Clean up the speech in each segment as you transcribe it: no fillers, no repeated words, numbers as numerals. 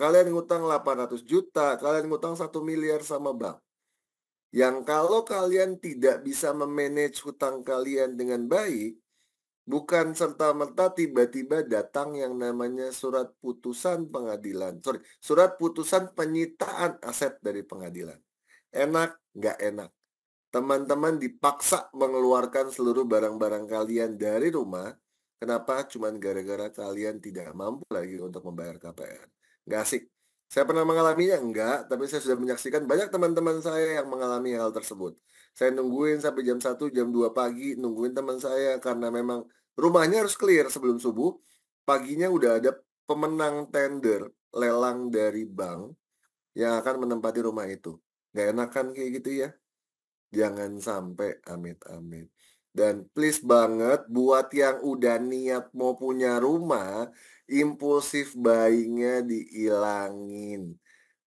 kalian ngutang 800 juta, kalian ngutang 1 miliar sama bank. Yang kalau kalian tidak bisa me-manage hutang kalian dengan baik, bukan serta-merta tiba-tiba datang yang namanya surat putusan pengadilan. Surat putusan penyitaan aset dari pengadilan. Enak, nggak enak. Teman-teman dipaksa mengeluarkan seluruh barang-barang kalian dari rumah. Kenapa? Cuman gara-gara kalian tidak mampu lagi untuk membayar KPR. Nggak asik. Saya pernah mengalaminya? Enggak, tapi saya sudah menyaksikan banyak teman-teman saya yang mengalami hal tersebut. Saya nungguin sampai jam 1, jam 2 pagi, nungguin teman saya karena memang rumahnya harus clear sebelum subuh. Paginya udah ada pemenang tender lelang dari bank yang akan menempati rumah itu. Nggak enak kan kayak gitu ya? Jangan sampai amit-amit. Dan please banget buat yang udah niat mau punya rumah, impulsif buying-nya dihilangin.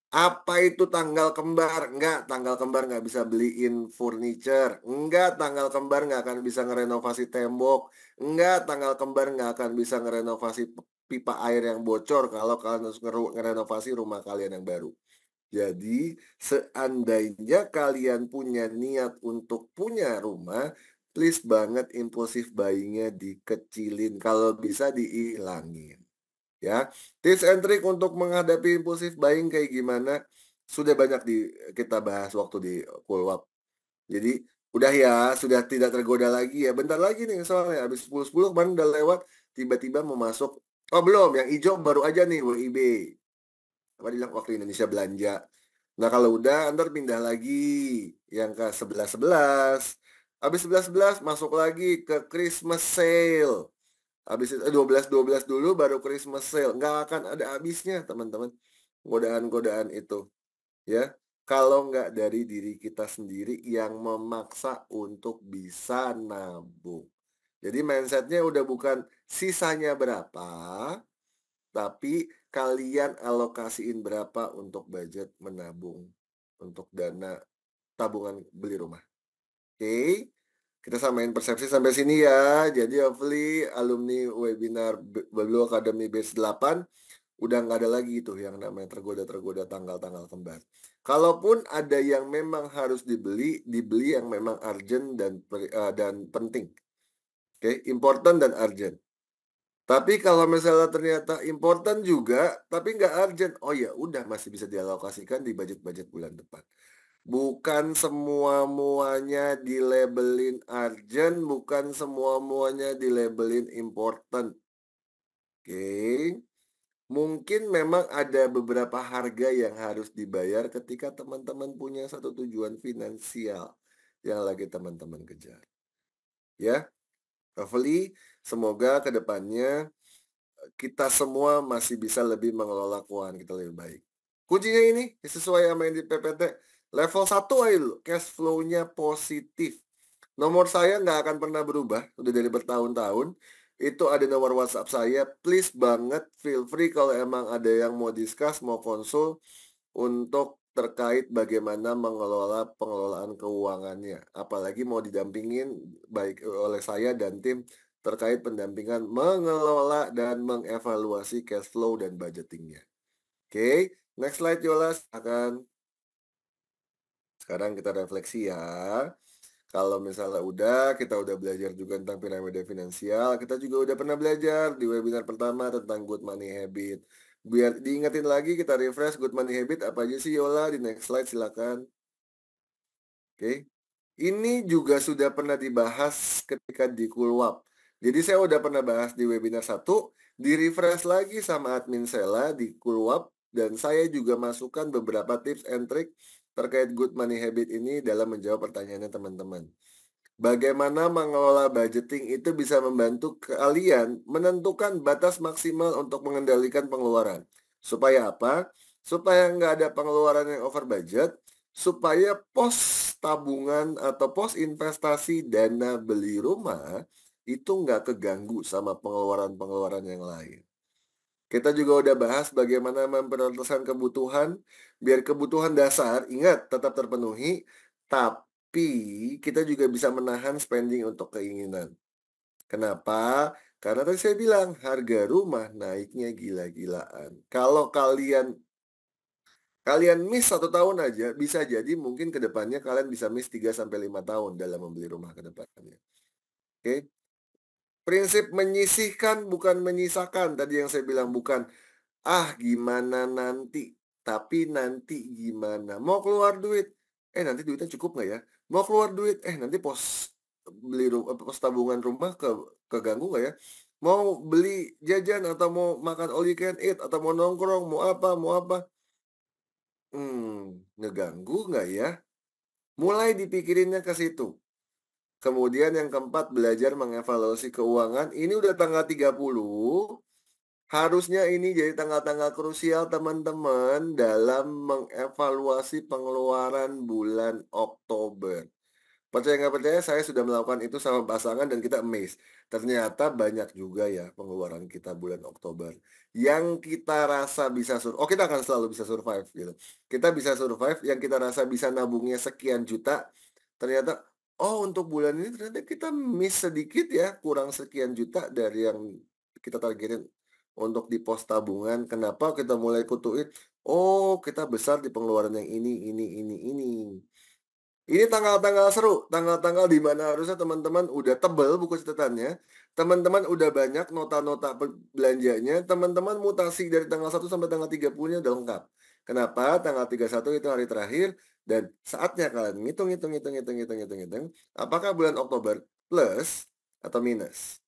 Apa itu tanggal kembar? Enggak, tanggal kembar nggak bisa beliin furniture. Enggak, tanggal kembar nggak akan bisa ngerenovasi tembok. Enggak, tanggal kembar nggak akan bisa ngerenovasi pipa air yang bocor kalau kalian harus ngerenovasi rumah kalian yang baru. Jadi, seandainya kalian punya niat untuk punya rumah, please banget impulsif buying-nya dikecilin, kalau bisa dihilangin, ya. Tips and trick untuk menghadapi impulsif buying kayak gimana, sudah banyak kita bahas waktu di Coolwap. Jadi, udah ya, sudah tidak tergoda lagi ya, bentar lagi nih soalnya habis 10.10 kemarin udah lewat, tiba-tiba mau masuk, oh belum, yang hijau baru aja nih WIB. Apa dibilang waktu Indonesia belanja. Nah, kalau udah entar pindah lagi yang ke 11.11. Habis 11.11 masuk lagi ke Christmas sale. Habis itu 12.12 dulu baru Christmas sale. Nggak akan ada habisnya, teman-teman. Godaan-godaan itu, ya. Kalau nggak dari diri kita sendiri yang memaksa untuk bisa nabung. Jadi mindsetnya udah bukan sisanya berapa, tapi kalian alokasiin berapa untuk budget menabung, untuk dana tabungan beli rumah. Oke, kita samain persepsi sampai sini ya. Jadi hopefully alumni webinar Blue Academy Batch 8 udah nggak ada lagi tuh yang namanya tergoda-tergoda tanggal-tanggal kembar. Kalaupun ada yang memang harus dibeli, dibeli yang memang urgent dan penting. Oke, important dan urgent. Tapi kalau misalnya ternyata important juga, tapi nggak urgent, oh ya udah masih bisa dialokasikan di budget-budget bulan depan. Bukan semua-muanya dilabelin urgent, bukan semua-muanya dilabelin important. Oke. Mungkin memang ada beberapa harga yang harus dibayar ketika teman-teman punya satu tujuan finansial yang lagi teman-teman kejar. Ya, hopefully semoga ke depannya kita semua masih bisa lebih mengelola keuangan kita lebih baik. Kuncinya ini sesuai sama yang di PPT, level 1 aja dulu, cash flow-nya positif. Nomor saya nggak akan pernah berubah, udah dari bertahun-tahun. Itu ada nomor WhatsApp saya, please banget feel free kalau emang ada yang mau discuss, mau konsul untuk terkait bagaimana mengelola pengelolaan keuangannya. Apalagi mau didampingin baik oleh saya dan tim terkait pendampingan mengelola dan mengevaluasi cash flow dan budgetingnya. Oke, next slide Yola, silakan. Sekarang kita refleksi ya. Kalau misalnya kita udah belajar juga tentang piramida finansial, kita juga udah pernah belajar di webinar pertama tentang good money habit. Biar diingetin lagi, kita refresh good money habit apa aja sih Yola? Di next slide silakan. Oke. Ini juga sudah pernah dibahas ketika di Coolwap. Jadi saya udah pernah bahas di webinar 1, di-refresh lagi sama admin Sela di Coolwap, dan saya juga masukkan beberapa tips and trick terkait good money habit ini dalam menjawab pertanyaannya teman-teman. Bagaimana mengelola budgeting itu bisa membantu kalian menentukan batas maksimal untuk mengendalikan pengeluaran. Supaya apa? Supaya nggak ada pengeluaran yang over budget, supaya pos tabungan atau pos investasi dana beli rumah itu nggak keganggu sama pengeluaran-pengeluaran yang lain. Kita juga udah bahas bagaimana memprioritaskan kebutuhan, biar kebutuhan dasar, ingat, tetap terpenuhi, tapi kita juga bisa menahan spending untuk keinginan. Kenapa? Karena tadi saya bilang harga rumah naiknya gila-gilaan. Kalau kalian miss 1 tahun aja, bisa jadi mungkin ke depannya kalian bisa miss 3 sampai 5 tahun dalam membeli rumah ke depannya. Oke? Prinsip menyisihkan bukan menyisakan. Tadi yang saya bilang bukan, gimana nanti, tapi nanti gimana. Mau keluar duit, nanti duitnya cukup nggak ya? Mau keluar duit, nanti pos tabungan rumah keganggu nggak ya? Mau beli jajan atau mau makan all you can eat atau mau nongkrong, mau apa. Ngeganggu nggak ya? Mulai dipikirinnya ke situ. Kemudian yang keempat, belajar mengevaluasi keuangan. Ini udah tanggal 30, harusnya ini jadi tanggal-tanggal krusial teman-teman dalam mengevaluasi pengeluaran bulan Oktober. Percaya nggak percaya, saya sudah melakukan itu sama pasangan dan kita amazed. Ternyata banyak juga ya pengeluaran kita bulan Oktober. Yang kita rasa bisa kita akan selalu bisa survive gitu. Kita bisa survive, yang kita rasa bisa nabungnya sekian juta, ternyata, untuk bulan ini ternyata kita miss sedikit ya, kurang sekian juta dari yang kita targetin untuk di pos tabungan. Kenapa kita mulai kutuin, kita besar di pengeluaran yang ini. Ini tanggal-tanggal seru, tanggal-tanggal di mana harusnya teman-teman udah tebel buku catatannya, teman-teman udah banyak nota-nota belanjanya, teman-teman mutasi dari tanggal 1 sampai tanggal 30-nya udah lengkap. Kenapa? Tanggal 31 itu hari terakhir dan saatnya kalian ngitung, apakah bulan Oktober plus atau minus.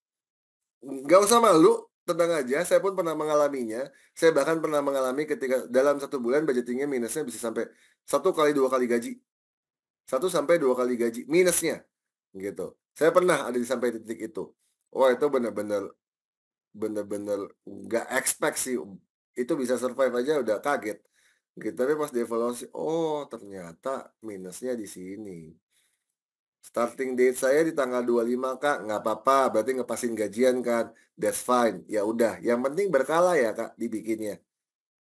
Nggak usah malu, tenang aja, saya pun pernah mengalaminya. Saya bahkan pernah mengalami ketika dalam 1 bulan budgeting-nya minusnya bisa sampai 1 kali 2 kali gaji. 1 sampai 2 kali gaji minusnya, gitu. Saya pernah ada di sampai titik itu. Wah, itu bener-bener nggak expect sih, itu bisa survive aja udah kaget, gitu. Tapi pas dievaluasi, ternyata minusnya di sini. Starting date saya di tanggal 25 Kak, nggak apa-apa, berarti ngepasin gajian kan, that's fine. Ya udah, yang penting berkala ya Kak dibikinnya.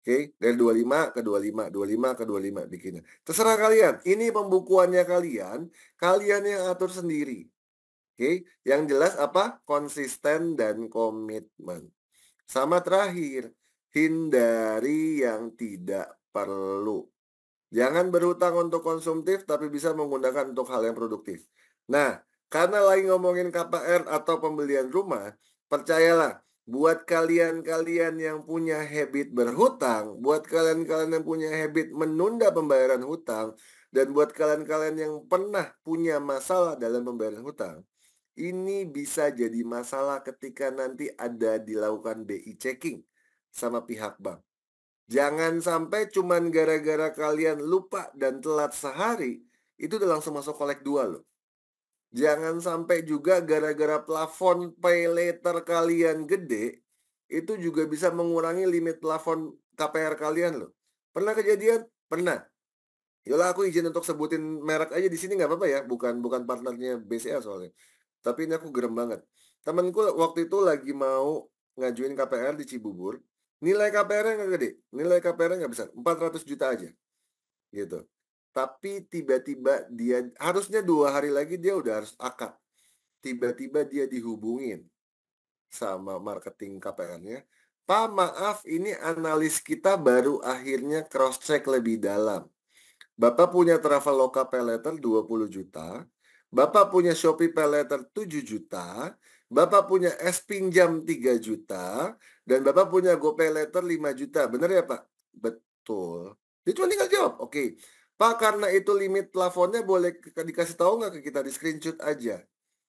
Oke, dari 25 ke 25, 25 ke 25 bikinnya. Terserah kalian, ini pembukuannya kalian, kalian yang atur sendiri. Oke, yang jelas apa? Konsisten dan komitmen. Sama terakhir, hindari yang tidak perlu. Jangan berhutang untuk konsumtif tapi bisa menggunakan untuk hal yang produktif. Nah, karena lagi ngomongin KPR atau pembelian rumah, percayalah, buat kalian-kalian yang punya habit berhutang, buat kalian-kalian yang punya habit menunda pembayaran hutang, dan buat kalian-kalian yang pernah punya masalah dalam pembayaran hutang, ini bisa jadi masalah ketika nanti ada dilakukan BI checking sama pihak bank. Jangan sampai cuman gara-gara kalian lupa dan telat sehari, itu udah langsung masuk kolek 2 loh. Jangan sampai juga gara-gara plafon pay later kalian gede, itu juga bisa mengurangi limit plafon KPR kalian loh. Pernah kejadian? Pernah. Yalah aku izin untuk sebutin merek aja di sini nggak apa-apa ya, bukan partnernya BCA soalnya. Tapi ini aku gerem banget. Temenku waktu itu lagi mau ngajuin KPR di Cibubur, nilai KPR-nya nggak gede, nilai KPR-nya nggak besar, 400 juta aja, gitu. Tapi tiba-tiba dia harusnya 2 hari lagi dia udah harus akad. Tiba-tiba dia dihubungin sama marketing KPR-nya, "Pak, maaf ini analis kita baru akhirnya cross check lebih dalam. Bapak punya Traveloka Paylater 20 juta, Bapak punya Shopee Paylater 7 juta, Bapak punya es pinjam 3 juta, dan Bapak punya GoPaylater 5 juta. Benar ya, Pak?" Betul. Dia cuma tinggal jawab, "Oke. Pak, karena itu limit plafonnya boleh dikasih tahu nggak ke kita? Di screenshot aja."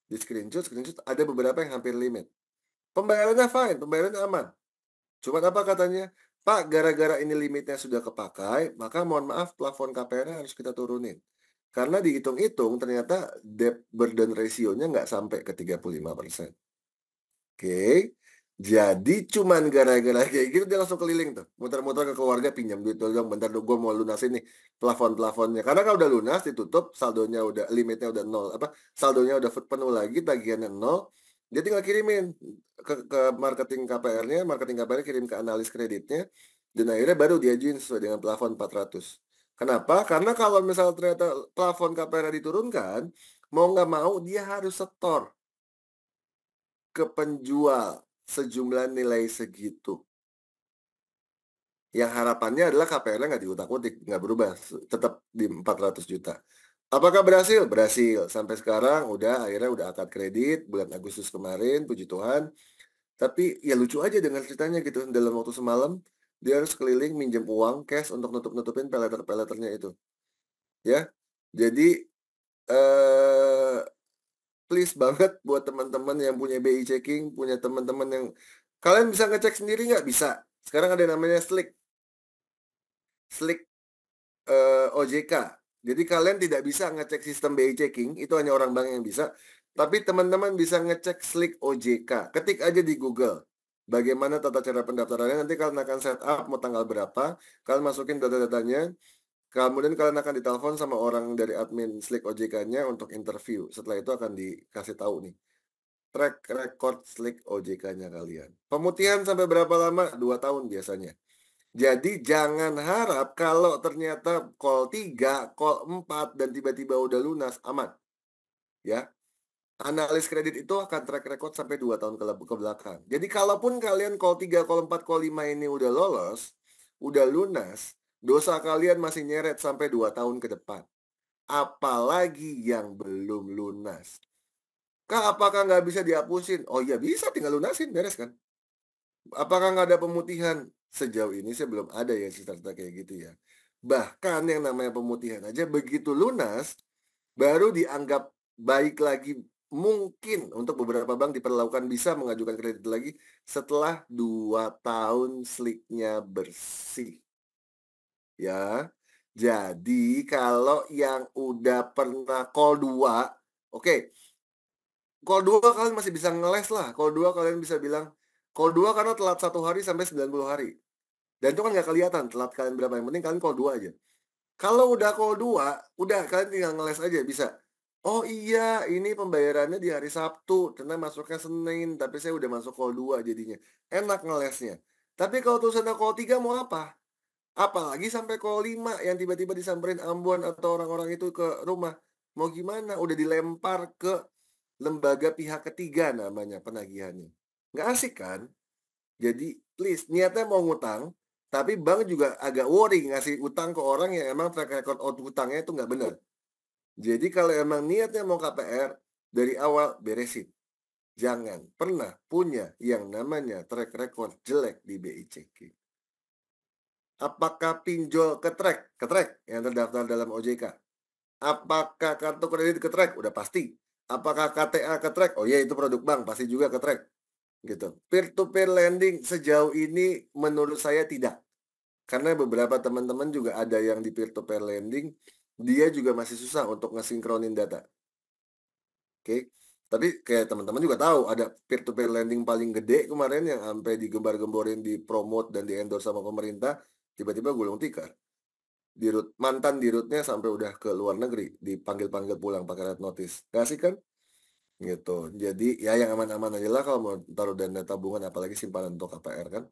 Di screenshot ada beberapa yang hampir limit. Pembayarannya fine, pembayarannya aman. Cuman apa katanya, "Pak, gara-gara ini limitnya sudah kepakai, maka mohon maaf plafon KPR-nya harus kita turunin." Karena dihitung-hitung ternyata debt burden ratio-nya nggak sampai ke 35%. Oke. Jadi cuman gara-gara kayak gitu dia langsung keliling tuh, muter-muter ke keluarga, "Pinjam duit dong, bentar dong gue mau lunasin nih plafon-plafonnya." Karena kalau udah lunas ditutup, saldonya udah limitnya udah nol, saldonya udah penuh lagi, tagihannya nol, dia tinggal kirimin ke marketing KPR-nya, marketing KPR kirim ke analis kreditnya, dan akhirnya baru diajuin sesuai dengan plafon 400. Kenapa? Karena kalau misal ternyata plafon KPR diturunkan, mau nggak mau dia harus setor ke penjual sejumlah nilai segitu. Yang harapannya adalah KPR-nya nggak diutak-utik, nggak berubah, tetap di 400 juta. Apakah berhasil? Berhasil. Sampai sekarang akhirnya udah akad kredit bulan Agustus kemarin, puji Tuhan. Tapi ya lucu aja dengan ceritanya gitu, dalam waktu semalam dia harus keliling minjem uang cash untuk nutup-nutupin peleter-peleternya itu, ya. Jadi, eee, please banget buat teman-teman yang punya BI Checking, punya teman-teman yang kalian bisa ngecek sendiri nggak? Bisa. Sekarang ada yang namanya Slick. Slick OJK. Jadi kalian tidak bisa ngecek sistem BI Checking, itu hanya orang bank yang bisa, tapi teman-teman bisa ngecek Slick OJK. Ketik aja di Google, bagaimana tata cara pendaftarannya, nanti kalian akan set up mau tanggal berapa, kalian masukin data-datanya, kemudian kalian akan ditelepon sama orang dari admin Slick OJK-nya untuk interview. Setelah itu akan dikasih tahu nih, track record Slick OJK-nya kalian. Pemutihan sampai berapa lama? 2 tahun biasanya. Jadi jangan harap kalau ternyata call 3, call 4 dan tiba-tiba udah lunas, aman, ya. Analis kredit itu akan track record sampai 2 tahun ke belakang. Jadi kalaupun kalian call 3, call 4, call 5 ini udah lolos, udah lunas, dosa kalian masih nyeret sampai 2 tahun ke depan. Apalagi yang belum lunas. Kak, apakah nggak bisa dihapusin? Oh iya bisa, tinggal lunasin, beres kan? Apakah nggak ada pemutihan? Sejauh ini sih belum ada ya cerita-cerita kayak gitu ya. Bahkan yang namanya pemutihan aja begitu lunas, baru dianggap baik lagi mungkin untuk beberapa bank diperlakukan bisa mengajukan kredit lagi setelah 2 tahun sliknya bersih, ya. Jadi kalau yang udah pernah call 2, oke, call 2 kalian masih bisa ngeles lah, call 2 kalian bisa bilang, call 2 karena telat 1 hari sampai 90 hari. Dan itu kan nggak kelihatan telat kalian berapa, yang penting kalian call 2 aja. Kalau udah call 2, udah kalian tinggal ngeles aja bisa, "Oh iya, ini pembayarannya di hari Sabtu, karena masuknya Senin, tapi saya udah masuk call 2 jadinya." Enak ngelesnya. Tapi kalau tulisannya call 3 mau apa? Apalagi sampai call 5 yang tiba-tiba disamperin Ambon atau orang-orang itu ke rumah. Mau gimana? Udah dilempar ke lembaga pihak ketiga namanya penagihannya. Nggak asik kan? Jadi please, niatnya mau ngutang, tapi bank juga agak worry ngasih utang ke orang yang emang track record hutangnya itu nggak benar. Jadi kalau emang niatnya mau KPR, dari awal beresin. Jangan pernah punya yang namanya track record jelek di BI Checking. Apakah pinjol ketrek? Ketrek yang terdaftar dalam OJK. Apakah kartu kredit ketrek? Udah pasti. Apakah KTA ketrek? Oh iya itu produk bank, pasti juga ketrek. Gitu. Peer to peer lending sejauh ini menurut saya tidak. Karena beberapa teman-teman juga ada yang di peer to peer lending, dia juga masih susah untuk ngesinkronin data. Oke. Tapi kayak teman-teman juga tahu ada peer to peer lending paling gede kemarin yang sampai digembar-gemborin, dipromot dan di-endorse sama pemerintah, tiba-tiba gulung tikar. Mantan dirutnya sampai udah ke luar negeri, dipanggil-panggil pulang pakai red notice. Nggak asik kan? Gitu. Jadi ya yang aman-aman aja lah kalau mau taruh dana tabungan apalagi simpanan untuk KPR kan.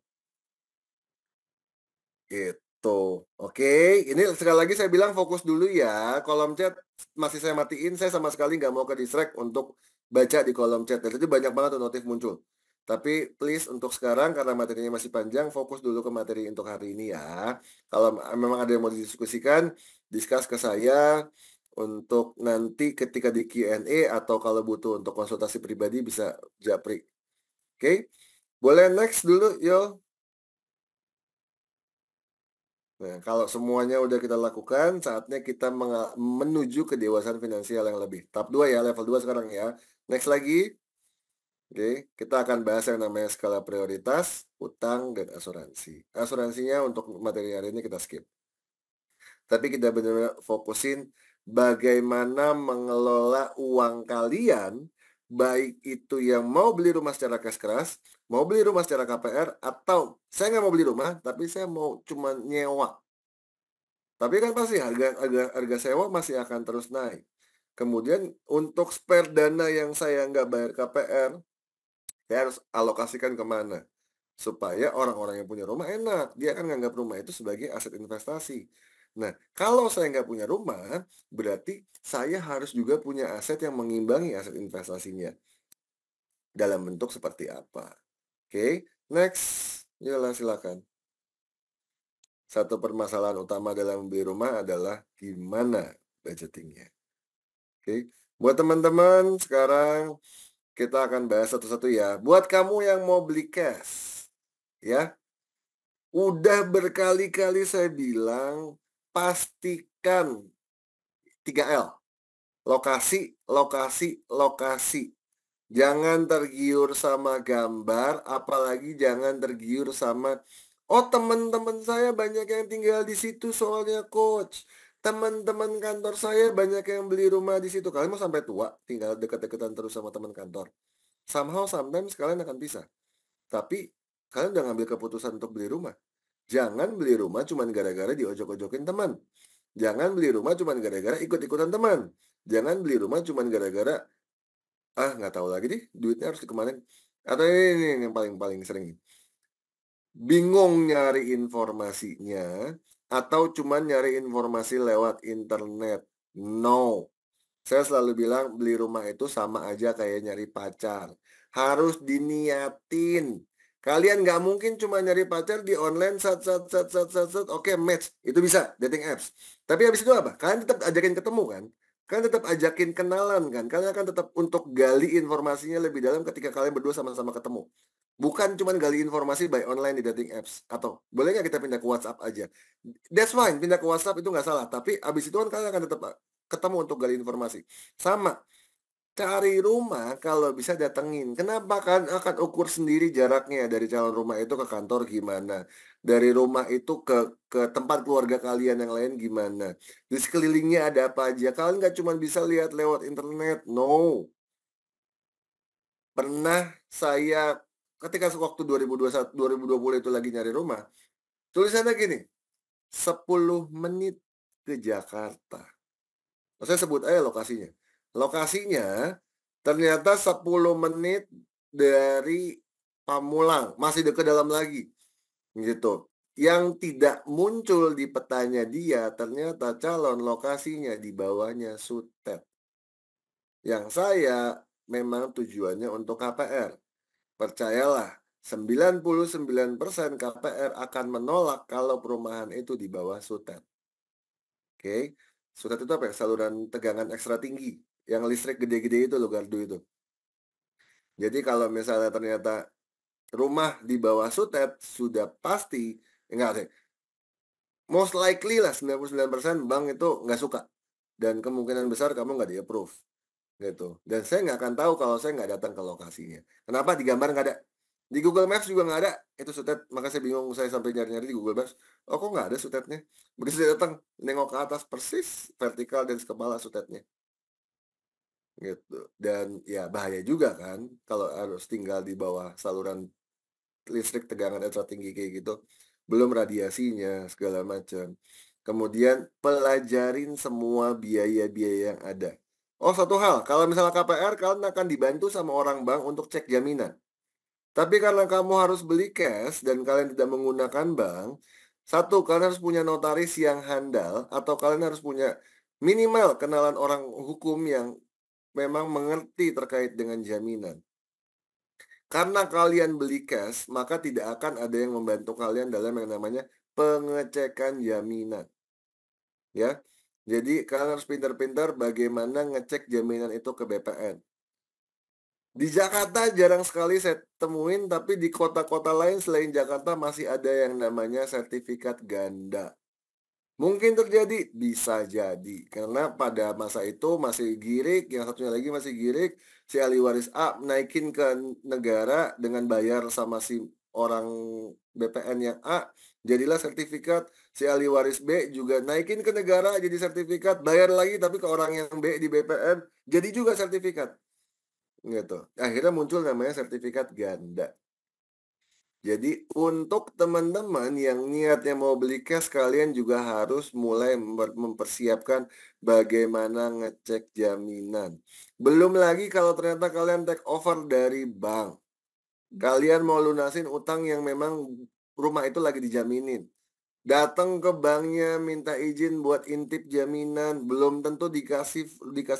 Gitu. Oke, ini sekali lagi saya bilang fokus dulu ya. Kolom chat masih saya matiin, saya sama sekali nggak mau ke-distract untuk baca di kolom chat. Dan itu banyak banget tuh notif muncul. Tapi please untuk sekarang karena materinya masih panjang, fokus dulu ke materi untuk hari ini ya. Kalau memang ada yang mau didiskusikan, discuss ke saya untuk nanti ketika di Q&A atau kalau butuh untuk konsultasi pribadi bisa japri. Oke? Boleh next dulu, yo. Nah, kalau semuanya udah kita lakukan, saatnya kita menuju kedewasaan finansial yang lebih. Tahap 2 ya, level 2 sekarang ya. Next lagi, oke, kita akan bahas yang namanya skala prioritas, utang, dan asuransi. Asuransinya untuk materi hari ini kita skip. Tapi kita benar-benar fokusin bagaimana mengelola uang kalian, baik itu yang mau beli rumah secara cash keras, mau beli rumah secara KPR, atau saya nggak mau beli rumah, tapi saya mau cuma nyewa. Tapi kan pasti harga harga harga sewa masih akan terus naik. Kemudian untuk spare dana yang saya nggak bayar KPR, saya harus alokasikan kemana supaya orang-orang yang punya rumah enak, dia kan nganggap rumah itu sebagai aset investasi. Nah, kalau saya nggak punya rumah, berarti saya harus juga punya aset yang mengimbangi aset investasinya. dalam bentuk seperti apa. Oke, next. Yola silakan. Satu permasalahan utama dalam beli rumah adalah gimana budgeting-nya. Oke, buat teman-teman sekarang kita akan bahas satu-satu ya. Buat kamu yang mau beli cash, ya, udah berkali-kali saya bilang pastikan 3L. Lokasi, lokasi, lokasi. Jangan tergiur sama gambar, apalagi jangan tergiur sama, oh teman-teman saya banyak yang tinggal di situ soalnya coach. Teman-teman kantor saya banyak yang beli rumah di situ. Kalian mau sampai tua tinggal deket-deketan terus sama teman kantor. Somehow sometimes kalian akan pisah. Tapi kalian udah ngambil keputusan untuk beli rumah. Jangan beli rumah cuma gara-gara diojok-ojokin teman. Jangan beli rumah cuma gara-gara ikut-ikutan teman. Jangan beli rumah cuma gara-gara nggak tahu lagi deh, duitnya harus dikemanin. Atau ini yang paling sering. Bingung nyari informasinya, atau cuman nyari informasi lewat internet. No. Saya selalu bilang beli rumah itu sama aja kayak nyari pacar. Harus diniatin. Kalian nggak mungkin cuma nyari pacar di online, oke match. Itu bisa, dating apps. Tapi habis itu apa? Kalian tetap ajakin ketemu kan? Kalian tetap ajakin kenalan kan? Kalian akan tetap untuk gali informasinya lebih dalam ketika kalian berdua sama-sama ketemu. Bukan cuma gali informasi by online di dating apps. Atau boleh nggak kita pindah ke WhatsApp aja? That's fine, pindah ke WhatsApp itu nggak salah. Tapi abis itu kan kalian akan tetap ketemu untuk gali informasi. Sama, cari rumah kalau bisa datengin. Kenapa? Kan akan ukur sendiri jaraknya dari calon rumah itu ke kantor gimana. Dari rumah itu ke tempat keluarga kalian yang lain gimana. Di sekelilingnya ada apa aja. Kalian nggak cuma bisa lihat lewat internet. No. Pernah saya ketika waktu 2021, 2020 itu lagi nyari rumah. Tulisannya gini, 10 menit ke Jakarta. Saya sebut aja lokasinya. Lokasinya ternyata 10 menit dari Pamulang, masih dekat dalam lagi, gitu. Yang tidak muncul di petanya dia, ternyata calon lokasinya di bawahnya Sutet. Yang saya memang tujuannya untuk KPR. Percayalah, 99% KPR akan menolak kalau perumahan itu di bawah Sutet. Oke. Sutet itu apa ya? Saluran tegangan ekstra tinggi. Yang listrik gede-gede itu loh, gardu itu. Jadi kalau misalnya ternyata rumah di bawah Sutet, sudah pasti, enggak deh, most likely lah 99% bank itu nggak suka. Dan kemungkinan besar kamu nggak di-approve. Gitu. Dan saya nggak akan tahu kalau saya nggak datang ke lokasinya. Kenapa? Di gambar nggak ada. Di Google Maps juga nggak ada. Itu Sutet. Makanya saya bingung, saya sampai nyari-nyari di Google Maps. Oh, kok nggak ada Sutetnya? Begitu saya datang, nengok ke atas persis vertikal dan sekepala Sutetnya. Gitu. Dan ya bahaya juga kan kalau harus tinggal di bawah saluran listrik tegangan ultra tinggi kayak gitu. Belum radiasinya segala macam. Kemudian pelajarin semua biaya-biaya yang ada. Oh, satu hal, kalau misalnya KPR kalian akan dibantu sama orang bank untuk cek jaminan. Tapi karena kamu harus beli cash dan kalian tidak menggunakan bank, satu, kalian harus punya notaris yang handal atau kalian harus punya minimal kenalan orang hukum yang memang mengerti terkait dengan jaminan. Karena kalian beli cash, maka tidak akan ada yang membantu kalian dalam yang namanya pengecekan jaminan. Ya, jadi kalian harus pintar-pintar bagaimana ngecek jaminan itu ke BPN. Di Jakarta jarang sekali saya temuin, tapi di kota-kota lain selain Jakarta masih ada yang namanya sertifikat ganda. Mungkin terjadi, bisa jadi. Karena pada masa itu masih girik, yang satunya lagi masih girik, si ahli waris A naikin ke negara dengan bayar sama si orang BPN yang A, jadilah sertifikat. Si ahli waris B juga naikin ke negara jadi sertifikat, bayar lagi tapi ke orang yang B di BPN, jadi juga sertifikat. Gitu. Akhirnya muncul namanya sertifikat ganda. Jadi untuk teman-teman yang niatnya mau beli cash, kalian juga harus mulai mempersiapkan bagaimana ngecek jaminan. Belum lagi kalau ternyata kalian take over dari bank. Kalian mau lunasin utang yang memang rumah itu lagi dijaminin. Datang ke banknya, minta izin buat intip jaminan, belum tentu dikasih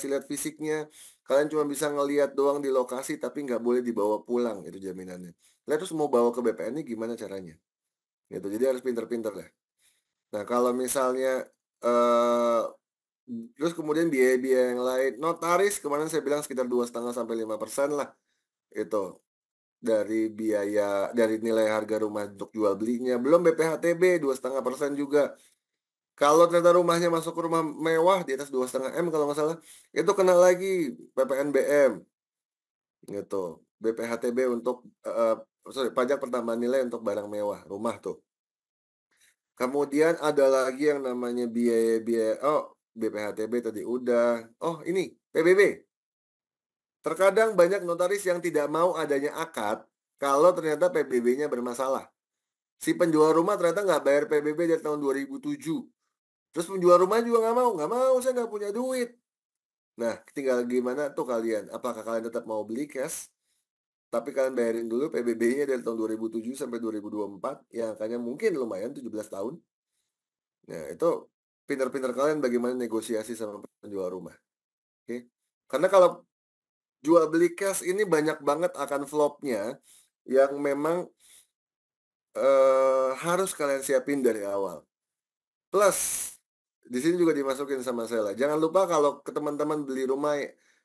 lihat fisiknya. Kalian cuma bisa ngelihat doang di lokasi, tapi nggak boleh dibawa pulang itu jaminannya. Lah terus mau bawa ke BPN-nya gimana caranya? Gitu, jadi harus pinter-pinter lah. Nah kalau misalnya, terus kemudian biaya-biaya yang lain, notaris kemarin saya bilang sekitar 2,5 sampai 5% lah, itu. Dari nilai harga rumah untuk jual belinya, belum BPHTB 2,5% juga. Kalau ternyata rumahnya masuk ke rumah mewah di atas 2,5 M kalau nggak salah, itu kena lagi PPNBM, gitu. BPHTB untuk, pajak pertambahan nilai untuk barang mewah, rumah tuh. Kemudian ada lagi yang namanya biaya-biaya BPHTB tadi udah. Oh ini, PBB. Terkadang banyak notaris yang tidak mau adanya akad kalau ternyata PBB-nya bermasalah. Si penjual rumah ternyata nggak bayar PBB dari tahun 2007. Terus penjual rumah juga nggak mau, saya nggak punya duit. Nah, tinggal gimana tuh kalian, apakah kalian tetap mau beli cash, tapi kalian bayarin dulu PBB-nya dari tahun 2007 sampai 2024, yang angkanya mungkin lumayan 17 tahun. Nah, itu pinter-pinter kalian bagaimana negosiasi sama penjual rumah, oke. Karena kalau jual beli cash ini banyak banget akan flop-nya, yang memang, harus kalian siapin dari awal. Plus, di sini juga dimasukin sama saya lah, jangan lupa kalau ke teman-teman beli rumah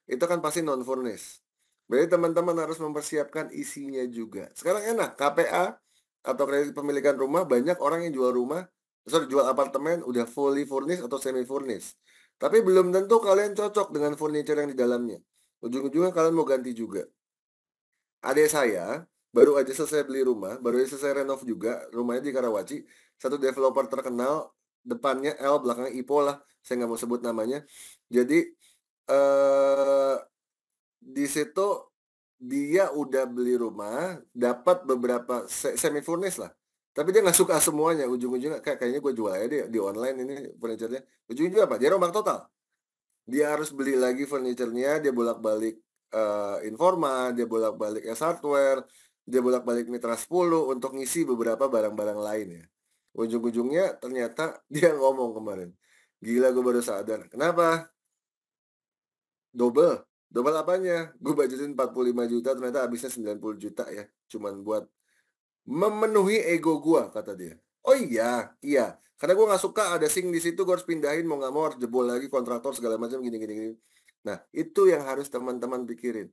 itu kan pasti non furnish. Berarti teman-teman harus mempersiapkan isinya juga. Sekarang enak, KPA atau kredit pemilikan rumah banyak orang yang jual apartemen udah fully furnished atau semi furnished. Tapi belum tentu kalian cocok dengan furniture yang di dalamnya. Ujung-ujungnya kalian mau ganti juga. Adik saya baru aja selesai beli rumah, baru aja selesai renov juga, rumahnya di Karawaci, satu developer terkenal, depannya L, belakangnya IPO lah, saya nggak mau sebut namanya. Jadi, eee, di situ dia udah beli rumah, dapat beberapa semi furnish lah, tapi dia nggak suka semuanya, ujung-ujungnya, kayaknya gue jual aja deh di online ini furniture-nya." Ujung-ujungnya apa? Dia rombak total. Dia harus beli lagi furniture-nya, dia bolak-balik, Informa, dia bolak-balik S-Hardware, dia bolak-balik Mitra 10 untuk ngisi beberapa barang-barang lain ya. Ujung-ujungnya ternyata dia ngomong kemarin, "Gila gue baru sadar." "Kenapa?" "Double." "Double apanya?" "Gue budgetin 45 juta ternyata habisnya 90 juta ya, cuman buat memenuhi ego gua," kata dia. "Oh iya? Iya. Karena gua nggak suka ada sink di situ, gua harus pindahin, mau nggak mau harus jebol lagi kontraktor segala macam gini gini gini." Nah, itu yang harus teman-teman pikirin.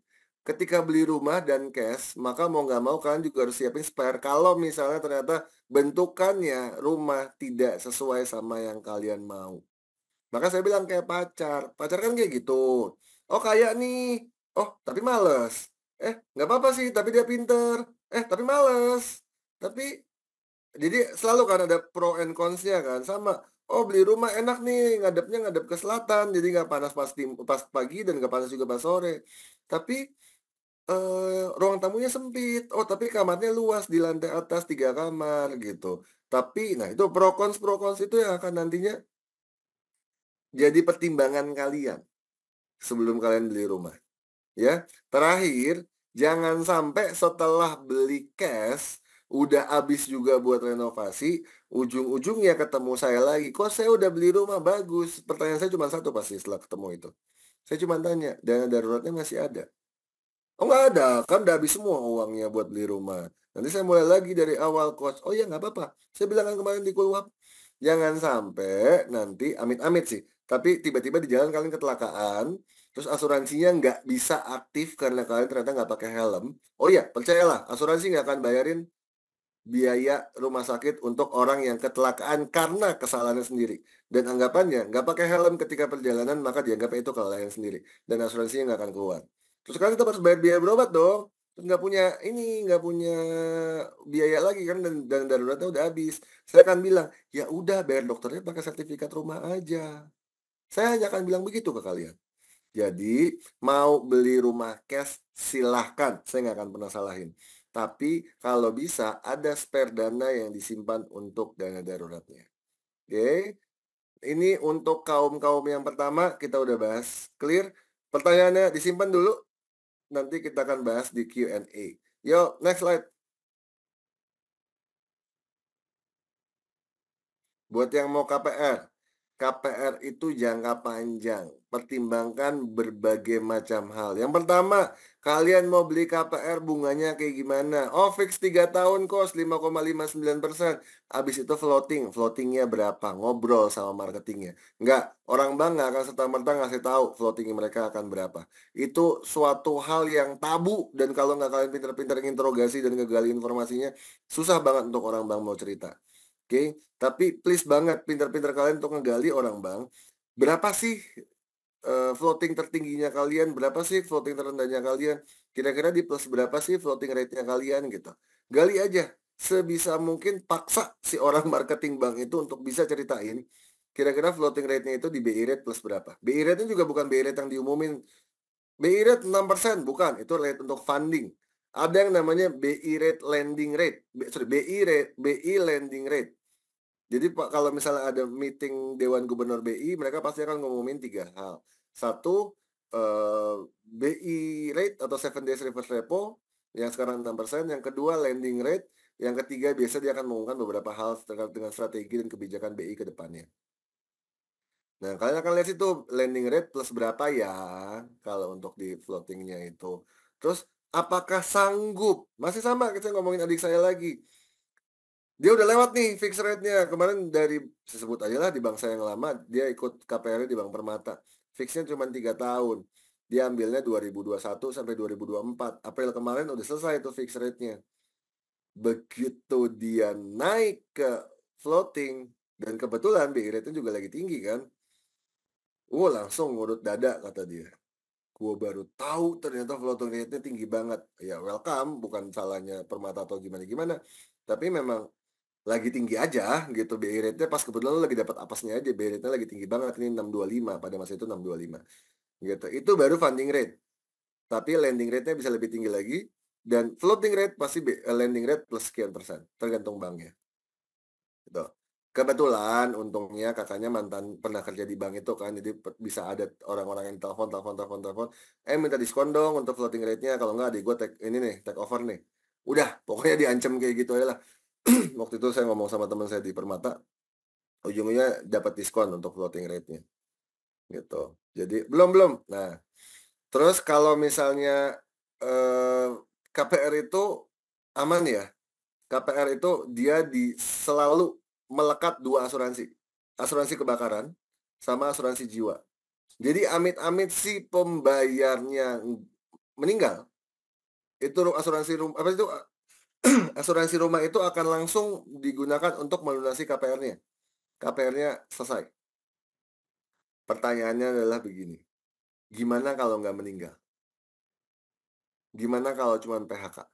Ketika beli rumah dan cash, maka mau nggak mau kalian juga harus siapin spare kalau misalnya ternyata bentukannya rumah tidak sesuai sama yang kalian mau. Maka saya bilang kayak pacar, pacar kan kayak gitu, "Oh kaya nih, oh tapi males, nggak apa-apa sih tapi dia pinter, tapi males." Tapi jadi selalu kan ada pro and cons-nya kan, sama, "Oh beli rumah enak nih, ngadepnya ngadep ke selatan, jadi nggak panas pas pagi dan nggak panas juga pas sore." Tapi, ruang tamunya sempit, "Oh tapi kamarnya luas di lantai atas 3 kamar," gitu. Tapi nah itu pro cons itu yang akan nantinya jadi pertimbangan kalian sebelum kalian beli rumah, ya. Terakhir, jangan sampai setelah beli cash, udah habis juga buat renovasi, ujung-ujungnya ketemu saya lagi, "Kok saya udah beli rumah bagus?" Pertanyaan saya cuma satu pasti setelah ketemu itu. Saya cuma tanya, "Dana daruratnya masih ada?" "Oh nggak ada, kan udah habis semua uangnya buat beli rumah." Nanti saya mulai lagi dari awal, "Coach." "Oh ya nggak apa-apa." Saya bilang kan kemarin di Kulwap, jangan sampai nanti amit-amit sih, tapi tiba-tiba di jalan kalian kecelakaan, terus asuransinya nggak bisa aktif karena kalian ternyata nggak pakai helm. Oh iya, percayalah, asuransi nggak akan bayarin biaya rumah sakit untuk orang yang kecelakaan karena kesalahannya sendiri. Dan anggapannya, nggak pakai helm ketika perjalanan, maka dianggapnya itu kelalaian sendiri. Dan asuransinya nggak akan keluar. Terus kalian tetap harus bayar biaya berobat dong. Terus nggak punya biaya lagi kan, dan daruratnya udah habis. Saya akan bilang, ya udah bayar dokternya pakai sertifikat rumah aja. Saya hanya akan bilang begitu ke kalian. Jadi, mau beli rumah cash silahkan, saya nggak akan pernah salahin. Tapi kalau bisa ada spare dana yang disimpan untuk dana daruratnya. Oke, ini untuk kaum-kaum yang pertama kita udah bahas, clear? Pertanyaannya disimpan dulu, nanti kita akan bahas di Q&A. Yuk, next slide. Buat yang mau KPR, KPR itu jangka panjang, pertimbangkan berbagai macam hal. Yang pertama, kalian mau beli KPR bunganya kayak gimana? Oh, fix 3 tahun kos 5,59%. Habis itu floating, floatingnya berapa? Ngobrol sama marketingnya. Enggak, orang bank nggak akan serta-merta ngasih tahu floating mereka akan berapa. Itu suatu hal yang tabu, dan kalau nggak kalian pintar-pintar interogasi dan ngegali informasinya, susah banget untuk orang bank mau cerita. Oke, tapi please banget pintar-pintar kalian untuk ngegali orang bank, berapa sih, floating tertingginya kalian, berapa sih floating terendahnya kalian, kira-kira di plus berapa sih floating rate-nya kalian gitu. Gali aja, sebisa mungkin paksa si orang marketing bank itu untuk bisa ceritain, kira-kira floating rate-nya itu di BI rate plus berapa. BI rate-nya juga bukan BI rate yang diumumin, BI rate 6%, bukan, itu rate untuk funding. Ada yang namanya BI rate lending rate, BI lending rate. Jadi Pak, kalau misalnya ada meeting Dewan Gubernur BI, mereka pasti akan ngumumin 3 hal. Satu, BI rate atau 7 days reverse repo yang sekarang 6%, yang kedua lending rate, yang ketiga biasa dia akan mengumumkan beberapa hal terkait dengan strategi dan kebijakan BI ke depannya. Nah, kalian akan lihat situ lending rate plus berapa ya kalau untuk di floatingnya itu. Terus apakah sanggup? Masih sama kita ngomongin adik saya lagi. Dia udah lewat nih fixed rate-nya. Kemarin dari sebut aja lah di bank saya yang lama, dia ikut KPR di Bank Permata. Fixnya cuma 3 tahun. Dia ambilnya 2021 sampai 2024. April kemarin udah selesai tuh fixed rate-nya. Begitu dia naik ke floating, dan kebetulan BI rate-nya juga lagi tinggi kan. Langsung ngurut dada kata dia. Gua baru tahu ternyata floating rate-nya tinggi banget. Ya welcome, bukan salahnya Permata atau gimana-gimana. Tapi memang lagi tinggi aja gitu BI rate-nya, pas kebetulan lu lagi dapat apesnya aja, BI rate-nya lagi tinggi banget, ini 6,25, pada masa itu 6,25 gitu. Itu baru funding rate. Tapi lending rate-nya bisa lebih tinggi lagi, dan floating rate pasti lending rate plus sekian persen, tergantung banknya gitu. Kebetulan untungnya kakaknya mantan pernah kerja di bank itu kan, jadi bisa ada orang-orang yang telepon, minta diskon dong untuk floating rate-nya, kalau nggak adik gue take over nih. Udah, pokoknya diancam kayak gitu aja lah. Waktu itu saya ngomong sama teman saya di Permata, ujungnya dapat diskon untuk floating rate-nya, gitu. Jadi belum belum. Nah, terus kalau misalnya, KPR itu aman ya, KPR itu dia selalu melekat 2 asuransi, asuransi kebakaran sama asuransi jiwa. Jadi amit-amit si pembayarnya meninggal, itu asuransi rumah itu akan langsung digunakan untuk melunasi KPR-nya. KPR-nya selesai. Pertanyaannya adalah begini, gimana kalau nggak meninggal? Gimana kalau cuma PHK?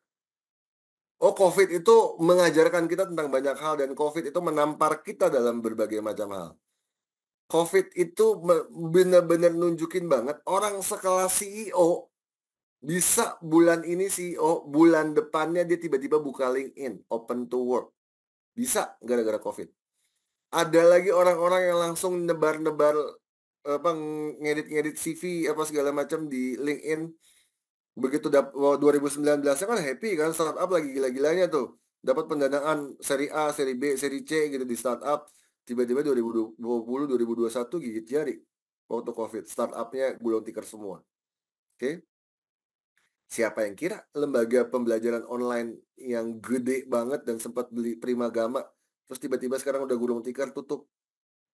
Oh, COVID itu mengajarkan kita tentang banyak hal, dan COVID itu menampar kita dalam berbagai macam hal. COVID itu benar-benar nunjukin banget orang sekelas CEO, bisa bulan ini CEO, bulan depannya dia tiba-tiba buka LinkedIn, open to work. Bisa gara-gara COVID. Ada lagi orang-orang yang langsung nebar-nebar, ngedit-ngedit CV apa segala macam di LinkedIn. Begitu 2019-nya kan happy kan, startup lagi gila-gilanya tuh. Dapat pendanaan seri A, seri B, seri C gitu di startup. Tiba-tiba 2020, 2021 gigit jari waktu COVID. Startupnya gulung tikar semua. Oke. Siapa yang kira lembaga pembelajaran online yang gede banget dan sempat beli Primagama, terus tiba-tiba sekarang udah gulung tikar tutup.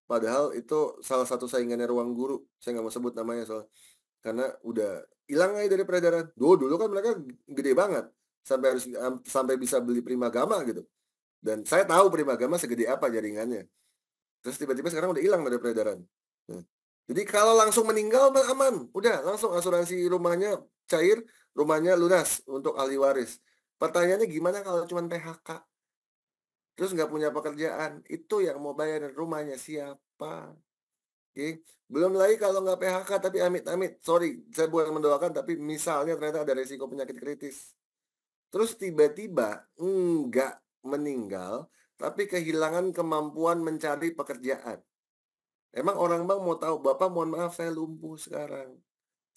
Padahal itu salah satu saingannya Ruang Guru. Saya nggak mau sebut namanya soalnya. Karena udah hilang aja dari peredaran. Dulu kan mereka gede banget, sampai bisa beli Primagama gitu. Dan saya tahu Primagama segede apa jaringannya. Terus tiba-tiba sekarang udah hilang dari peredaran. Nah, jadi kalau langsung meninggal mah aman, udah langsung asuransi rumahnya cair, rumahnya lunas untuk ahli waris. Pertanyaannya gimana kalau cuma PHK? Terus nggak punya pekerjaan, itu yang mau bayarin rumahnya siapa? Oke, belum lagi kalau nggak PHK tapi amit-amit, sorry, saya bukan mendoakan, tapi misalnya ternyata ada resiko penyakit kritis. Terus tiba-tiba nggak meninggal, tapi kehilangan kemampuan mencari pekerjaan. Emang orang Bang mau tahu, "Bapak mohon maaf saya lumpuh sekarang.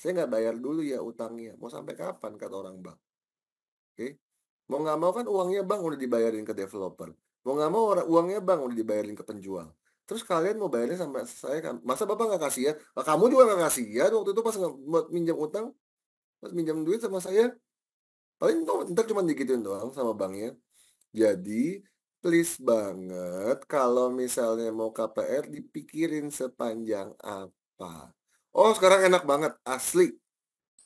Saya nggak bayar dulu ya utangnya." Mau sampai kapan kata orang Bang, oke. Mau nggak mau kan uangnya Bang udah dibayarin ke developer. Mau nggak mau uangnya bank udah dibayarin ke penjual. Terus kalian mau bayarnya sampai saya kan, masa Bapak nggak kasihan? Lah kamu juga nggak kasihan waktu itu pas buat minjam utang, pas minjam duit sama saya, paling entar cuma digituin doang sama banknya. Jadi, please banget kalau misalnya mau KPR dipikirin sepanjang apa. Oh, sekarang enak banget, asli.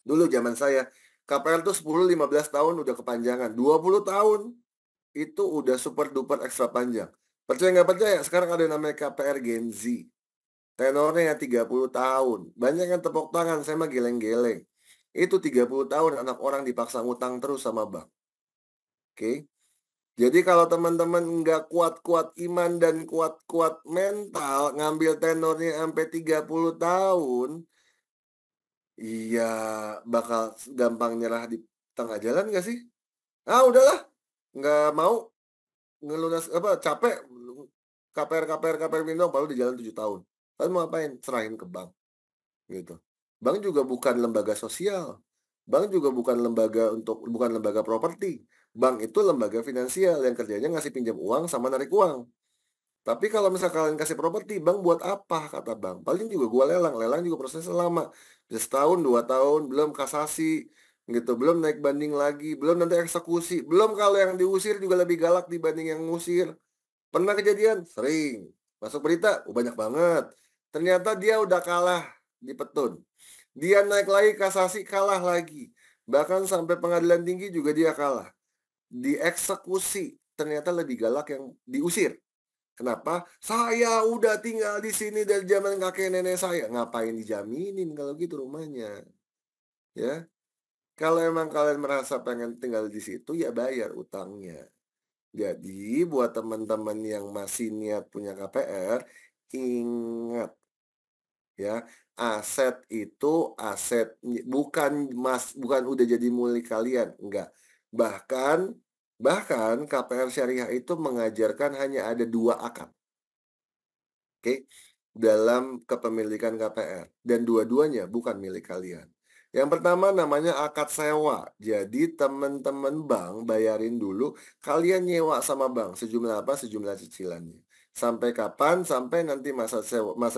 Dulu zaman saya, KPR tuh 10, 15 tahun udah kepanjangan, 20 tahun itu udah super duper ekstra panjang. Percaya nggak percaya, sekarang ada yang namanya KPR Gen Z. Tenornya 30 tahun. Banyak yang tepuk tangan, saya mah geleng-geleng. Itu 30 tahun anak orang dipaksa ngutang terus sama bank. Oke. Jadi kalau teman-teman nggak kuat-kuat iman dan kuat-kuat mental, ngambil tenornya sampai 30 tahun, iya bakal gampang nyerah di tengah jalan nggak sih? Ah udahlah, nggak mau ngelunas apa, capek KPR KPR KPR minum baru di jalan 7 tahun. Lalu mau ngapain? Serahin ke bank, gitu. Bank juga bukan lembaga sosial, bank juga bukan lembaga properti. Bank itu lembaga finansial yang kerjanya ngasih pinjam uang sama narik uang. Tapi kalau misal kalian kasih properti, "Bang, buat apa?" Kata bank. "Paling juga gua lelang juga prosesnya lama. Bisa setahun, 2 tahun, belum kasasi, gitu, belum naik banding lagi, belum nanti eksekusi, belum kalau yang diusir juga lebih galak dibanding yang ngusir." Pernah kejadian? Sering. Masuk berita? Oh, banyak banget. Ternyata dia udah kalah di petun. Dia naik lagi kasasi, kalah lagi. Bahkan sampai pengadilan tinggi juga dia kalah. Dieksekusi, ternyata lebih galak yang diusir. Kenapa? "Saya udah tinggal di sini dari zaman kakek nenek saya." Ngapain dijaminin kalau gitu rumahnya, ya. Kalau emang kalian merasa pengen tinggal di situ, ya bayar utangnya. Jadi buat teman-teman yang masih niat punya KPR, ingat ya, aset itu aset bukan udah jadi milik kalian, enggak. Bahkan bahkan KPR syariah itu mengajarkan hanya ada 2 akad. Oke, dalam kepemilikan KPR dan dua-duanya bukan milik kalian. Yang pertama namanya akad sewa. Jadi teman-teman bank bayarin dulu, kalian nyewa sama bank sejumlah apa? Sejumlah cicilannya. Sampai kapan? Sampai nanti masa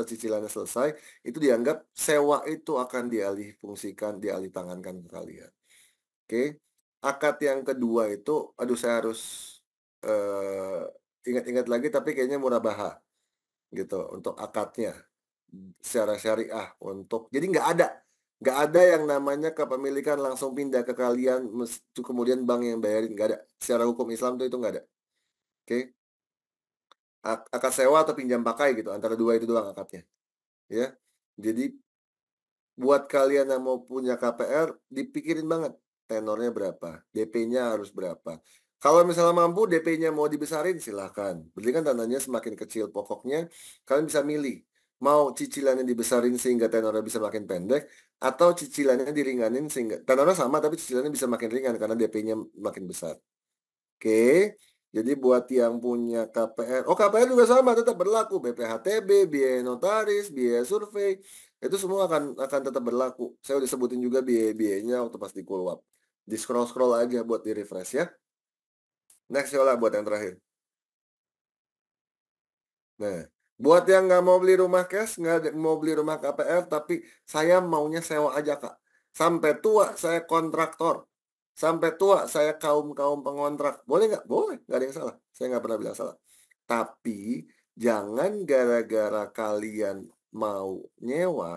cicilannya selesai, itu dianggap sewa itu akan dialih fungsikan, dialih tangankan ke kalian. Oke. Akad yang kedua itu, aduh saya harus eh, ingat-ingat lagi tapi kayaknya murabaha gitu untuk akadnya, secara syariah jadi nggak ada yang namanya kepemilikan langsung pindah ke kalian kemudian bank yang bayarin, nggak ada. Secara hukum Islam tuh itu nggak ada, oke? Akad sewa atau pinjam pakai gitu, antara 2 itu doang akadnya, ya. Jadi buat kalian yang mau punya KPR, dipikirin banget tenornya berapa, DP-nya harus berapa. Kalau misalnya mampu DP-nya mau dibesarin silahkan. Berarti kan tanahnya semakin kecil pokoknya, kalian bisa milih. Mau cicilannya dibesarin sehingga tenornya bisa makin pendek, atau cicilannya diringanin sehingga tenornya sama tapi cicilannya bisa makin ringan karena DP-nya makin besar. Oke, jadi buat yang punya KPR, oh KPR juga sama tetap berlaku, BPHTB, biaya notaris, biaya survei, itu semua akan tetap berlaku. Saya udah sebutin juga biaya-biayanya waktu pas di Kulwap. Di-scroll-scroll aja buat di-refresh ya. Next Yola buat yang terakhir. Nah, buat yang nggak mau beli rumah cash, nggak mau beli rumah KPR, tapi saya maunya sewa aja, Kak. Sampai tua saya kontraktor. Sampai tua saya kaum-kaum pengontrak. Boleh nggak? Boleh, nggak ada yang salah. Saya nggak pernah bilang salah. Tapi jangan gara-gara kalian mau nyewa,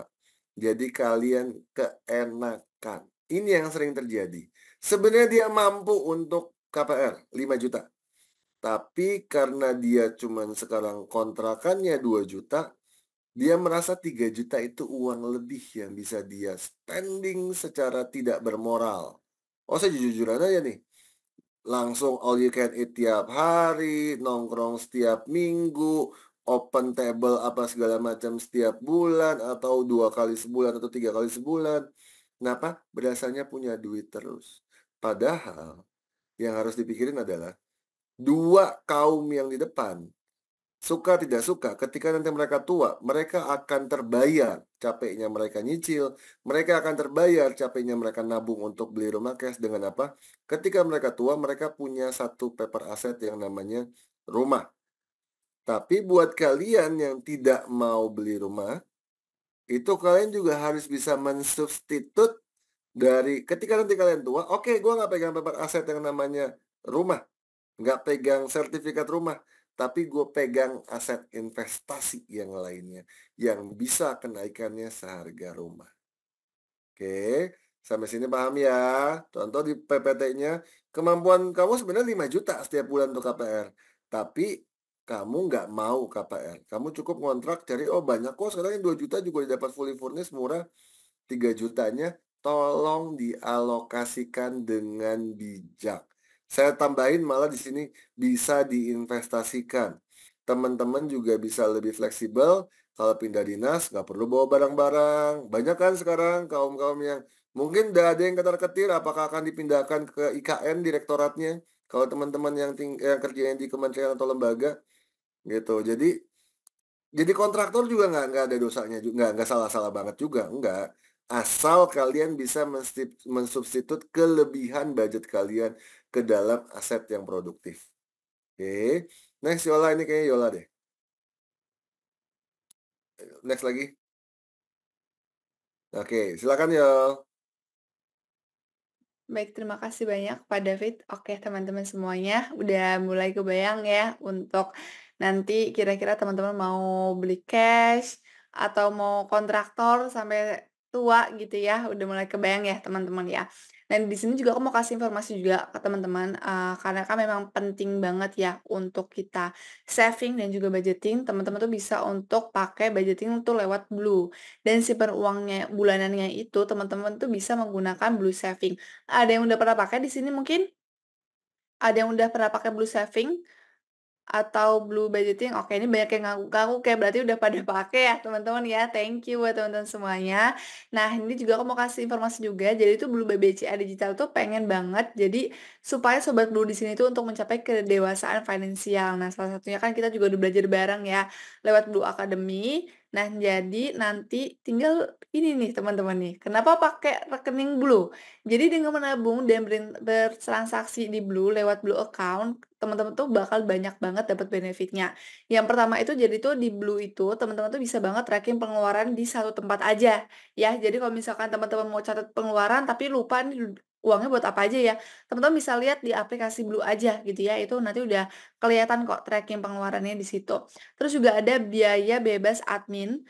jadi kalian keenakan. Ini yang sering terjadi. Sebenarnya dia mampu untuk KPR 5 juta. Tapi karena dia cuman sekarang kontrakannya 2 juta, dia merasa 3 juta itu uang lebih yang bisa dia spending secara tidak bermoral. Oh, saya jujur-jujuran aja nih, langsung all you can eat tiap hari, nongkrong setiap minggu, open table apa segala macam setiap bulan, atau 2 kali sebulan atau 3 kali sebulan. Kenapa? Berasanya punya duit terus. Padahal yang harus dipikirin adalah 2 kaum yang di depan, suka tidak suka, ketika nanti mereka tua, mereka akan terbayar capeknya mereka nyicil, mereka akan terbayar capeknya mereka nabung untuk beli rumah cash dengan apa? Ketika mereka tua, mereka punya satu paper aset yang namanya rumah. Tapi buat kalian yang tidak mau beli rumah, itu kalian juga harus bisa mensubstitut dari ketika nanti kalian tua, "Oke, gue nggak pegang paper aset yang namanya rumah, nggak pegang sertifikat rumah, tapi gue pegang aset investasi yang lainnya, yang bisa kenaikannya seharga rumah." Oke, sampai sini paham ya? Contoh di PPT-nya, kemampuan kamu sebenarnya 5 juta setiap bulan untuk KPR, tapi kamu nggak mau KPR. Kamu cukup ngontrak cari, "Oh banyak kok sekarang yang 2 juta juga dapat fully furnished murah." 3 jutanya tolong dialokasikan dengan bijak. Saya tambahin malah di sini bisa diinvestasikan. Teman-teman juga bisa lebih fleksibel, kalau pindah dinas nggak perlu bawa barang-barang. Banyak kan sekarang kaum-kaum yang mungkin udah ada yang ketar-ketir apakah akan dipindahkan ke IKN direktoratnya, kalau teman-teman yang kerjanya di kementerian atau lembaga, gitu. Jadi kontraktor juga nggak ada dosanya nggak salah-salah banget juga, enggak. Asal kalian bisa mensubstitut kelebihan budget kalian ke dalam aset yang produktif. Oke. Next Yola, ini kayaknya Yola deh. Next lagi. Oke, silakan Yol. Baik, terima kasih banyak Pak David. Oke, teman-teman semuanya udah mulai kebayang ya untuk nanti kira-kira teman-teman mau beli cash atau mau kontraktor sampai tua gitu ya. Udah mulai kebayang ya teman-teman ya. Dan di sini juga aku mau kasih informasi juga ke teman-teman karena kan memang penting banget ya untuk kita saving dan juga budgeting. Teman-teman tuh bisa untuk pakai budgeting tuh lewat Blue. Dan simpan uangnya bulanannya itu teman-teman tuh bisa menggunakan Blue Saving. Ada yang udah pernah pakai di sini mungkin? Ada yang udah pernah pakai Blue Saving atau Blue Budgeting? Oke, ini banyak yang ngangguk-ngangguk ya, berarti udah pada pakai ya teman-teman ya. Thank you buat teman-teman semuanya. Nah, ini juga aku mau kasih informasi juga, jadi itu Blue BBCA Digital tuh pengen banget jadi supaya sobat Blue di sini tuh untuk mencapai kedewasaan finansial. Nah, salah satunya kan kita juga udah belajar bareng ya lewat Blue Academy. Nah, jadi nanti tinggal ini nih teman-teman nih, kenapa pakai rekening Blue? Jadi dengan menabung dan bertransaksi di Blue lewat Blue Account, teman-teman tuh bakal banyak banget dapat benefitnya. Yang pertama itu jadi tuh di Blue itu teman-teman tuh bisa banget tracking pengeluaran di satu tempat aja ya. Jadi kalau misalkan teman-teman mau catat pengeluaran tapi lupa nih uangnya buat apa aja ya, teman-teman bisa lihat di aplikasi Blue aja gitu ya. Itu nanti udah kelihatan kok tracking pengeluarannya di situ. Terus juga ada biaya bebas admin.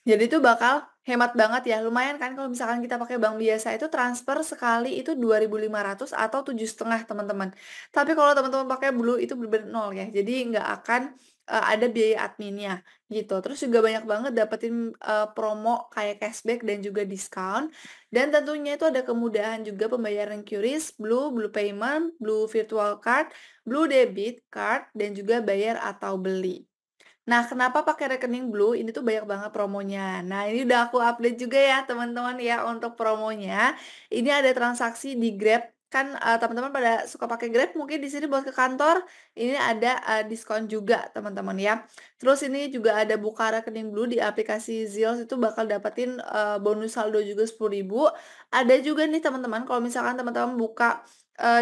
Jadi itu bakal hemat banget ya, lumayan kan kalau misalkan kita pakai bank biasa itu transfer sekali itu 2.500 atau 7,5 teman-teman. Tapi kalau teman-teman pakai Blue itu bener-bener nol ya, jadi nggak akan, ada biaya adminnya gitu. Terus juga banyak banget dapetin, promo kayak cashback dan juga diskon, dan tentunya itu ada kemudahan juga pembayaran QRIS, Blue, Blue Payment, Blue Virtual Card, Blue Debit Card, dan juga bayar atau beli. Nah, kenapa pakai rekening Blue? Ini tuh banyak banget promonya. Nah, ini udah aku update juga ya teman-teman ya untuk promonya. Ini ada transaksi di Grab, kan, teman-teman pada suka pakai Grab mungkin di sini buat ke kantor, ini ada, diskon juga teman-teman ya. Terus ini juga ada buka rekening Blue di aplikasi Zills itu bakal dapetin, bonus saldo juga 10.000. Ada juga nih teman-teman kalau misalkan teman-teman buka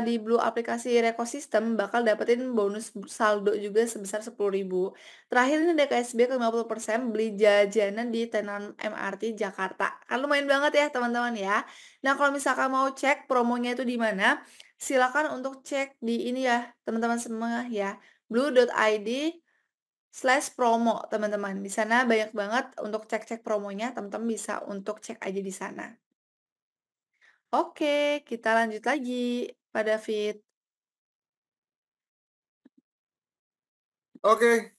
di Blue aplikasi Rekosistem bakal dapetin bonus saldo juga sebesar 10.000. Terakhir ini ada cashback 50% beli jajanan di tenan MRT Jakarta. Kan lumayan banget ya teman-teman ya. Nah kalau misalkan mau cek promonya itu di mana, silakan untuk cek di ini ya teman-teman semua ya, blue.id/promo teman-teman. Di sana banyak banget untuk cek-cek promonya, teman-teman bisa untuk cek aja di sana. Oke, kita lanjut lagi, Pak David. Oke,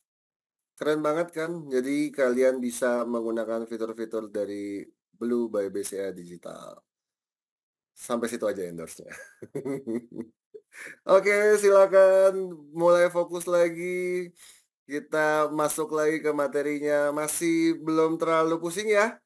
keren banget kan? Jadi kalian bisa menggunakan fitur-fitur dari Blue by BCA Digital. Sampai situ aja endorse-nya. Oke, silakan mulai fokus lagi. Kita masuk lagi ke materinya. Masih belum terlalu pusing ya?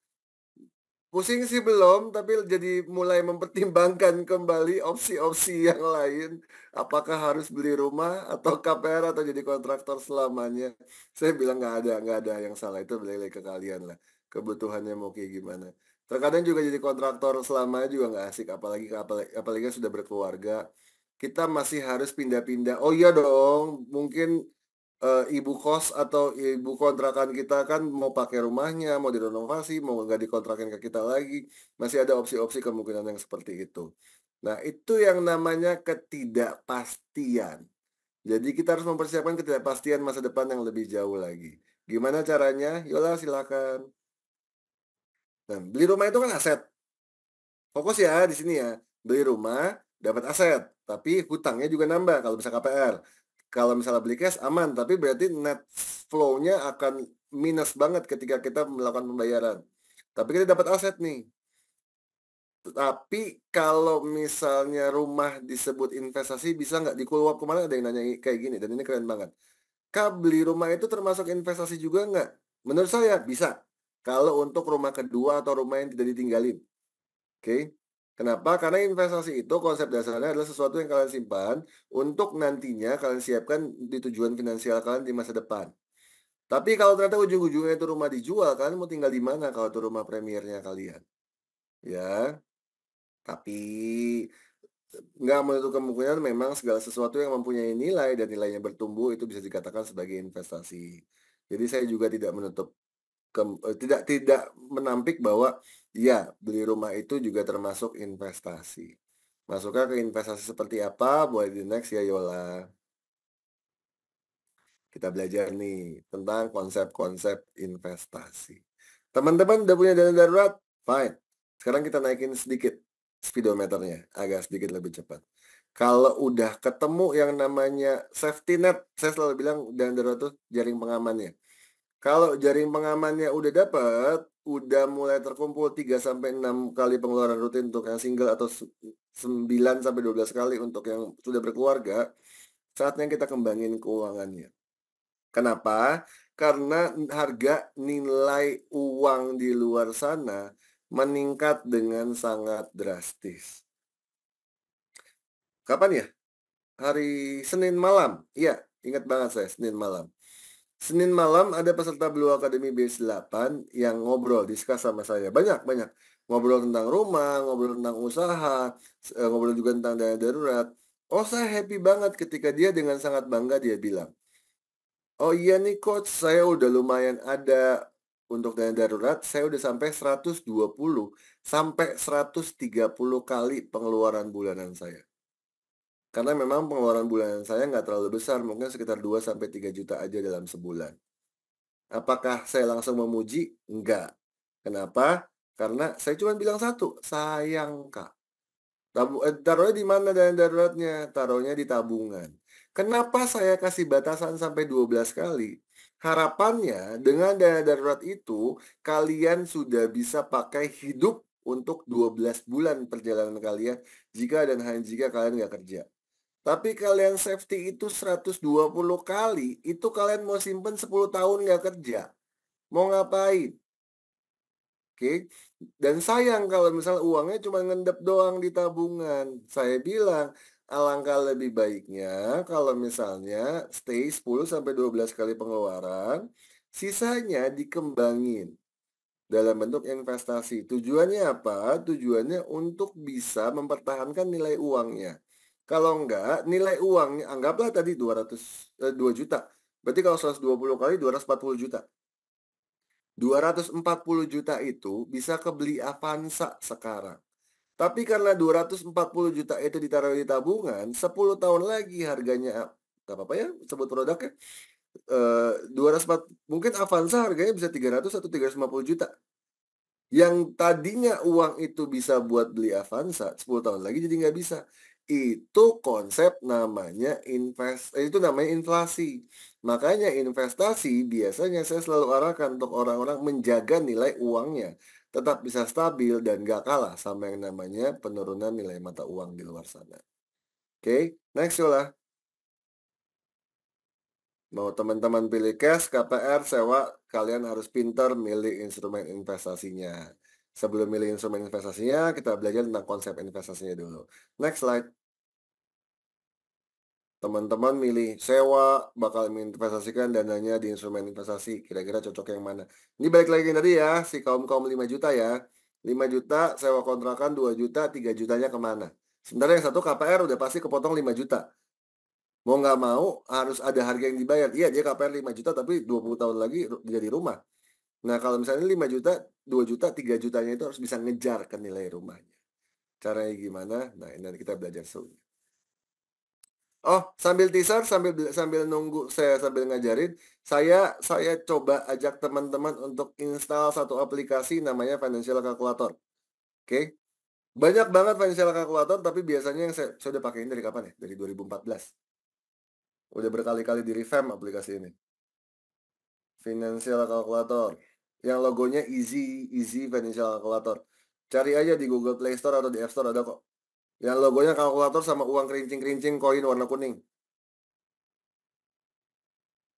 Pusing sih belum, tapi jadi mulai mempertimbangkan kembali opsi-opsi yang lain. Apakah harus beli rumah atau KPR atau jadi kontraktor selamanya? Saya bilang nggak ada yang salah, itu balik ke kalian lah. Kebutuhannya mau kayak gimana. Terkadang juga jadi kontraktor selamanya juga nggak asik, apalagi apalagi sudah berkeluarga. kita masih harus pindah-pindah. Oh iya dong, mungkin ibu kos atau ibu kontrakan kita kan mau pakai rumahnya, mau direnovasi, mau nggak dikontrakin ke kita lagi, masih ada opsi-opsi kemungkinan yang seperti itu. Nah, itu yang namanya ketidakpastian. Jadi kita harus mempersiapkan ketidakpastian masa depan yang lebih jauh lagi. Gimana caranya? Yola, silakan. Nah, beli rumah itu kan aset. Fokus ya di sini ya, beli rumah dapat aset, tapi hutangnya juga nambah kalau bisa KPR. Kalau misalnya beli cash aman, tapi berarti net flow-nya akan minus banget ketika kita melakukan pembayaran. Tapi kita dapat aset nih. Tapi kalau misalnya rumah disebut investasi, bisa nggak di Cool kemarin ada yang nanya kayak gini, dan ini keren banget. Kak, beli rumah itu termasuk investasi juga nggak? Menurut saya bisa. Kalau untuk rumah kedua atau rumah yang tidak ditinggalin. Oke. Kenapa? Karena investasi itu konsep dasarnya adalah sesuatu yang kalian simpan untuk nantinya kalian siapkan di tujuan finansial kalian di masa depan. Tapi kalau ternyata ujung-ujungnya itu rumah dijual, kalian mau tinggal di mana kalau itu rumah premiernya kalian? Ya, tapi nggak menutup kemungkinan memang segala sesuatu yang mempunyai nilai dan nilainya bertumbuh itu bisa dikatakan sebagai investasi. Jadi saya juga tidak menutup tidak tidak menampik bahwa, ya beli rumah itu juga termasuk investasi. Masuknya ke investasi seperti apa? Boleh di next ya, Yola. Kita belajar nih tentang konsep-konsep investasi. Teman-teman udah punya dana darurat? Fine. Sekarang kita naikin sedikit speedometernya, agak sedikit lebih cepat. Kalau udah ketemu yang namanya safety net, saya selalu bilang dana darurat itu jaring pengamannya. Kalau jaring pengamannya udah dapet, udah mulai terkumpul 3 sampai 6 kali pengeluaran rutin untuk yang single atau 9 sampai 12 kali untuk yang sudah berkeluarga, saatnya kita kembangin keuangannya. Kenapa? Karena harga nilai uang di luar sana meningkat dengan sangat drastis. Kapan ya? Hari Senin malam. Iya, ingat banget saya, Senin malam. Senin malam ada peserta Blue Academy Base 8 yang ngobrol, discuss sama saya. Banyak, banyak. Ngobrol tentang rumah, ngobrol tentang usaha, ngobrol juga tentang dana darurat. Oh, saya happy banget ketika dia dengan sangat bangga dia bilang, "Oh iya nih coach, saya udah lumayan ada untuk dana darurat, saya udah sampai 120 sampai 130 kali pengeluaran bulanan saya." Karena memang pengeluaran bulanan saya nggak terlalu besar, mungkin sekitar 2 sampai 3 juta aja dalam sebulan. Apakah saya langsung memuji? Enggak. Kenapa? Karena saya cuma bilang satu, "Sayang, Kak." Taruhnya di mana dana daruratnya? Taruhnya di tabungan. Kenapa saya kasih batasan sampai 12 kali? Harapannya dengan dana darurat itu, kalian sudah bisa pakai hidup untuk 12 bulan perjalanan kalian, jika dan hanya jika kalian nggak kerja. Tapi kalian safety itu 120 kali, itu kalian mau simpen 10 tahun nggak kerja. Mau ngapain? Oke. Dan sayang kalau misal uangnya cuma ngendep doang di tabungan. Saya bilang, alangkah lebih baiknya kalau misalnya stay 10 sampai 12 kali pengeluaran, sisanya dikembangin dalam bentuk investasi. Tujuannya apa? Tujuannya untuk bisa mempertahankan nilai uangnya. Kalau enggak, nilai uangnya anggaplah tadi 2 juta. Berarti kalau 120 kali 240 juta. 240 juta itu bisa kebeli Avanza sekarang. Tapi karena 240 juta itu ditaruh di tabungan, 10 tahun lagi harganya, nggak apa-apa ya sebut produknya, 240, mungkin Avanza harganya bisa 300 atau 350 juta. Yang tadinya uang itu bisa buat beli Avanza, 10 tahun lagi jadi nggak bisa. Itu konsep namanya itu namanya inflasi. Makanya investasi biasanya saya selalu arahkan untuk orang-orang menjaga nilai uangnya tetap bisa stabil dan nggak kalah sama yang namanya penurunan nilai mata uang di luar sana. Oke, next Yola. Mau teman-teman pilih cash, KPR, sewa, kalian harus pintar milih instrumen investasinya. Sebelum milih instrumen investasinya, kita belajar tentang konsep investasinya dulu. Next slide. Teman-teman milih sewa, bakal menginvestasikan dananya di instrumen investasi. Kira-kira cocok yang mana? Ini balik lagi tadi ya, si kaum-kaum 5 juta ya. 5 juta sewa kontrakan, 2 juta, 3 jutanya kemana? Sementara yang satu KPR udah pasti kepotong 5 juta. Mau nggak mau harus ada harga yang dibayar. Iya, dia KPR 5 juta tapi 20 tahun lagi jadi rumah. Nah, kalau misalnya 5 juta, 2 juta, 3 jutanya itu harus bisa ngejar ke nilai rumahnya. Caranya gimana? Nah, ini nanti kita belajar serunya. Oh, sambil teaser, sambil nunggu saya sambil ngajarin, saya coba ajak teman-teman untuk install satu aplikasi namanya Financial Calculator, oke? Banyak banget Financial Calculator, tapi biasanya yang saya udah pakein dari kapan ya? Dari 2014. Udah berkali-kali di-revamp aplikasi ini. Financial Calculator, yang logonya Easy Financial Calculator. Cari aja di Google Play Store atau di App Store ada kok. Yang logonya kalkulator sama uang kerincing-kerincing koin warna kuning.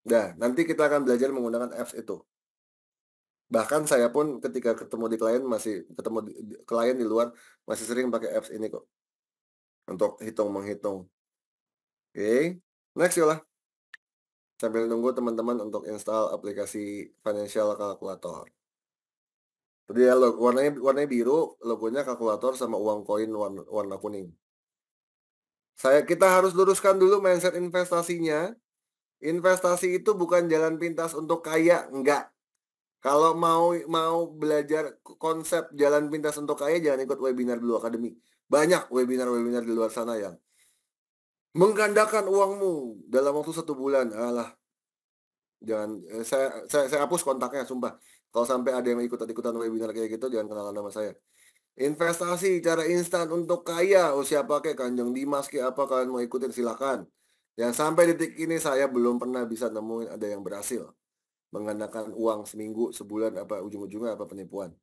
Nah, nanti kita akan belajar menggunakan apps itu. Bahkan saya pun ketika ketemu klien di luar masih sering pakai apps ini kok untuk menghitung. Oke, next Yola. Sambil nunggu teman-teman untuk install aplikasi Financial Calculator. Jadi ya warnanya biru, logonya kalkulator sama uang koin warna kuning. Kita harus luruskan dulu mindset investasinya. Investasi itu bukan jalan pintas untuk kaya, enggak. Kalau mau belajar konsep jalan pintas untuk kaya, jangan ikut webinar Blue Academy. Banyak webinar-webinar di luar sana yang menggandakan uangmu dalam waktu 1 bulan. Alah, jangan. Saya hapus kontaknya, sumpah. Kalau sampai ada yang ikut-ikutan webinar kayak gitu, jangan kenalan sama saya. Investasi cara instan untuk kaya. Oh, siapa kayak Kanjeng Dimas kayak apa kalian mau ikutin silakan. Yang sampai detik ini saya belum pernah bisa nemuin ada yang berhasil menggandakan uang seminggu, sebulan, apa ujung-ujungnya apa penipuan.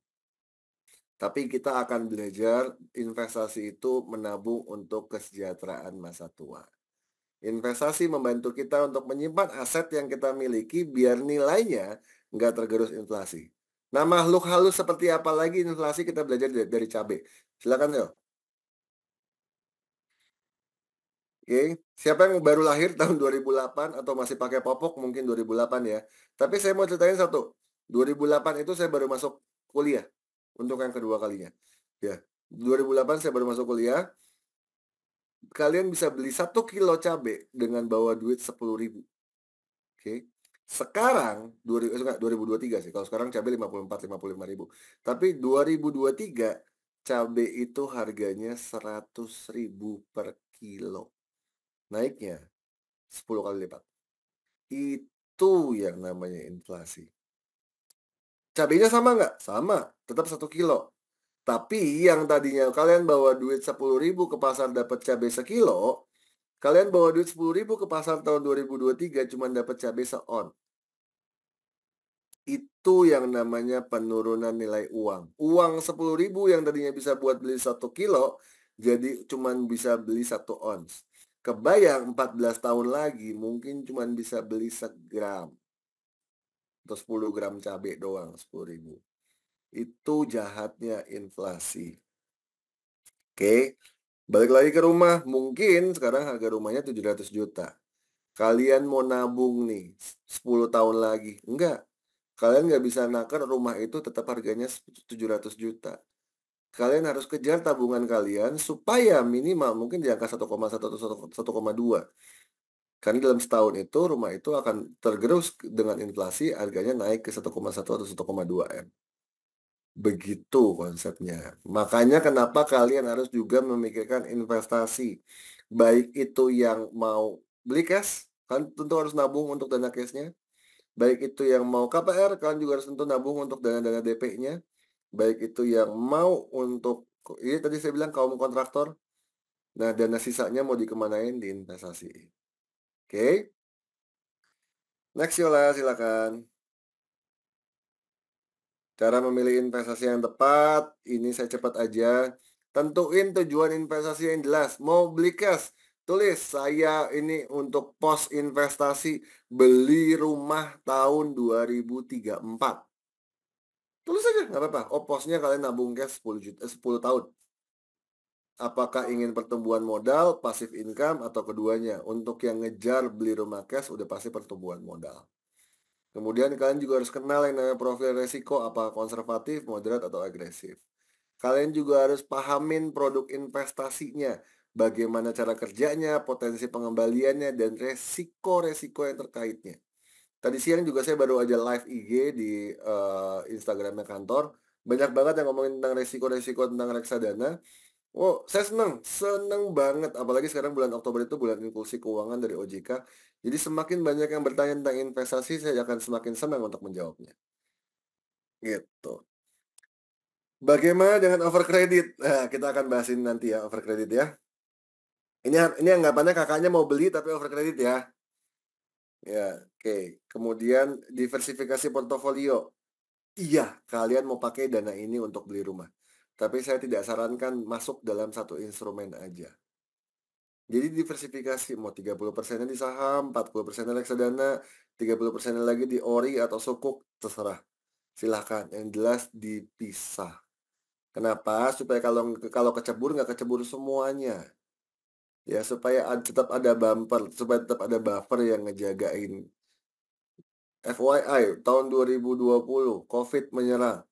Tapi kita akan belajar investasi itu menabung untuk kesejahteraan masa tua. Investasi membantu kita untuk menyimpan aset yang kita miliki biar nilainya nggak tergerus inflasi. Nah, makhluk halus seperti apa lagi inflasi kita belajar dari cabai. Silakan, Yo. Oke, siapa yang baru lahir tahun 2008 atau masih pakai popok mungkin 2008 ya. Tapi saya mau ceritain satu. 2008 itu saya baru masuk kuliah untuk yang kedua kalinya. Ya, 2008 saya baru masuk kuliah. Kalian bisa beli 1 kilo cabai dengan bawa duit 10.000. Oke. Sekarang 2023 sih. Kalau sekarang cabai 54-55 ribu. Tapi 2023 cabai itu harganya 100.000 per kilo. Naiknya 10 kali lipat. Itu yang namanya inflasi. Cabainya sama nggak? Sama, tetap 1 kilo. Tapi yang tadinya kalian bawa duit 10.000 ke pasar dapat cabai sekilo, kalian bawa duit 10.000 ke pasar tahun 2023 cuma dapat cabai seon. Itu yang namanya penurunan nilai uang. Uang 10.000 yang tadinya bisa buat beli 1 kilo, jadi cuma bisa beli 1 ons. Kebayang 14 tahun lagi mungkin cuma bisa beli segram. Atau 10 gram cabai doang, 10.000. Itu jahatnya inflasi. Oke, balik lagi ke rumah. Mungkin sekarang harga rumahnya 700 juta. Kalian mau nabung nih 10 tahun lagi. Enggak. Kalian nggak bisa nakar rumah itu tetap harganya 700 juta. Kalian harus kejar tabungan kalian supaya minimal mungkin di angka 1,1 atau 1,2. Karena dalam setahun itu rumah itu akan tergerus dengan inflasi, harganya naik ke 1,1 atau 1,2 M. Begitu konsepnya. Makanya kenapa kalian harus juga memikirkan investasi. Baik itu yang mau beli cash, kan tentu harus nabung untuk dana cashnya. Baik itu yang mau KPR, kalian juga harus tentu nabung untuk dana-dana DP-nya. Baik itu yang mau untuk, ini tadi saya bilang kaum kontraktor, nah dana sisanya mau dikemanain di investasi. Oke? Next Yola, silakan. Cara memilih investasi yang tepat, ini saya cepat aja. Tentuin tujuan investasi yang jelas. Mau beli cash, tulis saya ini untuk pos investasi beli rumah tahun 2034. Tulis aja, nggak apa-apa. Oh, posnya kalian nabung cash 10 tahun. Apakah ingin pertumbuhan modal, passive income, atau keduanya? Untuk yang ngejar beli rumah cash, udah pasti pertumbuhan modal. Kemudian kalian juga harus kenal yang namanya profil resiko, apa konservatif, moderat, atau agresif. kalian juga harus pahamin produk investasinya, bagaimana cara kerjanya, potensi pengembaliannya, dan resiko-resiko yang terkaitnya. Tadi siang juga saya baru aja live IG di Instagramnya kantor, banyak banget yang ngomongin tentang resiko-resiko tentang reksadana. Oh, saya seneng, seneng banget. Apalagi sekarang bulan Oktober itu bulan inklusi keuangan dari OJK. Jadi semakin banyak yang bertanya tentang investasi, saya akan semakin senang untuk menjawabnya. Gitu. Bagaimana dengan overcredit? Nah, kita akan bahas ini nanti ya, overcredit ya. Ini anggapannya kakaknya mau beli tapi overcredit ya. Ya, oke. Kemudian diversifikasi portofolio. Iya, kalian mau pakai dana ini untuk beli rumah. Tapi saya tidak sarankan masuk dalam satu instrumen aja. Jadi diversifikasi, mau 30% di saham, 40% reksadana, 30% lagi di ori atau sukuk, terserah. Silahkan, yang jelas dipisah. Kenapa? Supaya kalau kalau kecebur, nggak kecebur semuanya. Ya, supaya tetap ada bumper, supaya tetap ada buffer yang ngejagain. FYI, tahun 2020, COVID menyerang.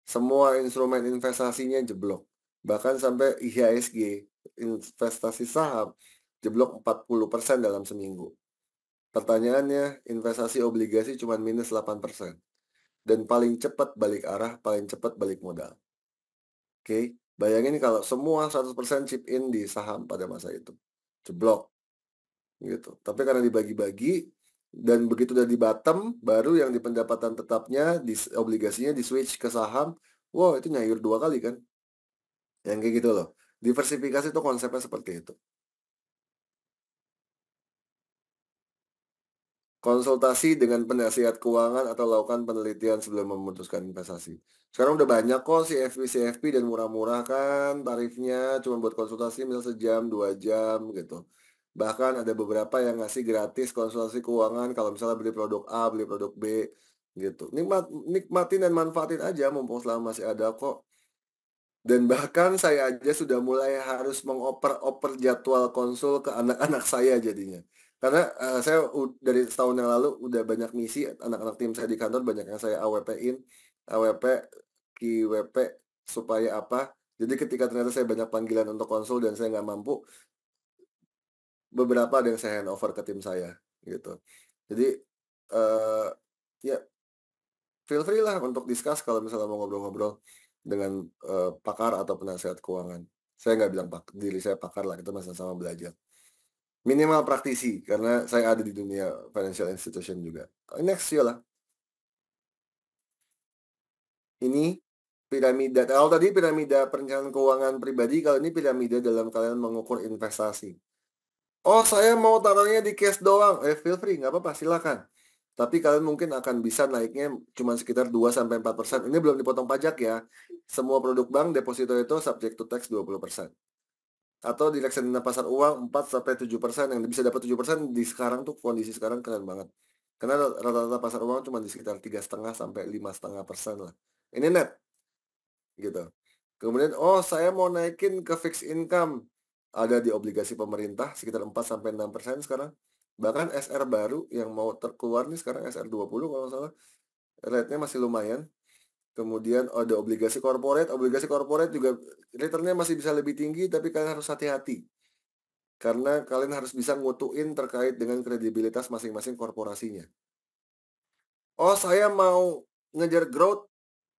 Semua instrumen investasinya jeblok. Bahkan sampai IHSG, investasi saham, jeblok 40% dalam seminggu. Pertanyaannya, investasi obligasi cuma minus 8%. Dan paling cepat balik arah, paling cepat balik modal. Oke, bayangin kalau semua 100% chip in di saham pada masa itu. Jeblok. Gitu. Tapi karena dibagi-bagi, dan begitu udah di bottom, baru yang di pendapatan tetapnya, di obligasinya di switch ke saham, wow itu nyayur 2 kali kan. Yang kayak gitu loh. Diversifikasi itu konsepnya seperti itu. Konsultasi dengan penasihat keuangan atau lakukan penelitian sebelum memutuskan investasi. Sekarang udah banyak kok CFP dan murah-murah kan tarifnya cuma buat konsultasi misal sejam, 2 jam gitu. Bahkan ada beberapa yang ngasih gratis konsultasi keuangan kalau misalnya beli produk A, beli produk B gitu. Nikmatin dan manfaatin aja mumpung selama masih ada kok. Dan bahkan saya aja sudah mulai harus mengoper-oper jadwal konsul ke anak-anak saya jadinya. Karena, saya dari setahun yang lalu udah banyak misi anak-anak tim saya di kantor banyak yang saya AWP-in, AWP, QWP, supaya apa, jadi ketika ternyata saya banyak panggilan untuk konsul dan saya nggak mampu, beberapa ada yang saya handover ke tim saya, gitu. Jadi, eee, ya feel free lah untuk discuss kalau misalnya mau ngobrol-ngobrol dengan, pakar atau penasehat keuangan. Saya nggak bilang diri saya pakar lah, kita masih sama belajar. Minimal praktisi, karena saya ada di dunia financial institution juga. Next, yolah. Ini piramida, kalau tadi piramida perencanaan keuangan pribadi, kalau ini piramida dalam kalian mengukur investasi. Oh, saya mau taruhnya di cash doang, feel free, nggak apa-apa, silakan. Tapi kalian mungkin akan bisa naiknya cuma sekitar 2-4%. Ini belum dipotong pajak ya. Semua produk bank deposito itu subject to tax 20%. Atau di reksadana pasar uang 4-7%, yang bisa dapat 7% di sekarang tuh kondisi sekarang keren banget. Karena rata-rata pasar uang cuma di sekitar 3,5-5,5% lah. Ini net gitu. Kemudian, oh saya mau naikin ke fixed income. Ada di obligasi pemerintah sekitar 4-6% sekarang. Bahkan SR baru yang mau terkeluar nih sekarang SR20 kalau nggak salah. Rate-nya masih lumayan. Kemudian ada obligasi corporate juga return-nya masih bisa lebih tinggi tapi kalian harus hati-hati. Karena kalian harus bisa ngutuin terkait dengan kredibilitas masing-masing korporasinya. Oh saya mau ngejar growth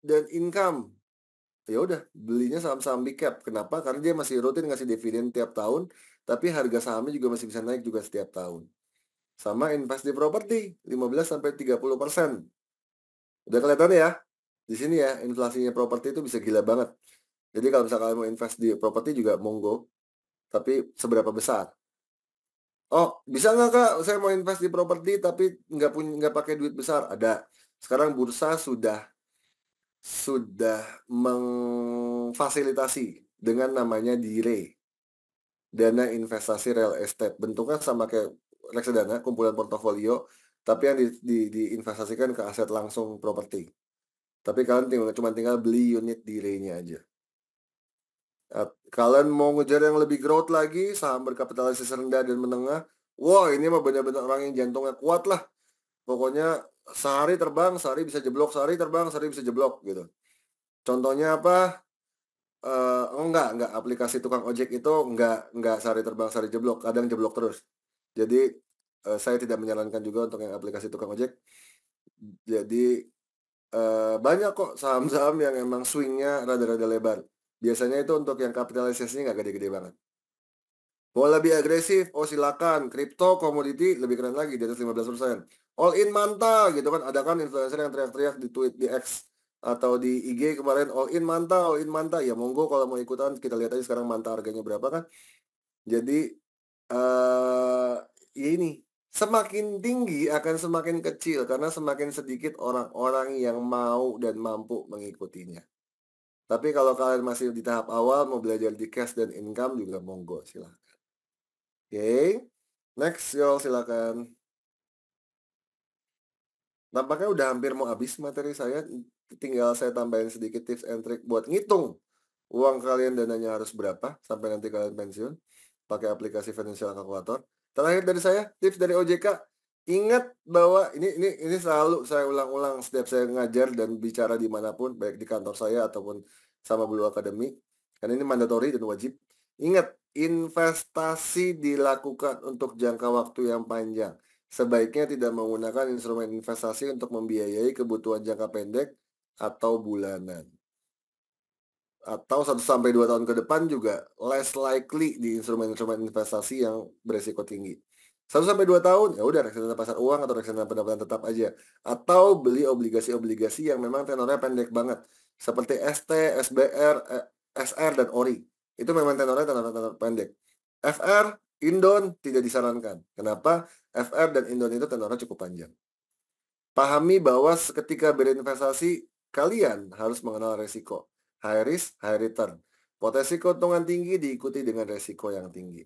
dan income. Ya udah, belinya saham-saham big cap. Kenapa? Karena dia masih rutin ngasih dividen tiap tahun, tapi harga sahamnya juga masih bisa naik juga setiap tahun. Sama invest di properti, 15-30%. Udah kelihatan ya? Di sini ya, inflasinya properti itu bisa gila banget. Jadi kalau misalnya kalian mau invest di properti juga monggo, tapi seberapa besar? Oh, bisa nggak Kak, saya mau invest di properti tapi nggak pakai duit besar? Ada. Sekarang bursa sudah memfasilitasi dengan namanya DIRE, dana investasi real estate. Bentuknya sama kayak reksadana, kumpulan portofolio, tapi yang diinvestasikan ke aset langsung properti. Tapi kalian cuma tinggal beli unit DIRE-nya aja. Kalian mau ngejar yang lebih growth lagi, saham berkapitalisasi rendah dan menengah, wah ini mah benar-benar orang yang jantungnya kuat lah. Pokoknya sehari terbang, sehari bisa jeblok, sehari terbang, sehari bisa jeblok gitu. Contohnya apa? Oh enggak, aplikasi tukang ojek itu enggak sehari terbang sehari jeblok, kadang jeblok terus. Jadi, saya tidak menyarankan juga untuk yang aplikasi tukang ojek. Jadi, banyak kok saham-saham yang emang swing-nya rada-rada lebar. Biasanya itu untuk yang kapitalisasinya nggak gede-gede banget. Mau lebih agresif, oh silakan, kripto, komoditi lebih keren lagi di atas 15%. All in mantap gitu kan, ada kan influencer yang teriak-teriak di tweet di X atau di IG kemarin, all in mantap, ya monggo kalau mau ikutan, kita lihat aja sekarang mantap harganya berapa kan. Jadi, ya ini, semakin tinggi akan semakin kecil karena semakin sedikit orang-orang yang mau dan mampu mengikutinya. Tapi kalau kalian masih di tahap awal mau belajar di cash dan income juga monggo silahkan. Oke, next Yol silakan. Nampaknya udah hampir mau habis materi saya, tinggal saya tambahin sedikit tips and trick buat ngitung uang kalian dananya harus berapa sampai nanti kalian pensiun, pakai aplikasi financial calculator. Terakhir dari saya, tips dari OJK, ingat bahwa ini selalu saya ulang-ulang setiap saya ngajar dan bicara dimanapun, baik di kantor saya ataupun sama Blue Academy, karena ini mandatory dan wajib. Ingat, investasi dilakukan untuk jangka waktu yang panjang. Sebaiknya tidak menggunakan instrumen investasi untuk membiayai kebutuhan jangka pendek atau bulanan. Atau 1 sampai 2 tahun ke depan juga less likely di instrumen-instrumen investasi yang beresiko tinggi. 1 sampai 2 tahun, ya udah reksadana pasar uang atau reksadana pendapatan tetap aja. Atau beli obligasi-obligasi yang memang tenornya pendek banget. Seperti ST, SBR, SR, dan ORI. Itu memang tenornya tenor pendek. FR, Indon tidak disarankan. Kenapa? FR dan Indon itu tenornya cukup panjang. Pahami bahwa ketika berinvestasi, kalian harus mengenal resiko. High risk, high return. Potensi keuntungan tinggi diikuti dengan resiko yang tinggi.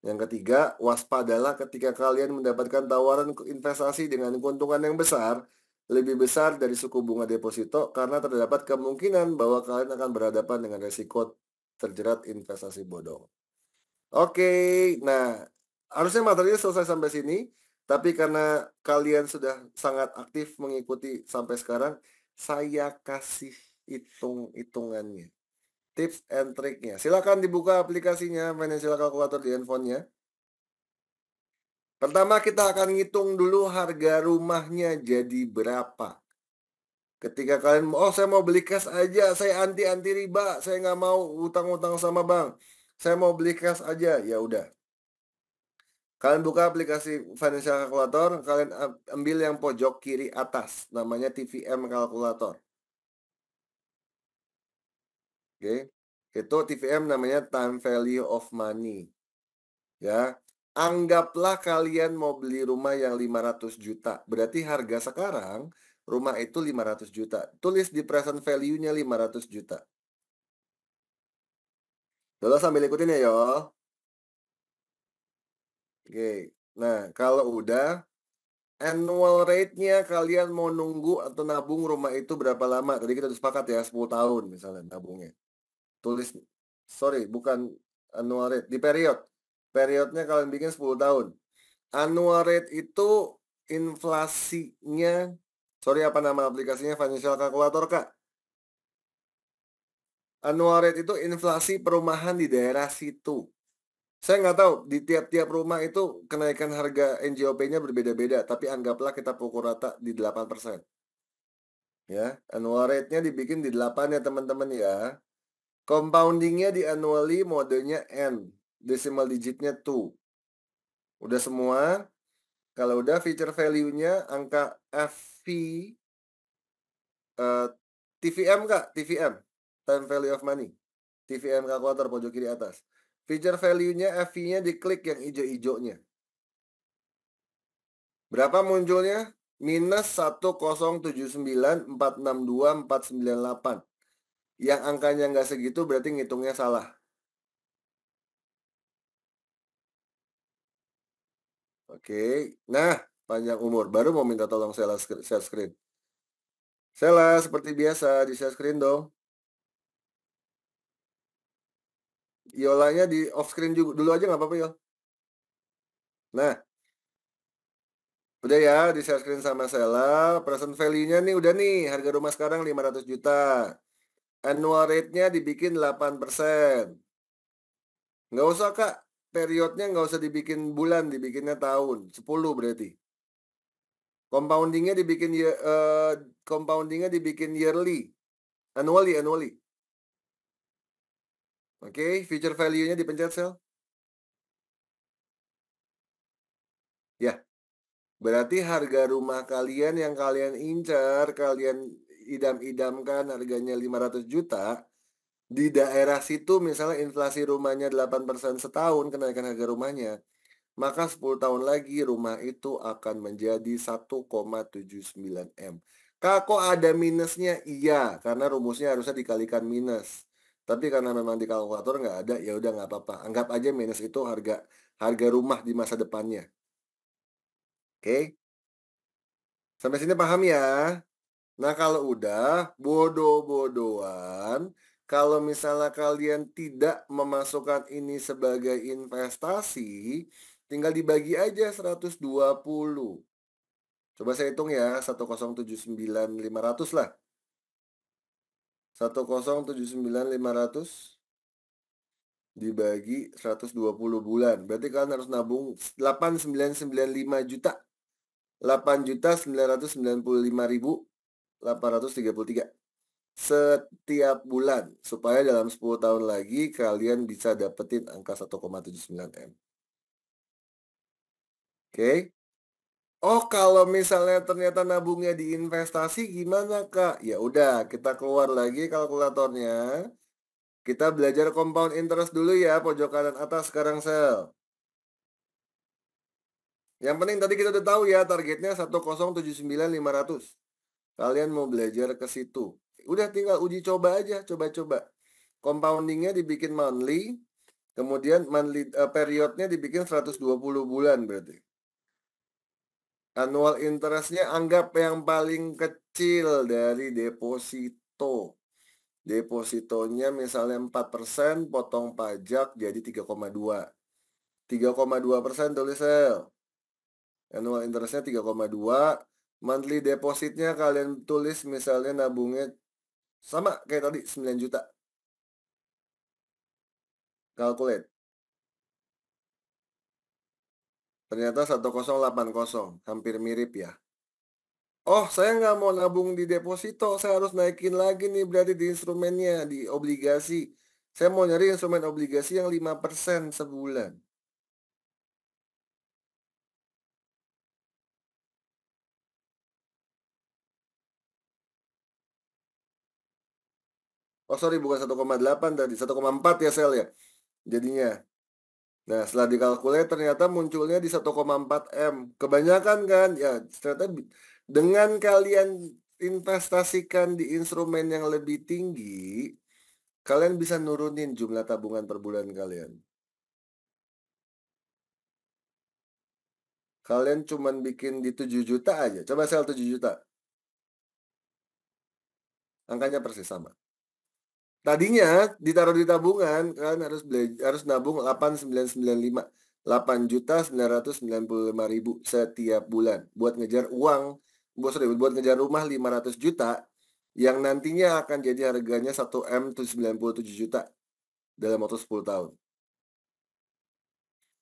Yang ketiga, waspadalah ketika kalian mendapatkan tawaran investasi dengan keuntungan yang besar, lebih besar dari suku bunga deposito karena terdapat kemungkinan bahwa kalian akan berhadapan dengan resiko terjerat investasi bodong. Oke, nah harusnya materinya selesai sampai sini, tapi karena kalian sudah sangat aktif mengikuti sampai sekarang, saya kasih hitung-hitungannya, tips and triknya. Silakan dibuka aplikasinya Financial Calculator di handphonenya. Pertama kita akan ngitung dulu harga rumahnya jadi berapa. Ketika kalian, oh saya mau beli cash aja, saya anti riba, saya nggak mau utang-utang sama bank, saya mau beli cash aja, ya udah. Kalian buka aplikasi Financial Calculator, kalian ambil yang pojok kiri atas, namanya TVM Calculator. Oke, itu TVM namanya Time Value of Money. Ya, anggaplah kalian mau beli rumah yang 500 juta. Berarti harga sekarang rumah itu 500 juta. Tulis di present value-nya 500 juta. Dulu sambil ikutin ya, yo. Oke. Nah, kalau udah annual rate-nya kalian mau nunggu atau nabung rumah itu berapa lama? Tadi kita udah sepakat ya, 10 tahun misalnya nabungnya. Tulis, sorry, bukan annual rate, di period. Periodnya kalian bikin 10 tahun. Annual rate itu inflasinya, sorry apa nama aplikasinya, Financial Calculator, Kak? Annual rate itu inflasi perumahan di daerah situ. Saya nggak tahu, di tiap-tiap rumah itu kenaikan harga NJOP-nya berbeda-beda, tapi anggaplah kita pukul rata di 8%. Ya, annual rate-nya dibikin di 8 ya teman-teman ya. Compounding-nya di annually modenya N, decimal digit-nya 2. Udah semua? Kalau udah feature value-nya angka FV, TVM Kak, TVM, time value of money. TVM kalkulator pojok kiri atas. Feature value-nya FV-nya diklik yang hijau-hijaunya. Berapa munculnya? Minus 1079462,498. Yang angkanya nggak segitu berarti ngitungnya salah. Oke, nah panjang umur. Baru mau minta tolong share screen. Sela, seperti biasa di share screen dong. Yolanya di off screen juga dulu aja nggak apa-apa Yol. Nah, udah ya di share screen sama Sela. Present value-nya nih udah nih harga rumah sekarang 500 juta. Annual rate-nya dibikin 8%. Nggak usah, Kak, periodnya nggak usah dibikin bulan, dibikinnya tahun, 10 berarti. Compoundingnya dibikin yearly, annually. Oke, future value-nya dipencet sel. Ya, berarti harga rumah kalian yang kalian incar, kalian idam-idamkan harganya 500 juta, di daerah situ misalnya inflasi rumahnya 8% setahun kenaikan harga rumahnya, maka 10 tahun lagi rumah itu akan menjadi 1,79 M. Kak, kok ada minusnya? Iya, karena rumusnya harusnya dikalikan minus. Tapi karena memang di kalkulator nggak ada, ya udah nggak apa-apa. Anggap aja minus itu harga harga rumah di masa depannya. Oke? Sampai sini paham ya? Nah, kalau udah, bodoh-bodohan, kalau misalnya kalian tidak memasukkan ini sebagai investasi, tinggal dibagi aja 120. Coba saya hitung ya, 1079500 lah. 1079500 dibagi 120 bulan. Berarti kalian harus nabung 8,995 juta. 8.995.833 setiap bulan supaya dalam 10 tahun lagi kalian bisa dapetin angka 1,79 M. Oke? Oh, kalau misalnya ternyata nabungnya di investasi gimana, Kak? Ya udah, kita keluar lagi kalkulatornya. Kita belajar compound interest dulu ya, pojok kanan atas sekarang, Sel. Yang penting tadi kita udah tahu ya, targetnya 1079500. Kalian mau belajar ke situ. Udah tinggal uji coba aja, coba-coba. Compoundingnya dibikin monthly, kemudian periodnya dibikin 120 bulan berarti. Annual interestnya anggap yang paling kecil dari deposito. Depositonya misalnya 4%, potong pajak jadi 3,2. 3,2% tulis sel. Annual interestnya 3,2. Monthly depositnya kalian tulis misalnya nabungnya sama kayak tadi 9 juta. Calculate. Ternyata 1080, hampir mirip ya. Oh, saya nggak mau nabung di deposito, saya harus naikin lagi nih berarti di instrumennya, di obligasi. Saya mau nyari instrumen obligasi yang 5% sebulan. Oh sorry, bukan 1,8 tadi, 1,4 ya sel ya, jadinya. Nah, setelah dikalkulasi ternyata munculnya di 1,4 M. Kebanyakan kan? Ya, ternyata dengan kalian investasikan di instrumen yang lebih tinggi, kalian bisa nurunin jumlah tabungan per bulan kalian. Kalian cuman bikin di 7 juta aja. Coba sel 7 juta. Angkanya persis sama. Tadinya ditaruh di tabungan, kalian harus nabung 8,995. 8.995.000 setiap bulan buat ngejar buat ngejar rumah 500 juta yang nantinya akan jadi harganya 1 M tuh 97 juta dalam waktu 10 tahun.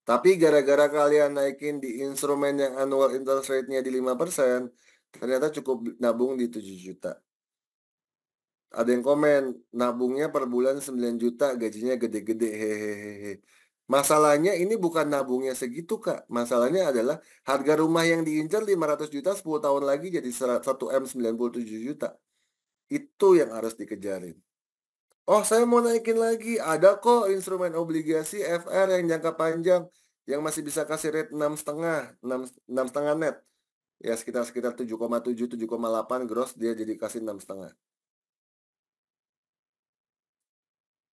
Tapi gara-gara kalian naikin di instrumen yang annual interest rate-nya di 5%, ternyata cukup nabung di 7 juta. Ada yang komen, nabungnya per bulan 9 juta, gajinya gede-gede, hehehe. Masalahnya ini bukan nabungnya segitu, Kak. Masalahnya adalah harga rumah yang diincar 500 juta 10 tahun lagi jadi 1 M 97 juta. Itu yang harus dikejarin. Oh, saya mau naikin lagi. Ada kok instrumen obligasi FR yang jangka panjang yang masih bisa kasih rate 6,5, 6,5 net. Ya sekitar 7,7, 7,8 gross dia jadi kasih 6,5.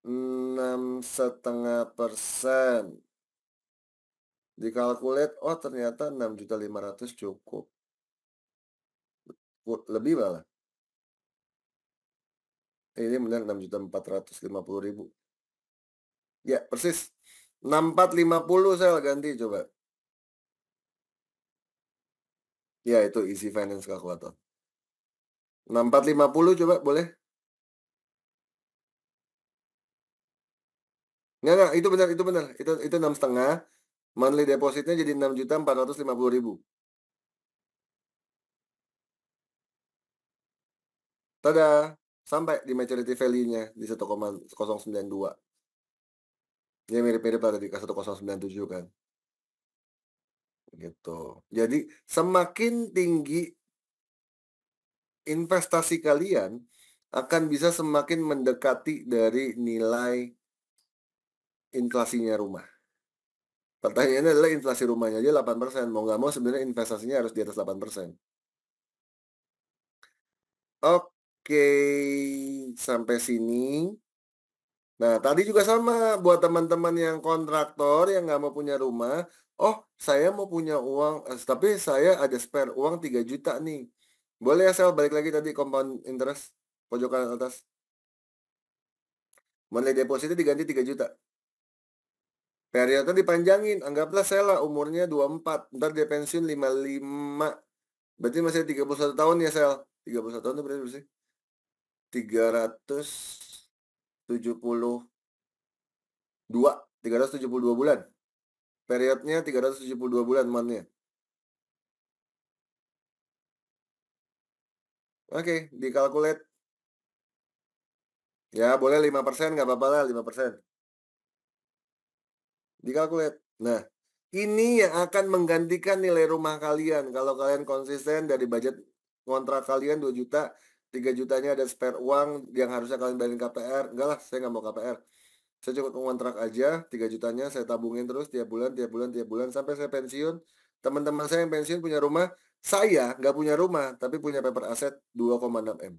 6,5%. Dikalkulat, oh ternyata 6.500.000 cukup. Lebih malah. Ini benar 6.450.000. Ya, persis. 6.450 saya ganti coba. Ya, itu Easy Finance Calculator. 6.450 coba boleh? Enggak, itu benar itu benar. Itu 6,5, monthly depositnya jadi 6.450.000. Tada, sampai di maturity value-nya di 1,092. Ya mirip-mirip lah tadi ke 1,097 kan, gitu. Jadi semakin tinggi investasi kalian, akan bisa semakin mendekati dari nilai inflasinya rumah. Pertanyaannya adalah inflasi rumahnya aja 8%, mau nggak mau sebenarnya investasinya harus di atas 8%. Oke, sampai sini. Nah, tadi juga sama buat teman-teman yang kontraktor yang nggak mau punya rumah, "Oh, saya mau punya uang, tapi saya ada spare uang 3 juta nih." Boleh ya Sel, balik lagi tadi compound interest, pojokan atas. Monthly depositnya diganti 3 juta. Periodenya dipanjangin, anggaplah Sela umurnya 24, ntar dia pensiun 55. Berarti masih 31 tahun ya Sel? 31 tahun itu berarti berapa sih? 372, 372 bulan. Periodnya 372 bulan month-nya. Oke, dikalkulate. Ya, boleh 5%, nggak apa-apa lah 5%. Dikalkulate. Nah, ini yang akan menggantikan nilai rumah kalian kalau kalian konsisten dari budget kontrak kalian 2 juta, 3 jutanya ada spare uang yang harusnya kalian bayarin KPR. Enggak lah, saya nggak mau KPR. Saya cukup ngontrak aja, 3 jutanya saya tabungin terus tiap bulan, tiap bulan, tiap bulan sampai saya pensiun. Teman-teman saya yang pensiun punya rumah, saya nggak punya rumah tapi punya paper aset 2,6 M.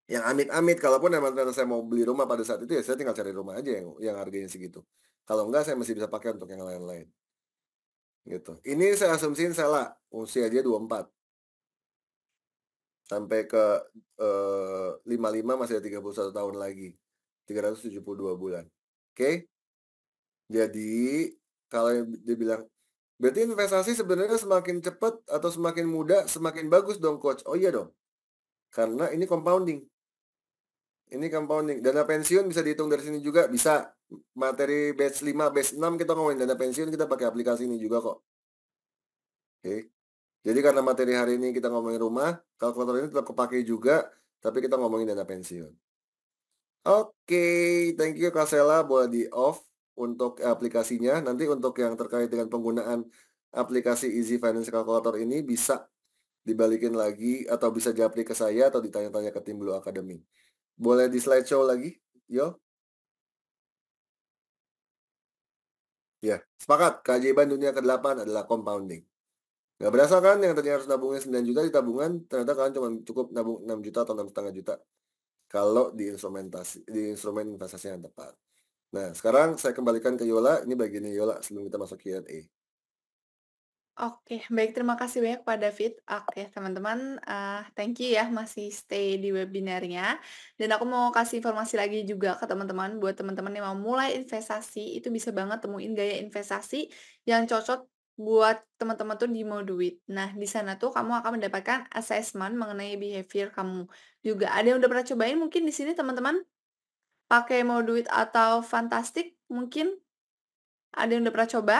Yang amit-amit kalaupun emang ternyata saya mau beli rumah pada saat itu, ya saya tinggal cari rumah aja yang harganya segitu. Kalau enggak saya masih bisa pakai untuk yang lain-lain, gitu. Ini saya asumsiin salah, usia dia 24 sampai ke, 55 masih ada 31 tahun lagi, 372 bulan. Oke? Jadi, kalau yang dia bilang, "Berarti investasi sebenarnya semakin cepat atau semakin mudah, semakin bagus dong, Coach?" Oh iya dong, karena ini compounding. Ini compounding. Dana pensiun bisa dihitung dari sini juga, bisa. Materi batch 5, batch 6 kita ngomongin dana pensiun, kita pakai aplikasi ini juga kok, oke. Jadi karena materi hari ini kita ngomongin rumah, kalkulator ini tetap kepakai juga, tapi kita ngomongin dana pensiun. Oke, thank you Kak Sela, boleh di-off untuk aplikasinya. Nanti untuk yang terkait dengan penggunaan aplikasi Easy Finance Calculator ini bisa dibalikin lagi atau bisa japri ke saya atau ditanya-tanya ke tim Blue Academy. Boleh di slideshow lagi, Yo? Ya, sepakat. Keajaiban dunia ke-8 adalah compounding. Nggak berasa kan yang tadinya harus nabungnya 9 juta di tabungan, ternyata kalian cuma cukup nabung 6 juta atau 6,5 juta kalau di instrumen investasi yang tepat. Nah, sekarang saya kembalikan ke Yola, ini bagiannya Yola sebelum kita masuk Q&A. Oke, baik terima kasih banyak Pak David. Oke teman-teman, thank you ya masih stay di webinarnya. Dan aku mau kasih informasi lagi juga ke teman-teman, buat teman-teman yang mau mulai investasi, itu bisa banget temuin gaya investasi yang cocok buat teman-teman tuh di Moduit. Nah, di sana tuh kamu akan mendapatkan assessment mengenai behavior kamu. Juga ada yang udah pernah cobain mungkin di sini teman-teman pakai Moduit atau Fantastic mungkin? Ada yang udah pernah coba?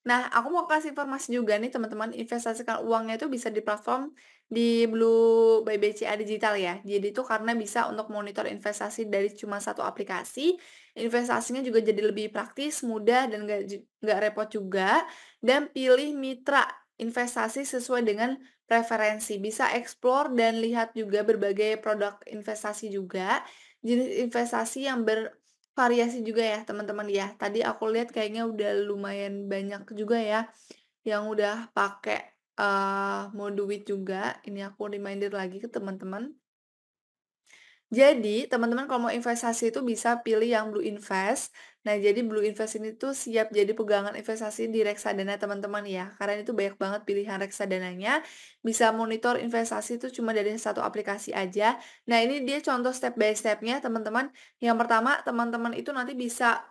Nah, aku mau kasih informasi juga nih teman-teman, investasikan uangnya itu bisa di platform di Blue by BCA Digital ya. Jadi itu karena bisa untuk monitor investasi dari cuma satu aplikasi, investasinya juga jadi lebih praktis, mudah, dan nggak repot juga. Dan pilih mitra investasi sesuai dengan preferensi. Bisa explore dan lihat juga berbagai produk investasi juga. Jenis investasi yang variasi juga ya teman-teman ya. Tadi aku lihat kayaknya udah lumayan banyak juga ya yang udah pakai, Moduit juga. Ini aku reminder lagi ke teman-teman. Jadi, teman-teman kalau mau investasi itu bisa pilih yang Blue Invest. Nah, jadi Blue Invest ini tuh siap jadi pegangan investasi di reksadana teman-teman ya. Karena itu banyak banget pilihan reksadananya. Bisa monitor investasi itu cuma dari satu aplikasi aja. Nah, ini dia contoh step by step-nya teman-teman. Yang pertama, teman-teman itu nanti bisa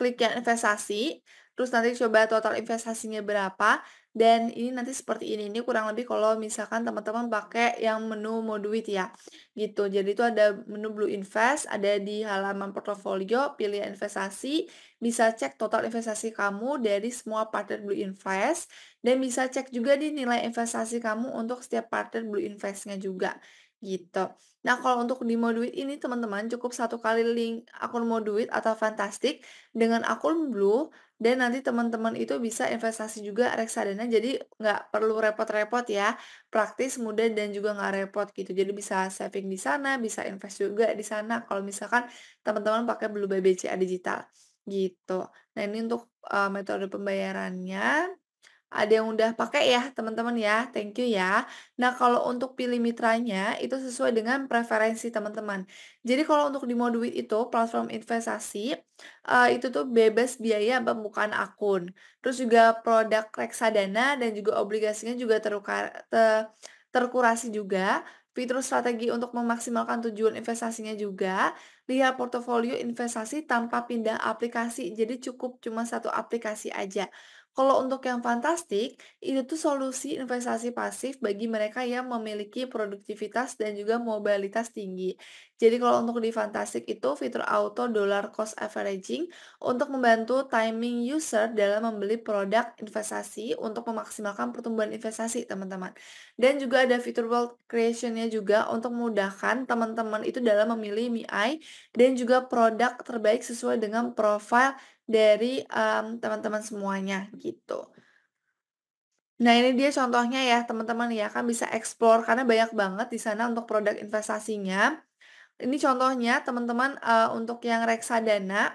klik yang investasi, terus nanti coba total investasinya berapa. dan ini nanti seperti ini kurang lebih kalau misalkan teman-teman pakai yang menu Mau Duit ya, gitu. Jadi itu ada menu Blue Invest, ada di halaman portofolio, pilih investasi, bisa cek total investasi kamu dari semua partner Blue Invest, dan bisa cek juga di nilai investasi kamu untuk setiap partner Blue Invest-nya juga, gitu. Nah, kalau untuk di Moduit ini teman-teman cukup satu kali link akun Moduit atau Fantastic dengan akun Blue dan nanti teman-teman itu bisa investasi juga reksadana jadi nggak perlu repot-repot ya, praktis, mudah, dan juga nggak repot gitu. Jadi bisa saving di sana, bisa invest juga di sana kalau misalkan teman-teman pakai Blue by BCA Digital, gitu. Nah, ini untuk, metode pembayarannya. Ada yang udah pakai ya teman-teman ya, thank you ya. Nah kalau untuk pilih mitranya itu sesuai dengan preferensi teman-teman. Jadi kalau untuk di Moduit itu platform investasi, itu tuh bebas biaya pembukaan akun. Terus juga produk reksadana dan juga obligasinya juga terkurasi juga. Fitur strategi untuk memaksimalkan tujuan investasinya juga. Lihat portofolio investasi tanpa pindah aplikasi. Jadi cukup cuma satu aplikasi aja. Kalau untuk yang fantastik, itu tuh solusi investasi pasif bagi mereka yang memiliki produktivitas dan juga mobilitas tinggi. Jadi kalau untuk di fantastik itu fitur auto dollar cost averaging untuk membantu timing user dalam membeli produk investasi untuk memaksimalkan pertumbuhan investasi, teman-teman. Dan juga ada fitur wealth creation-nya juga untuk memudahkan teman-teman itu dalam memilih MII dan juga produk terbaik sesuai dengan profil dari, teman-teman semuanya, gitu. Nah, ini dia contohnya ya, teman-teman ya, kan bisa explore karena banyak banget di sana untuk produk investasinya. Ini contohnya teman-teman, untuk yang reksadana,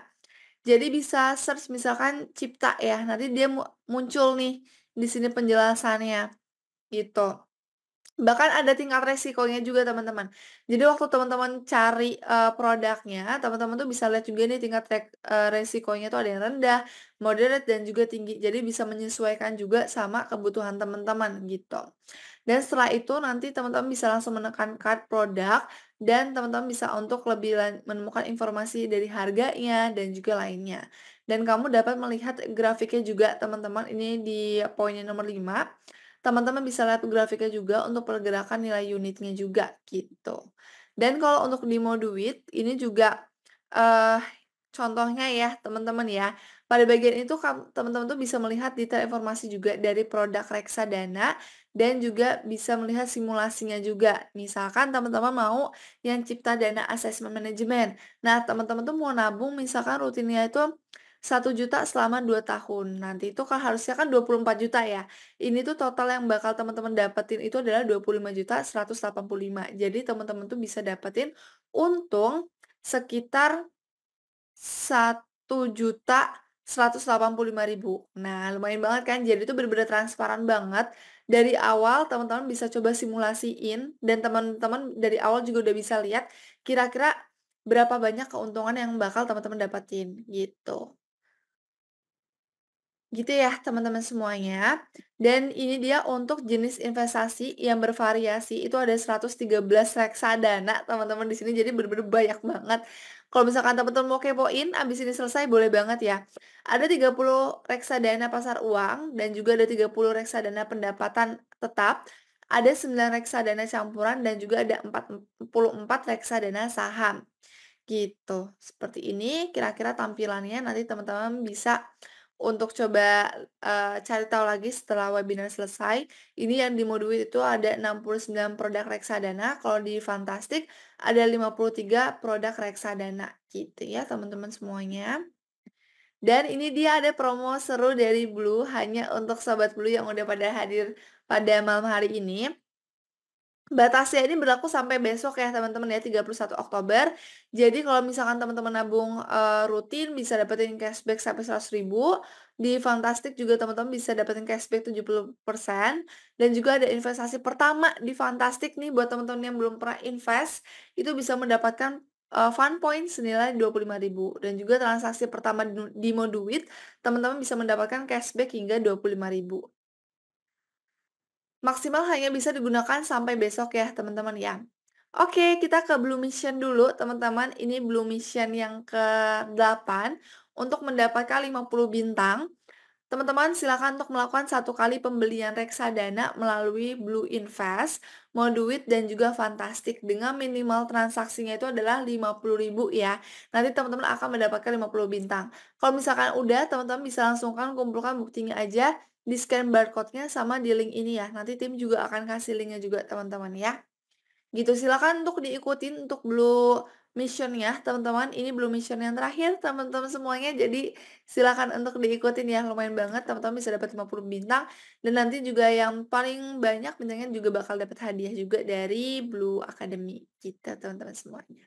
jadi bisa search misalkan Cipta ya, nanti dia muncul nih di sini penjelasannya, gitu. Bahkan ada tingkat resikonya juga teman-teman. Jadi waktu teman-teman cari, produknya, teman-teman tuh bisa lihat juga nih tingkat resikonya tuh ada yang rendah, moderate, dan juga tinggi. Jadi bisa menyesuaikan juga sama kebutuhan teman-teman gitu. Dan setelah itu nanti teman-teman bisa langsung menekan card produk dan teman-teman bisa untuk lebih menemukan informasi dari harganya dan juga lainnya. Dan kamu dapat melihat grafiknya juga teman-teman, ini di poinnya nomor 5. Teman-teman bisa lihat grafiknya juga untuk pergerakan nilai unitnya juga, gitu. Dan kalau untuk di Moduit, ini juga, eee, contohnya ya, teman-teman ya. Pada bagian itu teman-teman tuh bisa melihat detail informasi juga dari produk reksadana dan juga bisa melihat simulasinya juga. Misalkan teman-teman mau yang Cipta Dana Assessment Management. Nah, teman-teman tuh mau nabung misalkan rutinnya itu 1 juta selama 2 tahun. Nanti itu kan harusnya kan 24 juta ya. Ini tuh total yang bakal teman-teman dapetin itu adalah 25.185. Jadi teman-teman tuh bisa dapetin untung sekitar 1.185.000. Nah, lumayan banget kan? Jadi itu bener-bener transparan banget. Dari awal teman-teman bisa coba simulasiin dan teman-teman dari awal juga udah bisa lihat kira-kira berapa banyak keuntungan yang bakal teman-teman dapetin gitu. Gitu ya teman-teman semuanya. Dan ini dia untuk jenis investasi yang bervariasi, itu ada 113 reksadana teman-teman di sini, jadi bener-bener banyak banget. Kalau misalkan teman-teman mau kepoin, abis ini selesai boleh banget ya. Ada 30 reksadana pasar uang, dan juga ada 30 reksadana pendapatan tetap, ada 9 reksadana campuran, dan juga ada 44 reksadana saham. Gitu. Seperti ini kira-kira tampilannya, nanti teman-teman bisa untuk coba, cari tahu lagi setelah webinar selesai. Ini yang di Moduit itu ada 69 produk reksadana, kalau di Fantastic ada 53 produk reksadana, gitu ya teman-teman semuanya. Dan ini dia ada promo seru dari Blue, hanya untuk sobat Blue yang udah pada hadir pada malam hari ini. Batasnya ini berlaku sampai besok ya teman-teman ya, 31 Oktober. Jadi kalau misalkan teman-teman nabung, rutin bisa dapetin cashback sampai 100.000. Di Fantastic juga teman-teman bisa dapetin cashback 70%. Dan juga ada investasi pertama di Fantastic nih buat teman-teman yang belum pernah invest, itu bisa mendapatkan, fun point senilai 25.000. Dan juga transaksi pertama di Moduit, teman-teman bisa mendapatkan cashback hingga 25.000. Maksimal hanya bisa digunakan sampai besok ya, teman-teman ya. Oke, kita ke Blue Mission dulu, teman-teman. Ini Blue Mission yang ke-8 untuk mendapatkan 50 bintang. Teman-teman silakan untuk melakukan satu kali pembelian reksadana melalui Blue Invest, Moduit, dan juga Fantastic dengan minimal transaksinya itu adalah 50.000 ya. Nanti teman-teman akan mendapatkan 50 bintang. Kalau misalkan udah, teman-teman bisa langsung kan kumpulkan buktinya aja, di-scan barcode-nya sama di link ini ya. Nanti tim juga akan kasih linknya juga teman-teman ya. Gitu, silakan untuk diikutin untuk Blue Mission ya, teman-teman. Ini Blue Mission yang terakhir, teman-teman semuanya. Jadi silakan untuk diikutin ya, lumayan banget teman-teman bisa dapat 50 bintang dan nanti juga yang paling banyak bintangnya juga bakal dapat hadiah juga dari Blue Academy gitu, teman-teman semuanya.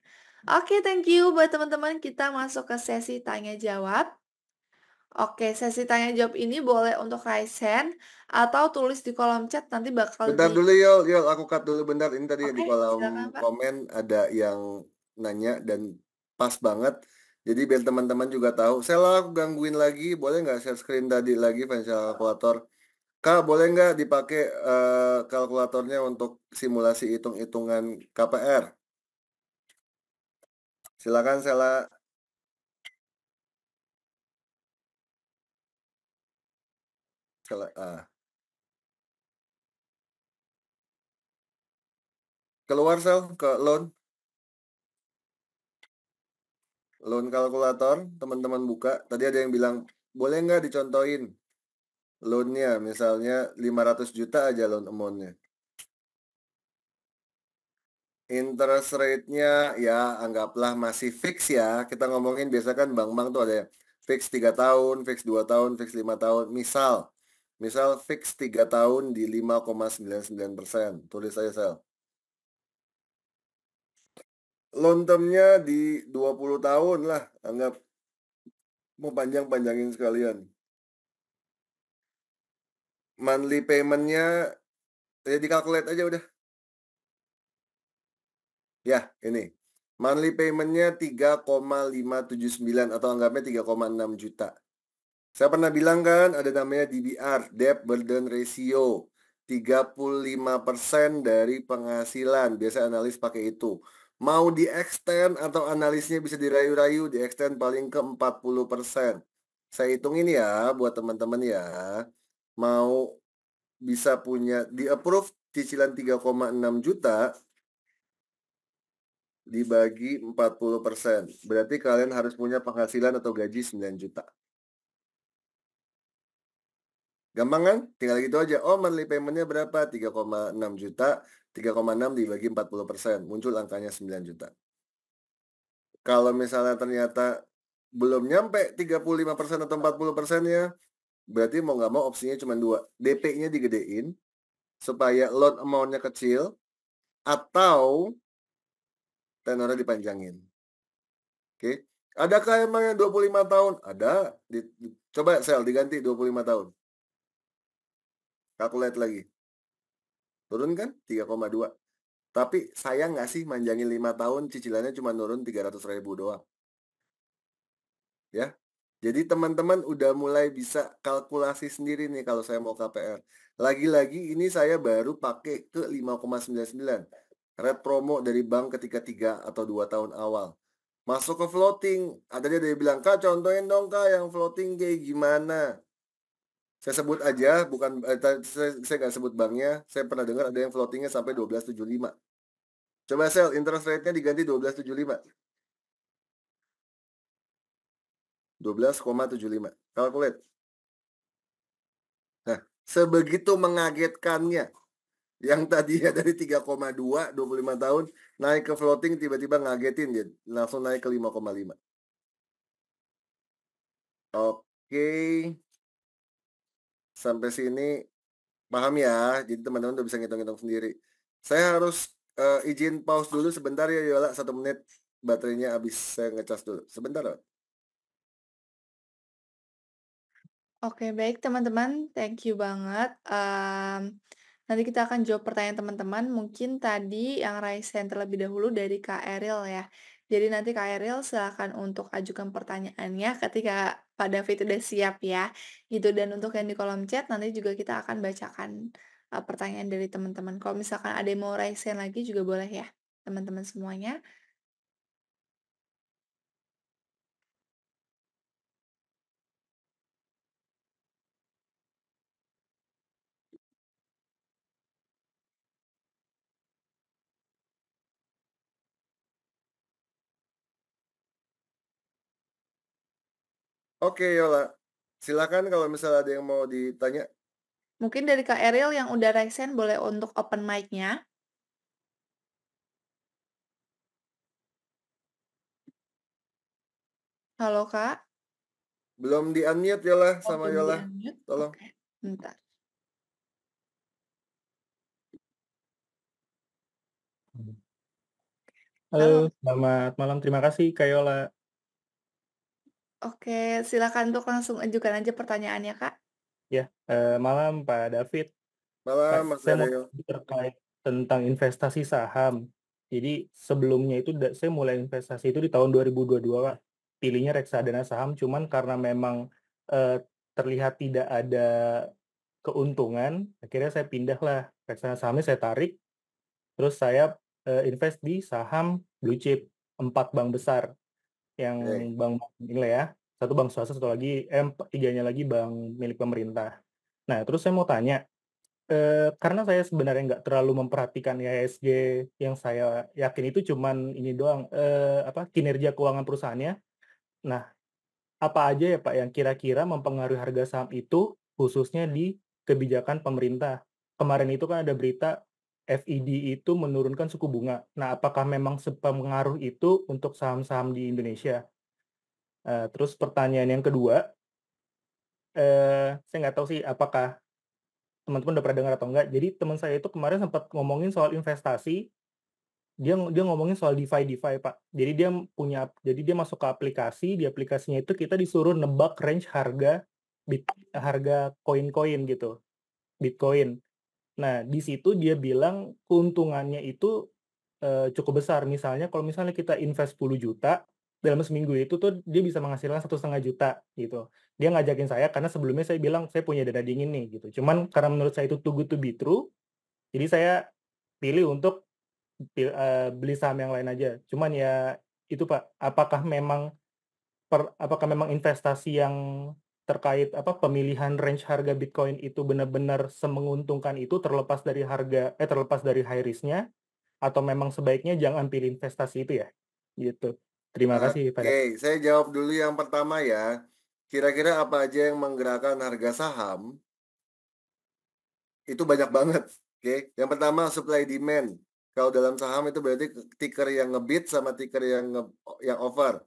Oke, thank you buat teman-teman. Kita masuk ke sesi tanya jawab. Oke, sesi tanya jawab ini boleh untuk raise hand atau tulis di kolom chat nanti bakal Bentar di. dulu Yul, Yul aku cut dulu bentar. Ini tadi di Oke, kolom silakan Pak. komen ada yang nanya dan pas banget. Jadi biar teman-teman juga tahu. Sela aku gangguin lagi, boleh nggak share screen tadi lagi financial kalkulator? Kak, boleh nggak dipakai kalkulatornya untuk simulasi hitung-hitungan KPR? Silakan Sela. Keluar Sel ke loan kalkulator, teman-teman buka. Tadi ada yang bilang, boleh nggak dicontohin loan-nya, misalnya 500 juta aja loan amount-nya. Interest rate-nya ya anggaplah masih fix ya. Kita ngomongin biasa kan bank-bank tuh ada yang fix 3 tahun, fix 2 tahun, fix 5 tahun. Misal fix 3 tahun di 5,99%. Tulis aja Sel. Long term-nya di 20 tahun lah. Anggap mau panjang-panjangin sekalian. Monthly payment-nya ya dikalkulate aja udah. Ya, ini. Monthly payment-nya 3,579 atau anggapnya 3,6 juta. Saya pernah bilang kan ada namanya DBR, Debt Burden Ratio. 35% dari penghasilan. Biasa analis pakai itu. Mau di-extend atau analisnya bisa dirayu-rayu, di-extend paling ke 40%. Saya hitungin ya buat teman-teman ya. Mau bisa punya di-approve cicilan 3,6 juta dibagi 40%. Berarti kalian harus punya penghasilan atau gaji 9 juta. Gampang kan? Tinggal gitu aja. Oh, monthly payment-nya berapa? 3,6 juta. 3,6 dibagi 40%. Muncul angkanya 9 juta. Kalau misalnya ternyata belum nyampe 35% atau 40%-nya, berarti mau nggak mau opsinya cuma dua. DP-nya digedein, supaya loan amount-nya kecil, atau tenornya dipanjangin. Oke? Adakah emang yang 25 tahun? Ada. Coba sel diganti 25 tahun. Calculate lagi. Turun kan? 3,2. Tapi sayang nggak sih manjangin 5 tahun cicilannya cuma nurun 300.000 doang. Ya. Jadi teman-teman udah mulai bisa kalkulasi sendiri nih kalau saya mau KPR. Lagi-lagi ini saya baru pakai ke 5,99. Red promo dari bank ketika 3 atau 2 tahun awal. Masuk ke floating. Ada dia bilang, Kak contohin dong Kak yang floating kayak gimana. Saya sebut aja, bukan saya nggak sebut banknya. Saya pernah dengar ada yang floatingnya sampai 12,75. Coba sel, interest rate-nya diganti 12,75. 12,75. Calculate. Nah, sebegitu mengagetkannya. Yang tadinya dari 3,2, 25 tahun, naik ke floating, tiba-tiba ngagetin dia. Langsung naik ke 5,5. Oke. Sampai sini paham ya? Jadi teman-teman udah bisa ngitung-ngitung sendiri. Saya harus izin pause dulu sebentar ya Yola, 1 menit. Baterainya habis, saya ngecas dulu. Sebentar loh. Oke, baik teman-teman, thank you banget. Nanti kita akan jawab pertanyaan teman-teman. Mungkin tadi yang raise hand terlebih dahulu dari Kak Eril ya. Jadi nanti Kak Eril silakan untuk ajukan pertanyaannya ketika Pak David udah siap ya. Gitu, dan untuk yang di kolom chat nanti juga kita akan bacakan pertanyaan dari teman-teman. Kalau misalkan ada yang mau raise hand lagi juga boleh ya, teman-teman semuanya. Oke, Yola. Silakan kalau misalnya ada yang mau ditanya. Mungkin dari Kak Eril yang udah resen boleh untuk open mic-nya. Halo, Kak? Belum di-unmute Yola Oh, sama belum Yola. di-unmute? Tolong. Oke, bentar. Halo, Halo. selamat malam. Terima kasih, Kak Yola. Oke, silakan untuk langsung ajukan aja pertanyaannya, Kak. Ya, malam Pak David. Pak, Malam, Mas saya mau Dario. tanya terkait tentang investasi saham. Jadi sebelumnya itu saya mulai investasi itu di tahun 2022, Pak. Pilihnya reksadana saham, cuman karena memang eh, terlihat tidak ada keuntungan, akhirnya saya pindah lah. Reksadana sahamnya saya tarik, terus saya invest di saham blue chip, 4 bank besar. Yang Oke. bank ini lah ya, satu bank swasta, satu lagi tiganya lagi bank milik pemerintah. Nah, terus saya mau tanya, karena saya sebenarnya nggak terlalu memperhatikan IHSG, yang saya yakin itu cuman ini doang, apa, kinerja keuangan perusahaannya. Nah, apa aja ya Pak yang kira-kira mempengaruhi harga saham itu, khususnya di kebijakan pemerintah? Kemarin itu kan ada berita FED itu menurunkan suku bunga. Nah, apakah memang sepengaruh itu untuk saham-saham di Indonesia? Terus pertanyaan yang kedua, saya nggak tahu sih apakah teman-teman udah pernah dengar atau enggak. Jadi teman saya itu kemarin sempat ngomongin soal investasi, dia dia ngomongin soal DeFi, Pak. Jadi dia masuk ke aplikasi, di aplikasinya itu kita disuruh nebak range harga koin-koin gitu, Bitcoin. Nah, di situ dia bilang keuntungannya itu cukup besar. Misalnya kalau misalnya kita invest 10 juta, dalam seminggu itu tuh dia bisa menghasilkan 1,5 juta gitu. Dia ngajakin saya karena sebelumnya saya bilang saya punya dana dingin nih gitu. Cuman karena menurut saya itu too good to be true, jadi saya pilih untuk beli saham yang lain aja. Cuman ya itu Pak, apakah memang investasi yang terkait apa pemilihan range harga Bitcoin itu benar-benar semenguntungkan itu, terlepas dari high risk-nya, atau memang sebaiknya jangan pilih investasi itu ya? Gitu. Terima kasih pada. Oke, saya jawab dulu yang pertama ya. Kira-kira apa aja yang menggerakkan harga saham? Itu banyak banget. Oke, yang pertama supply demand. Kalau dalam saham itu berarti ticker yang ngebid sama ticker yang over.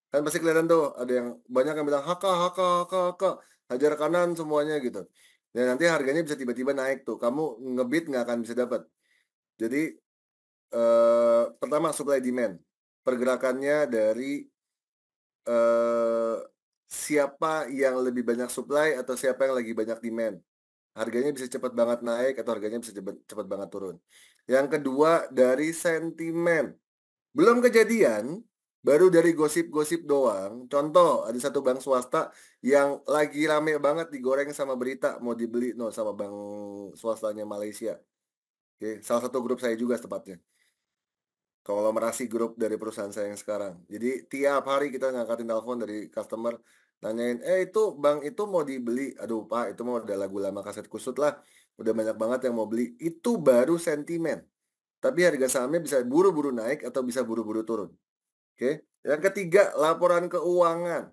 Kan pasti kelihatan tuh ada yang banyak yang bilang haka haka haka haka, hajar kanan semuanya gitu. Dan nanti harganya bisa tiba-tiba naik tuh. Kamu ngebid nggak akan bisa dapat. Jadi pertama supply demand. Pergerakannya dari siapa yang lebih banyak supply atau siapa yang lagi banyak demand. Harganya bisa cepat banget naik atau harganya bisa cepat banget turun. Yang kedua dari sentimen. Belum kejadian, baru dari gosip-gosip doang. Contoh, ada satu bank swasta yang lagi rame banget digoreng sama berita mau dibeli no sama bank swastanya Malaysia. Oke, salah satu grup saya juga tepatnya. Konglomerasi grup dari perusahaan saya yang sekarang. Jadi tiap hari kita ngangkatin telepon dari customer nanyain, itu bank itu mau dibeli. Aduh Pak, itu mau udah lagu lama kaset kusut lah. Udah banyak banget yang mau beli. Itu baru sentimen. Tapi harga sahamnya bisa buru-buru naik atau bisa buru-buru turun. Oke. Yang ketiga, laporan keuangan.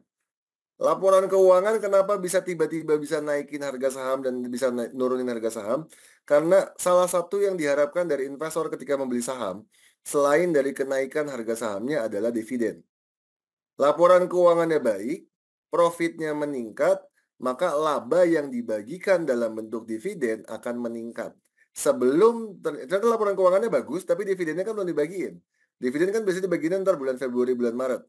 Laporan keuangan kenapa bisa tiba-tiba bisa naikin harga saham dan bisa nurunin harga saham? Karena salah satu yang diharapkan dari investor ketika membeli saham, selain dari kenaikan harga sahamnya adalah dividen. Laporan keuangannya baik, profitnya meningkat, maka laba yang dibagikan dalam bentuk dividen akan meningkat. Ternyata laporan keuangannya bagus, tapi dividennya kan belum dibagiin. Dividen kan biasanya dibagiin ntar bulan Februari, bulan Maret.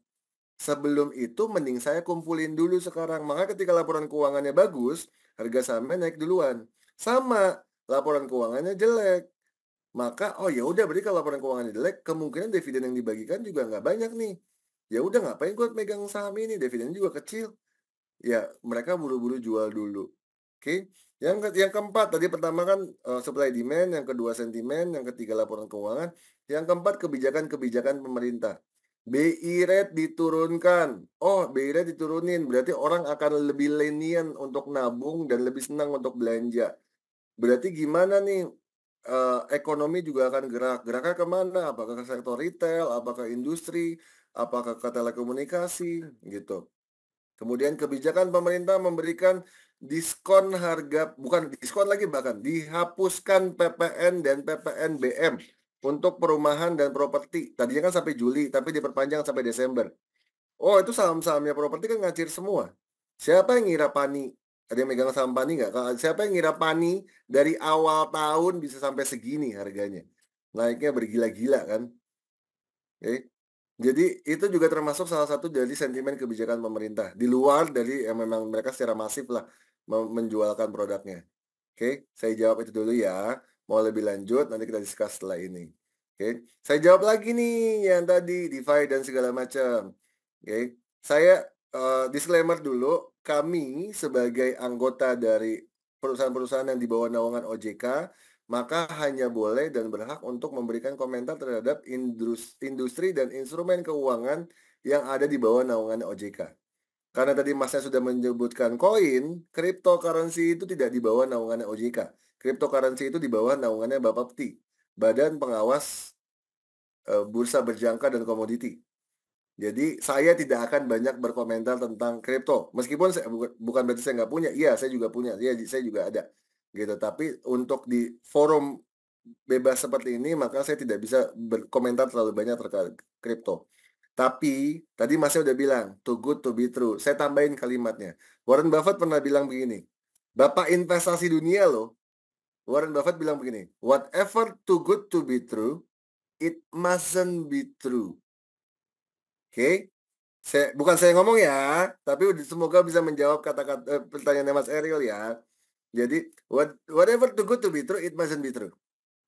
Sebelum itu mending saya kumpulin dulu sekarang. Maka ketika laporan keuangannya bagus, harga sahamnya naik duluan. Sama, laporan keuangannya jelek. Maka oh ya udah berarti kalau laporan keuangannya jelek, kemungkinan dividen yang dibagikan juga nggak banyak nih. Ya udah ngapain gue megang saham ini, dividennya juga kecil. Ya mereka buru-buru jual dulu. Oke. Yang keempat tadi pertama kan supply demand, yang kedua sentimen, yang ketiga laporan keuangan, yang keempat kebijakan-kebijakan pemerintah. BI rate diturunkan. Oh, BI rate diturunin berarti orang akan lebih lenient untuk nabung dan lebih senang untuk belanja. Berarti gimana nih? Ekonomi juga akan gerak. Geraknya kemana? Apakah ke sektor retail, apakah industri, apakah ke telekomunikasi, gitu. Kemudian kebijakan pemerintah memberikan diskon harga, bukan diskon lagi, bahkan dihapuskan PPN dan PPNBM untuk perumahan dan properti. Tadinya kan sampai Juli, tapi diperpanjang sampai Desember. Oh, itu saham-sahamnya properti kan ngacir semua. Siapa yang ngira Pani? Ada yang megang saham Pani nggak? Siapa yang ngira Pani dari awal tahun bisa sampai segini harganya? Naiknya bergila-gila kan? Oke. Jadi itu juga termasuk salah satu dari sentimen kebijakan pemerintah. Di luar dari yang memang mereka secara masif lah menjualkan produknya. Oke, saya jawab itu dulu ya. Mau lebih lanjut nanti kita discuss setelah ini. Oke, saya jawab lagi nih yang tadi DeFi dan segala macam. Oke, saya disclaimer dulu, kami sebagai anggota dari perusahaan-perusahaan yang di bawah naungan OJK, maka hanya boleh dan berhak untuk memberikan komentar terhadap industri dan instrumen keuangan yang ada di bawah naungan OJK. Karena tadi Masnya sudah menyebutkan koin, cryptocurrency itu tidak di bawah naungannya OJK. Cryptocurrency itu di bawah naungannya Bapepti, Badan Pengawas Bursa Berjangka dan Komoditi. Jadi saya tidak akan banyak berkomentar tentang kripto. Meskipun saya, bukan berarti saya nggak punya. Iya, saya juga punya. Iya, saya juga ada. Gitu. Tapi untuk di forum bebas seperti ini, maka saya tidak bisa berkomentar terlalu banyak terkait kripto. Tapi tadi Masnya udah bilang, too good to be true. Saya tambahin kalimatnya. Warren Buffett pernah bilang begini, Bapak investasi dunia loh. Warren Buffett bilang begini, whatever too good to be true, it mustn't be true. Oke? Bukan saya ngomong ya, tapi semoga bisa menjawab kata-kata pertanyaannya Mas Ariel ya. Jadi, whatever too good to be true, it mustn't be true.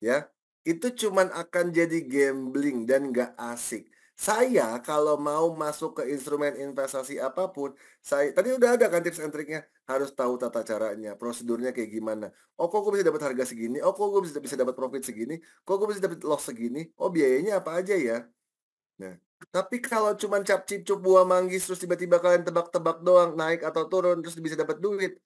Ya, itu cuman akan jadi gambling dan nggak asik. Saya kalau mau masuk ke instrumen investasi apapun, saya tadi udah ada kan tips and triknya, harus tahu tata caranya, prosedurnya kayak gimana. Oh, kok gue bisa dapat harga segini? Oh, kok gue bisa dapat profit segini? Kok gue bisa dapat loss segini? Oh, biayanya apa aja ya? Nah, tapi kalau cuman cap cip cup buah manggis terus tiba-tiba kalian tebak-tebak doang naik atau turun terus bisa dapat duit.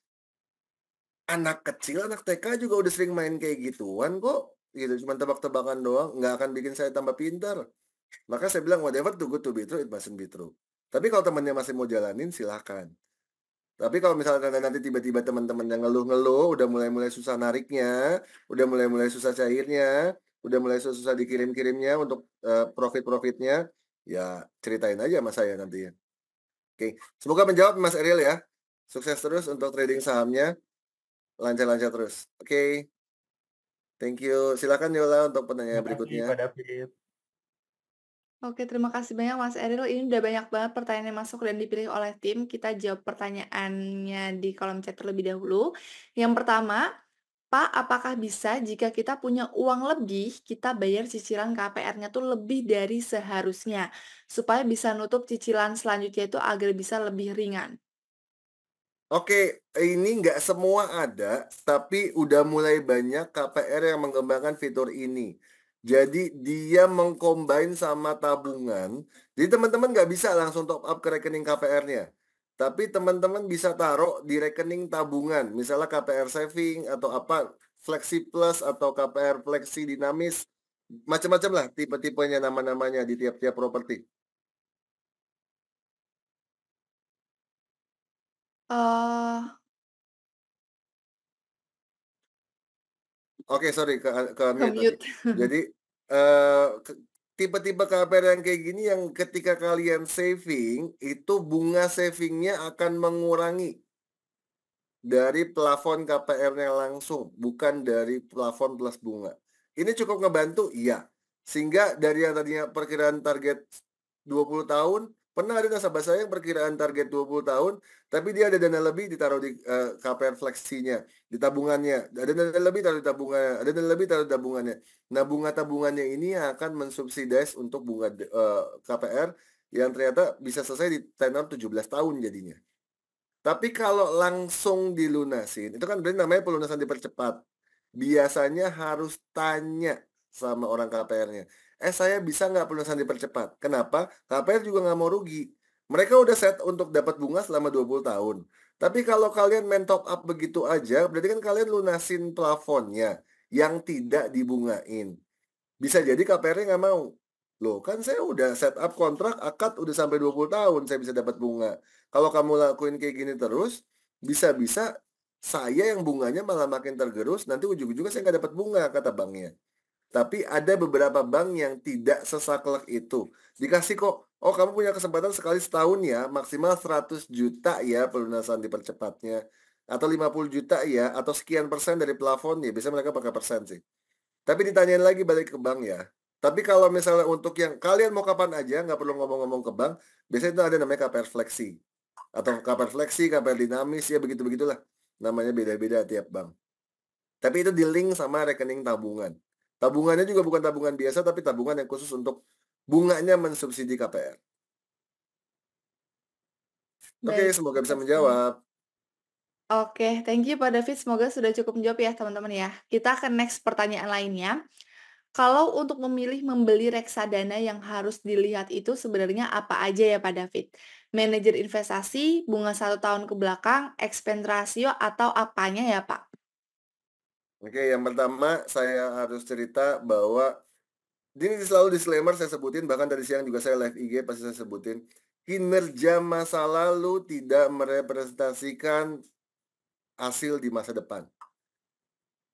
Anak kecil, anak TK juga udah sering main kayak gituan kok. Gitu, cuman tebak-tebakan doang, nggak akan bikin saya tambah pintar. Maka saya bilang whatever too good to be true, it mustn't be true. Tapi kalau temannya masih mau jalanin, silahkan. Tapi kalau misalnya nanti tiba-tiba teman-teman yang ngeluh-ngeluh, udah mulai-mulai susah nariknya, udah mulai-mulai susah cairnya, udah mulai susah dikirim-kirimnya untuk profit-profitnya, ya ceritain aja sama saya nantinya. Oke, semoga menjawab Mas Ariel ya. Sukses terus untuk trading sahamnya, lancar-lancar terus. Oke, thank you. Silakan Yola untuk pertanyaan Terima kasih berikutnya. Pak David. Oke, terima kasih banyak Mas Eril. Ini udah banyak banget pertanyaan yang masuk dan dipilih oleh tim. Kita jawab pertanyaannya di kolom chat terlebih dahulu. Yang pertama, Pak, apakah bisa jika kita punya uang lebih, kita bayar cicilan KPR-nya tuh lebih dari seharusnya, supaya bisa nutup cicilan selanjutnya itu agar bisa lebih ringan? Oke, ini nggak semua ada, tapi udah mulai banyak KPR yang mengembangkan fitur ini. Jadi dia mengcombine sama tabungan. Jadi teman-teman nggak bisa langsung top up ke rekening KPR-nya. Tapi teman-teman bisa taruh di rekening tabungan. Misalnya KPR saving atau apa, Flexi Plus atau KPR Flexi Dinamis. Macam-macam lah tipe-tipenya nama-namanya di tiap-tiap properti. Oh, Oke, sorry ke mute tadi. ke-mute. Jadi tipe-tipe KPR yang kayak gini yang ketika kalian saving itu bunga savingnya akan mengurangi dari plafon KPR-nya langsung, bukan dari plafon plus bunga. Ini cukup ngebantu, iya. Sehingga dari yang tadinya perkiraan target 20 tahun, pernah ada nasabah saya yang perkiraan target 20 tahun, tapi dia ada dana lebih ditaruh di KPR fleksinya, di tabungannya. Ada dana lebih taruh di tabungannya, ada dana lebih taruh di tabungannya. Nah, bunga tabungannya ini akan mensubsidize untuk bunga KPR yang ternyata bisa selesai di tenor 17 tahun jadinya. Tapi kalau langsung dilunasin, itu kan berarti namanya pelunasan dipercepat. Biasanya harus tanya sama orang KPR-nya. Saya bisa nggak pelunasan dipercepat? Kenapa? KPR juga nggak mau rugi. Mereka udah set untuk dapat bunga selama 20 tahun. Tapi kalau kalian main top up begitu aja, berarti kan kalian lunasin plafonnya yang tidak dibungain. Bisa jadi KPR-nya nggak mau. Loh, kan saya udah set up kontrak, akad udah sampai 20 tahun saya bisa dapat bunga. Kalau kamu lakuin kayak gini terus, bisa-bisa saya yang bunganya malah makin tergerus, nanti ujung-ujungnya saya nggak dapat bunga, kata banknya. Tapi ada beberapa bank yang tidak sesaklek itu. Dikasih kok, oh kamu punya kesempatan sekali setahun ya, maksimal 100 juta ya pelunasan dipercepatnya. Atau 50 juta ya, atau sekian persen dari plafon ya. Biasanya mereka pakai persen sih. Tapi ditanyain lagi balik ke bank ya. Tapi kalau misalnya untuk yang kalian mau kapan aja, nggak perlu ngomong-ngomong ke bank, biasanya itu ada namanya KPR Flexi. Atau KPR Flexi, KPR Dinamis, ya begitu-begitulah. Namanya beda-beda tiap bank. Tapi itu di-link sama rekening tabungan. Tabungannya juga bukan tabungan biasa, tapi tabungan yang khusus untuk bunganya mensubsidi KPR. Oke, Baik, semoga bisa makasih. menjawab. Oke, thank you Pak David. Semoga sudah cukup menjawab ya teman-teman ya. Kita ke next pertanyaan lainnya. Kalau untuk memilih membeli reksadana yang harus dilihat itu sebenarnya apa aja ya Pak David? Manajer investasi, bunga 1 tahun ke belakang, expense ratio, atau apanya ya Pak? Oke, yang pertama saya harus cerita bahwa ini selalu disclaimer saya sebutin, bahkan dari siang juga saya live IG pasti saya sebutin. Kinerja masa lalu tidak merepresentasikan hasil di masa depan.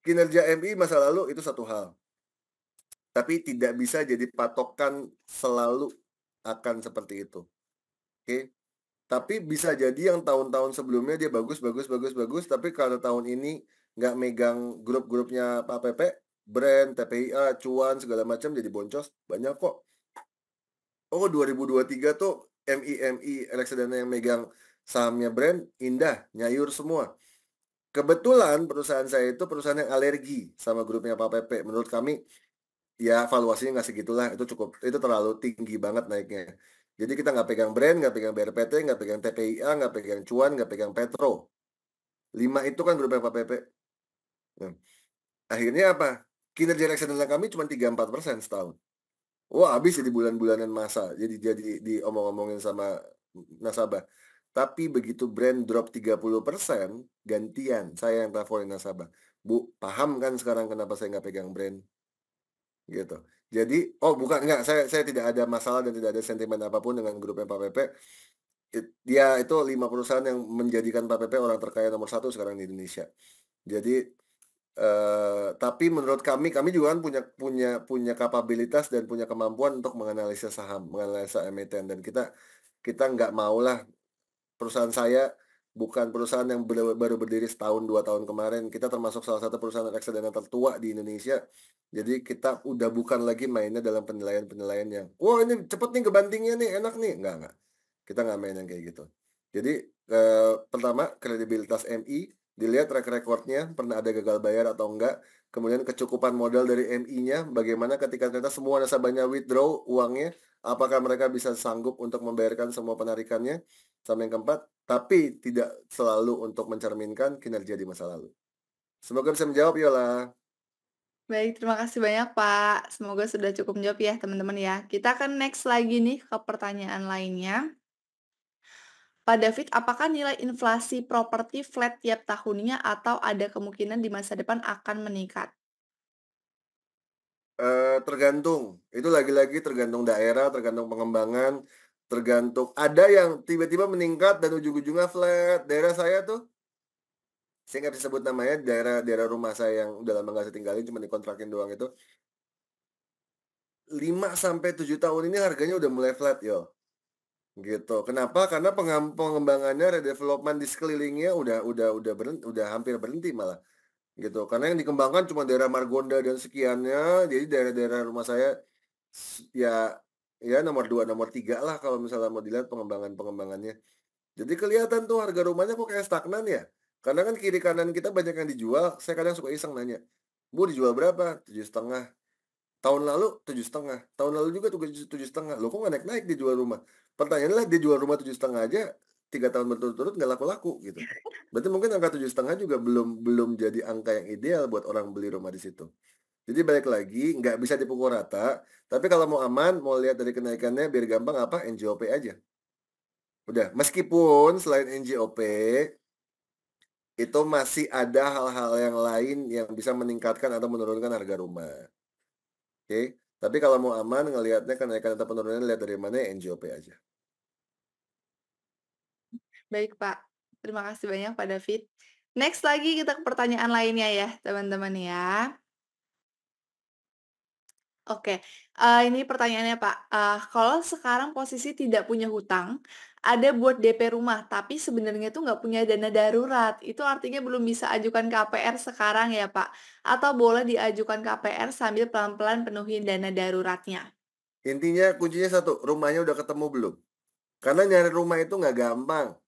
Kinerja MI masa lalu itu satu hal. Tapi tidak bisa jadi patokan selalu akan seperti itu. Oke. Tapi bisa jadi yang tahun-tahun sebelumnya dia bagus, tapi kalau tahun ini nggak megang grup-grupnya Pak Pepe, brand, TPIA, cuan, segala macam jadi boncos, banyak kok. Oh 2023 tuh MI reksadana yang megang sahamnya brand, indah, nyayur semua. Kebetulan perusahaan saya itu perusahaan yang alergi sama grupnya Pak Pepe. Menurut kami, ya valuasinya nggak segitulah, itu cukup, itu terlalu tinggi banget naiknya. Jadi kita nggak pegang brand, nggak pegang BRPT, nggak pegang TPIA, nggak pegang cuan, nggak pegang Petro. 5 itu kan grupnya Pak Pepe. Nah, akhirnya apa? Kinerja reksadana kami cuma 3-4% setahun. Wah, habis jadi bulan-bulanan masa. Jadi diomong-omongin sama nasabah. Tapi begitu brand drop 30%, gantian saya yang teleponin nasabah. Bu, paham kan sekarang kenapa saya nggak pegang brand? Gitu. Jadi, oh bukan, enggak, saya tidak ada masalah dan tidak ada sentimen apapun dengan grupnya Pak Pepe. Dia itu 5 perusahaan yang menjadikan Pak Pepe orang terkaya nomor 1 sekarang di Indonesia. Jadi, tapi menurut kami juga kan punya kapabilitas dan punya kemampuan untuk menganalisa saham, menganalisa emiten, dan kita nggak maulah perusahaan saya bukan perusahaan yang baru berdiri setahun 2 tahun kemarin. Kita termasuk salah satu perusahaan reksadana tertua di Indonesia. Jadi kita udah bukan lagi mainnya dalam penilaian-penilaian yang, wah ini cepet nih kebantingnya nih, enak nih. Enggak. Kita nggak main yang kayak gitu. Jadi pertama kredibilitas MI, dilihat track recordnya, pernah ada gagal bayar atau enggak. Kemudian kecukupan modal dari MI-nya, bagaimana ketika ternyata semua nasabahnya withdraw uangnya, apakah mereka bisa sanggup untuk membayarkan semua penarikannya. Sama yang keempat, tapi tidak selalu untuk mencerminkan kinerja di masa lalu. Semoga bisa menjawab, Yola. Baik, terima kasih banyak Pak. Semoga sudah cukup menjawab ya teman-teman ya. Kita akan next lagi nih ke pertanyaan lainnya. Pak David, apakah nilai inflasi properti flat tiap tahunnya atau ada kemungkinan di masa depan akan meningkat? Tergantung. Itu lagi-lagi tergantung daerah, tergantung pengembangan, tergantung. Ada yang tiba-tiba meningkat dan ujung-ujungnya flat. Daerah saya tuh, saya nggak bisa sebut namanya, daerah rumah saya yang udah lama nggak saya tinggalin, cuma dikontrakin doang itu. 5-7 tahun ini harganya udah mulai flat, yo. Gitu. Kenapa? Karena pengembangannya, redevelopment di sekelilingnya udah hampir berhenti malah. Gitu. Karena yang dikembangkan cuma daerah Margonda dan sekiannya. Jadi daerah-daerah rumah saya ya nomor 2, nomor 3 lah kalau misalnya mau dilihat pengembangannya. Jadi kelihatan tuh harga rumahnya kok kayak stagnan ya. Karena kan kiri kanan kita banyak yang dijual. Saya kadang suka iseng nanya, Bu dijual berapa? 7,5. Tahun lalu 7,5. Tahun lalu juga 7,5. Loh kok nggak naik-naik dia jual rumah? Pertanyaannya lah, dia jual rumah 7,5 aja 3 tahun berturut-turut nggak laku-laku gitu. Berarti mungkin angka 7,5 juga belum jadi angka yang ideal buat orang beli rumah di situ. Jadi balik lagi, nggak bisa dipukul rata. Tapi kalau mau aman, mau lihat dari kenaikannya biar gampang apa? NJOP aja. Udah, meskipun selain NJOP itu masih ada hal-hal yang lain yang bisa meningkatkan atau menurunkan harga rumah. Oke. Tapi kalau mau aman ngelihatnya kenaikan atau penurunan lihat dari mana ya NJOP aja. Baik, Pak. Terima kasih banyak, Pak David. Next lagi kita ke pertanyaan lainnya ya, teman-teman ya. Oke, ini pertanyaannya, Pak. Kalau sekarang posisi tidak punya hutang, ada buat DP rumah, tapi sebenarnya tuh nggak punya dana darurat, itu artinya belum bisa ajukan KPR sekarang ya, Pak? Atau boleh diajukan KPR sambil pelan-pelan penuhin dana daruratnya? Intinya kuncinya satu, rumahnya udah ketemu belum? Karena nyari rumah itu nggak gampang.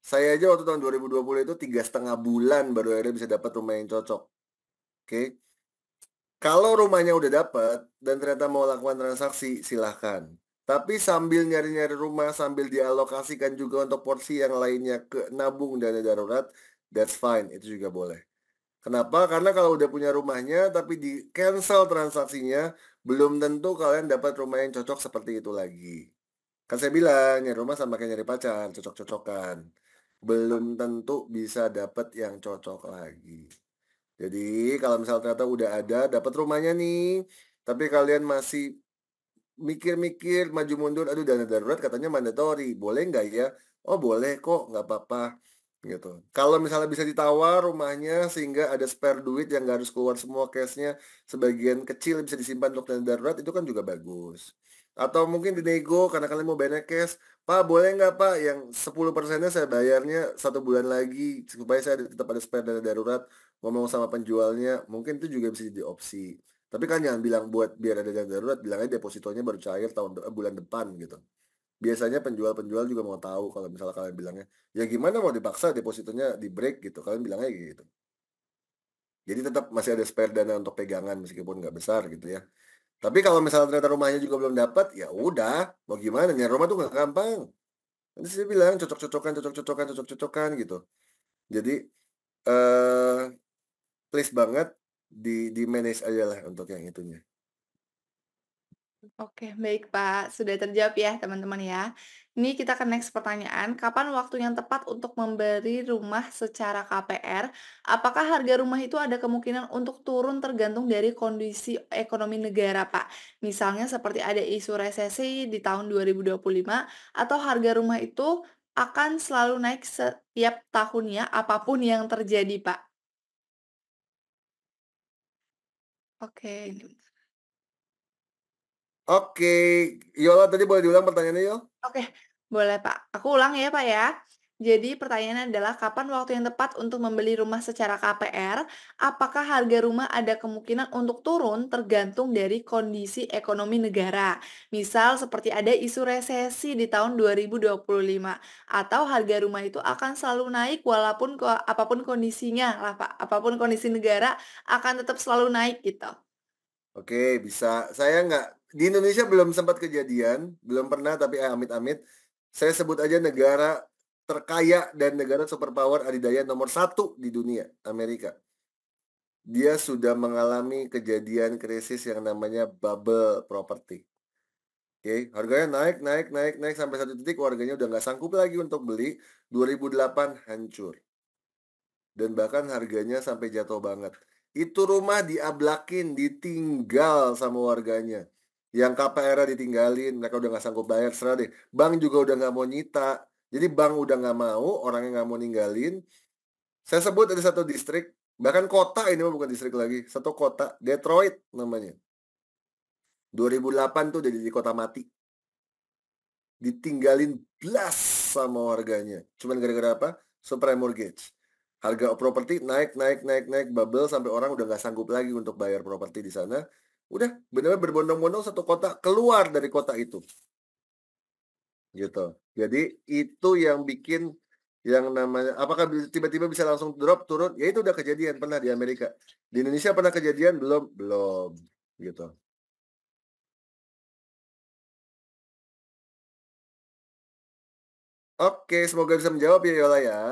Saya aja waktu tahun 2020 itu 3,5 bulan baru akhirnya bisa dapat rumah yang cocok. Oke. Kalau rumahnya udah dapat dan ternyata mau lakukan transaksi, silahkan. Tapi sambil nyari-nyari rumah, sambil dialokasikan juga untuk porsi yang lainnya ke nabung dana darurat, that's fine, itu juga boleh. Kenapa? Karena kalau udah punya rumahnya tapi di cancel transaksinya, belum tentu kalian dapat rumah yang cocok seperti itu lagi. Kan saya bilang, nyari rumah sama kayak nyari pacar, cocok-cocokan. Belum tentu bisa dapat yang cocok lagi. Jadi kalau misal ternyata udah ada, dapat rumahnya nih, tapi kalian masih mikir-mikir, maju mundur, aduh dana darurat katanya mandatory, boleh nggak ya? Oh boleh kok, nggak apa-apa, gitu. Kalau misalnya bisa ditawar rumahnya sehingga ada spare duit yang nggak harus keluar semua cashnya, sebagian kecil bisa disimpan untuk dana darurat, itu kan juga bagus. Atau mungkin dinego karena kalian mau bayarnya cash, Pak boleh nggak Pak yang 10%-nya saya bayarnya 1 bulan lagi, supaya saya tetap ada spare dana darurat, ngomong sama penjualnya, mungkin itu juga bisa jadi opsi. Tapi kan jangan bilang buat biar ada dana darurat, bilang aja depositonya baru cair bulan depan gitu. Biasanya penjual-penjual juga mau tahu kalau misalnya kalian bilangnya, "Ya gimana mau dipaksa depositonya di-break," gitu, kalian bilangnya gitu. Jadi tetap masih ada spare dana untuk pegangan meskipun nggak besar gitu ya. Tapi kalau misalnya ternyata rumahnya juga belum dapat, ya udah, mau gimana, nyari rumah tuh nggak gampang. Nanti saya bilang cocok-cocokan gitu. Jadi, eee, please banget di-manage ajalah untuk yang itunya. Oke, baik Pak. Sudah terjawab ya teman-teman ya. Ini kita ke next pertanyaan. Kapan waktu yang tepat untuk memberi rumah secara KPR? Apakah harga rumah itu ada kemungkinan untuk turun tergantung dari kondisi ekonomi negara, Pak? Misalnya seperti ada isu resesi di tahun 2025 atau harga rumah itu akan selalu naik setiap tahunnya apapun yang terjadi, Pak. Oke. Oke, Yola tadi boleh diulang pertanyaannya, Yol? Oke, boleh Pak. Aku ulang ya Pak ya. Jadi pertanyaannya adalah kapan waktu yang tepat untuk membeli rumah secara KPR? Apakah harga rumah ada kemungkinan untuk turun tergantung dari kondisi ekonomi negara? Misal seperti ada isu resesi di tahun 2025 atau harga rumah itu akan selalu naik walaupun apapun kondisinya lah Pak. Apapun kondisi negara akan tetap selalu naik gitu. Oke, bisa. Saya nggak di Indonesia belum sempat kejadian, belum pernah, tapi amit-amit. Saya sebut aja negara terkaya dan negara superpower adidaya nomor 1 di dunia, Amerika. Dia sudah mengalami kejadian krisis yang namanya bubble property. Oke, harganya naik naik naik naik sampai satu titik warganya udah nggak sanggup lagi untuk beli, 2008 hancur. Dan bahkan harganya sampai jatuh banget. Itu rumah diablakin, ditinggal sama warganya. Yang KPR ditinggalin, mereka udah nggak sanggup bayar, serah deh. Bank juga udah nggak mau nyita. Jadi bank udah nggak mau, orangnya nggak mau ninggalin. Saya sebut ada satu distrik, bahkan kota ini mah bukan distrik lagi. Satu kota, Detroit namanya. 2008 tuh udah jadi kota mati. Ditinggalin blas sama warganya. Cuman gara-gara apa? Subprime mortgage. Harga properti naik naik naik naik bubble sampai orang udah nggak sanggup lagi untuk bayar properti di sana. Udah benar-benar berbondong-bondong satu kota keluar dari kota itu, gitu. Jadi itu yang bikin yang namanya apakah tiba-tiba bisa langsung drop turun? Ya itu udah kejadian pernah di Amerika. Di Indonesia pernah kejadian belum? Belum, gitu. Oke, semoga bisa menjawab ya Yola ya.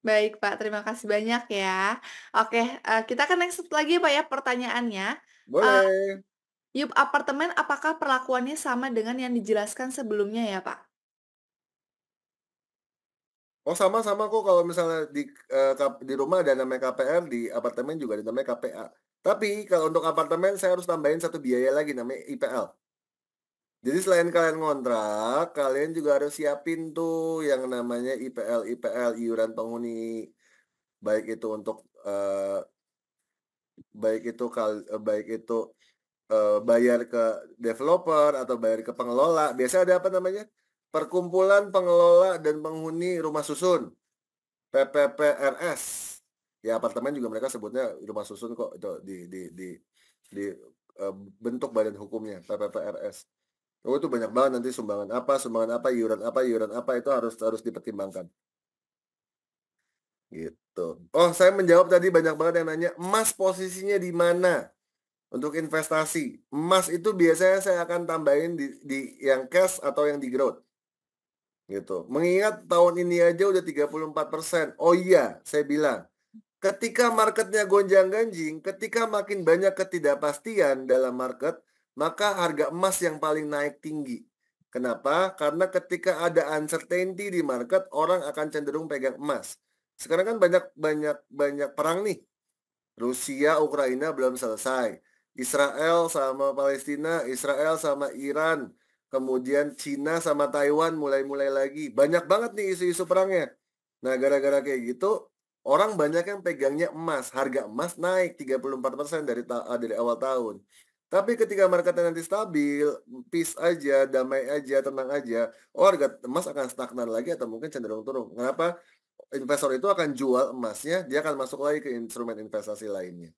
Baik Pak, terima kasih banyak ya. Oke, kita kan next lagi Pak ya pertanyaannya. Eee, Boleh. Yup apartemen apakah perlakuannya sama dengan yang dijelaskan sebelumnya ya Pak? Oh, sama-sama kok kalau misalnya di rumah ada namanya KPR, di apartemen juga ada namanya KPA. Tapi kalau untuk apartemen saya harus tambahin satu biaya lagi namanya IPL. Jadi selain kalian ngontrak, kalian juga harus siapin tuh yang namanya IPL, iuran penghuni. Baik itu untuk, baik itu, bayar ke developer atau bayar ke pengelola. Biasanya ada apa namanya, Perkumpulan Pengelola dan Penghuni Rumah Susun, PPPRS. Ya apartemen juga mereka sebutnya rumah susun kok, itu di, bentuk badan hukumnya, PPPRS. Oh, itu banyak banget nanti sumbangan iuran apa, itu harus harus dipertimbangkan, gitu. Oh, saya menjawab tadi banyak banget yang nanya, emas posisinya di mana untuk investasi? Emas itu biasanya saya akan tambahin di yang cash atau yang di growth, gitu. Mengingat tahun ini aja udah 34%. Oh iya, saya bilang, ketika marketnya gonjang-ganjing, ketika makin banyak ketidakpastian dalam market, maka harga emas yang paling naik tinggi. Kenapa? Karena ketika ada uncertainty di market, orang akan cenderung pegang emas. Sekarang kan banyak banyak banyak perang nih. Rusia, Ukraina belum selesai. Israel sama Palestina, Israel sama Iran, kemudian Cina sama Taiwan mulai-mulai lagi. Banyak banget nih isu-isu perangnya. Nah, gara-gara kayak gitu, orang banyak yang pegangnya emas. Harga emas naik 34% dari awal tahun. Tapi ketika marketnya nanti stabil, peace aja, damai aja, tenang aja, harga emas akan stagnan lagi atau mungkin cenderung turun. Kenapa? Investor itu akan jual emasnya, dia akan masuk lagi ke instrumen investasi lainnya.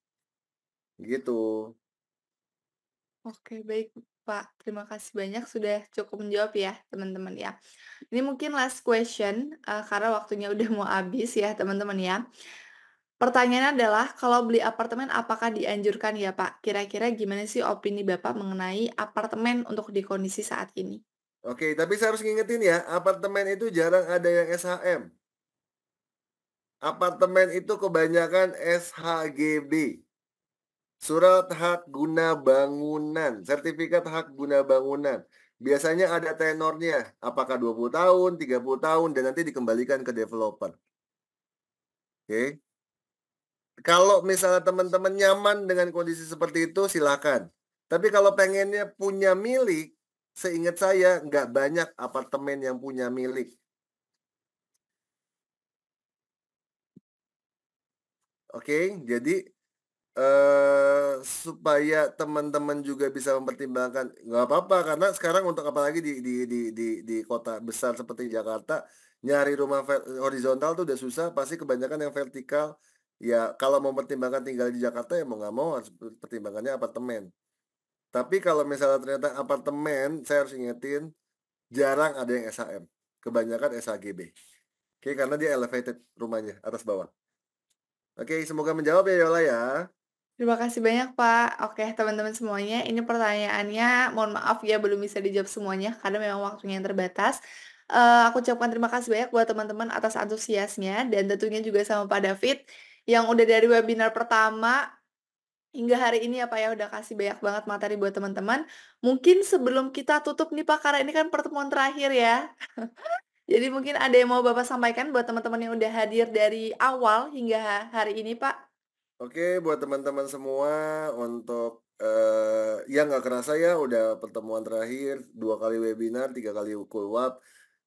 Gitu. Oke, baik, Pak. Terima kasih banyak sudah cukup menjawab ya, teman-teman ya. Ini mungkin last question, karena waktunya udah mau habis ya, teman-teman ya. Pertanyaannya adalah, kalau beli apartemen apakah dianjurkan ya, Pak? Kira-kira gimana sih opini Bapak mengenai apartemen untuk di kondisi saat ini? Oke, tapi saya harus ngingetin ya, apartemen itu jarang ada yang SHM. Apartemen itu kebanyakan SHGB. Surat Hak Guna Bangunan, sertifikat hak guna bangunan. Biasanya ada tenornya, apakah 20 tahun, 30 tahun, dan nanti dikembalikan ke developer. Oke. Kalau misalnya teman-teman nyaman dengan kondisi seperti itu, silakan. Tapi kalau pengennya punya milik, seingat saya nggak banyak apartemen yang punya milik. Oke, jadi supaya teman-teman juga bisa mempertimbangkan, nggak apa-apa karena sekarang untuk apalagi di kota besar seperti Jakarta, nyari rumah horizontal tuh udah susah, pasti kebanyakan yang vertikal. Ya kalau mau mempertimbangkan tinggal di Jakarta ya mau nggak mau harus pertimbangannya apartemen. Tapi kalau misalnya ternyata apartemen, saya harus ingetin, jarang ada yang SHM, kebanyakan SHGB. Oke, karena dia elevated rumahnya, atas bawah. Oke, semoga menjawab ya Yola ya. Terima kasih banyak, Pak. Oke, teman-teman semuanya, ini pertanyaannya mohon maaf ya belum bisa dijawab semuanya karena memang waktunya yang terbatas. Aku ucapkan terima kasih banyak buat teman-teman atas antusiasnya dan tentunya juga sama Pak David yang udah dari webinar pertama hingga hari ini ya, Pak, ya, udah kasih banyak banget materi buat teman-teman. Mungkin sebelum kita tutup nih, Pak, karena ini kan pertemuan terakhir ya. Jadi mungkin ada yang mau Bapak sampaikan buat teman-teman yang udah hadir dari awal hingga hari ini, Pak? Oke, buat teman-teman semua untuk yang nggak kerasa ya udah pertemuan terakhir, 2 kali webinar, 3 kali kulwap.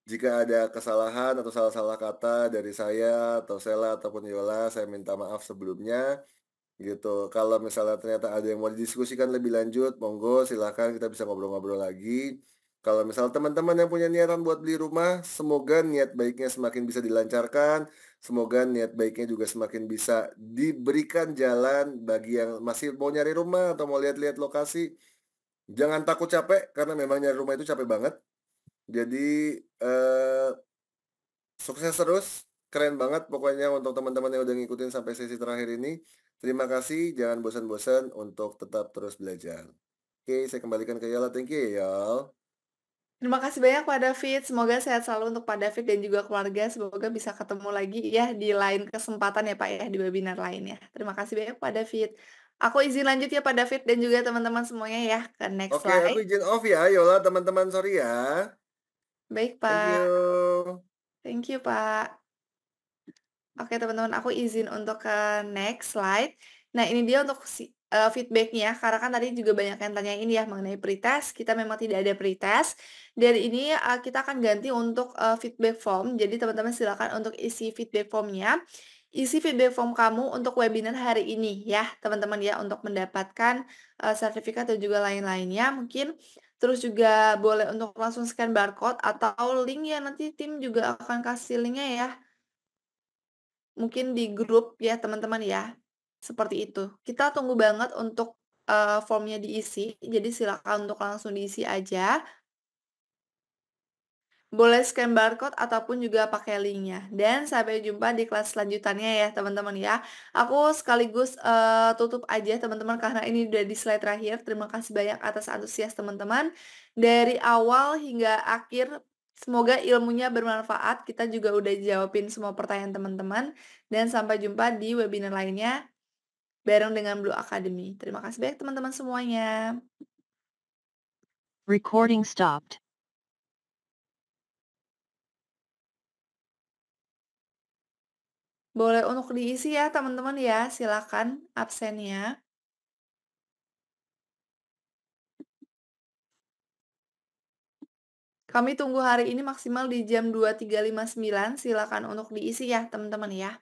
Jika ada kesalahan atau salah-salah kata dari saya atau Sela ataupun Yola, saya minta maaf sebelumnya. Gitu. Kalau misalnya ternyata ada yang mau didiskusikan lebih lanjut, monggo silahkan kita bisa ngobrol-ngobrol lagi. Kalau misal teman-teman yang punya niatan buat beli rumah, semoga niat baiknya semakin bisa dilancarkan, semoga niat baiknya juga semakin bisa diberikan jalan bagi yang masih mau nyari rumah atau mau lihat-lihat lokasi. Jangan takut capek, karena memang nyari rumah itu capek banget. Jadi, sukses terus, keren banget pokoknya untuk teman-teman yang udah ngikutin sampai sesi terakhir ini. Terima kasih, jangan bosan-bosan untuk tetap terus belajar. Oke, saya kembalikan ke Yola, thank you ya, Yol. Terima kasih banyak Pak David, semoga sehat selalu untuk Pak David dan juga keluarga, semoga bisa ketemu lagi ya di lain kesempatan ya Pak ya, di webinar lainnya. Terima kasih banyak Pak David. Aku izin lanjut ya Pak David dan juga teman-teman semuanya ya ke next Oke, aku slide. izin off ya, Yola, teman-teman, sorry ya. Baik Thank Pak, you. thank you Pak. Oke teman-teman, aku izin untuk ke next slide. Nah ini dia untuk feedback-nya, karena kan tadi juga banyak yang tanyain ya mengenai pretest, kita memang tidak ada pretest. Dari ini, kita akan ganti untuk, feedback form, jadi teman-teman silakan untuk isi feedback form-nya. Isi feedback form kamu untuk webinar hari ini ya teman-teman ya, untuk mendapatkan, sertifikat dan juga lain-lainnya mungkin. Terus juga boleh untuk langsung scan barcode atau link ya, nanti tim juga akan kasih link-nya ya. Mungkin di grup ya teman-teman ya, seperti itu. Kita tunggu banget untuk, formnya diisi, jadi silakan untuk langsung diisi aja. Boleh scan barcode ataupun juga pakai linknya. Dan sampai jumpa di kelas selanjutannya ya teman-teman ya. Aku sekaligus, tutup aja teman-teman karena ini udah di slide terakhir. Terima kasih banyak atas antusias teman-teman. Dari awal hingga akhir, semoga ilmunya bermanfaat. Kita juga udah jawabin semua pertanyaan teman-teman. Dan sampai jumpa di webinar lainnya bareng dengan Blue Academy. Terima kasih banyak teman-teman semuanya. Recording stopped. Boleh untuk diisi ya teman-teman ya, silakan absennya. Kami tunggu hari ini maksimal di jam 23.59, silakan untuk diisi ya teman-teman ya.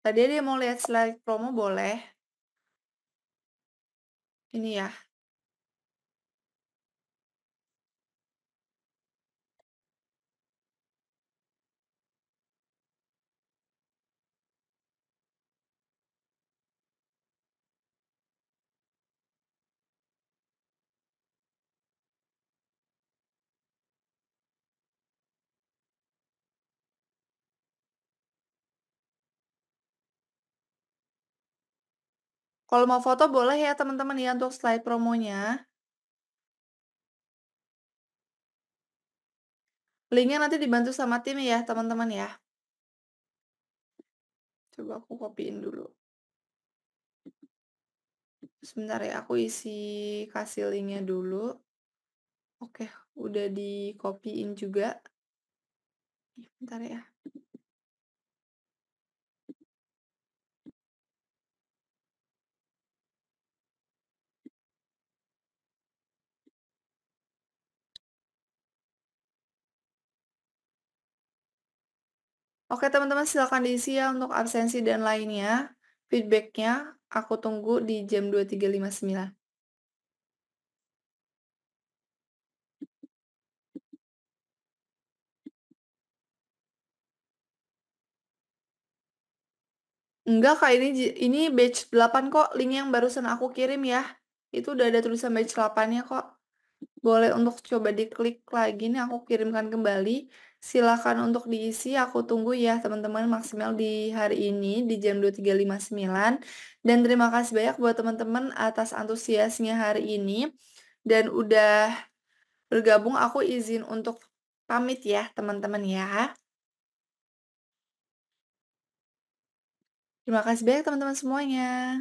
Tadi ada yang mau lihat slide promo boleh. Ini ya. Kalau mau foto boleh ya teman-teman ya untuk slide promonya. Linknya nanti dibantu sama tim ya teman-teman ya. Coba aku kopiin dulu. Sebentar ya, aku kasih linknya dulu. Oke, udah di-copy-in juga. Bentar ya. Oke teman-teman silakan diisi ya untuk absensi dan lainnya. Feedbacknya aku tunggu di jam 23.59. Enggak Kak, ini batch 8 kok, link yang barusan aku kirim ya. Itu udah ada tulisan batch 8-nya kok. Boleh untuk coba diklik lagi nih aku kirimkan kembali. Silakan untuk diisi, aku tunggu ya teman-teman maksimal di hari ini di jam 23.59. Dan terima kasih banyak buat teman-teman atas antusiasnya hari ini. Dan udah bergabung, aku izin untuk pamit ya teman-teman ya. Terima kasih banyak teman-teman semuanya.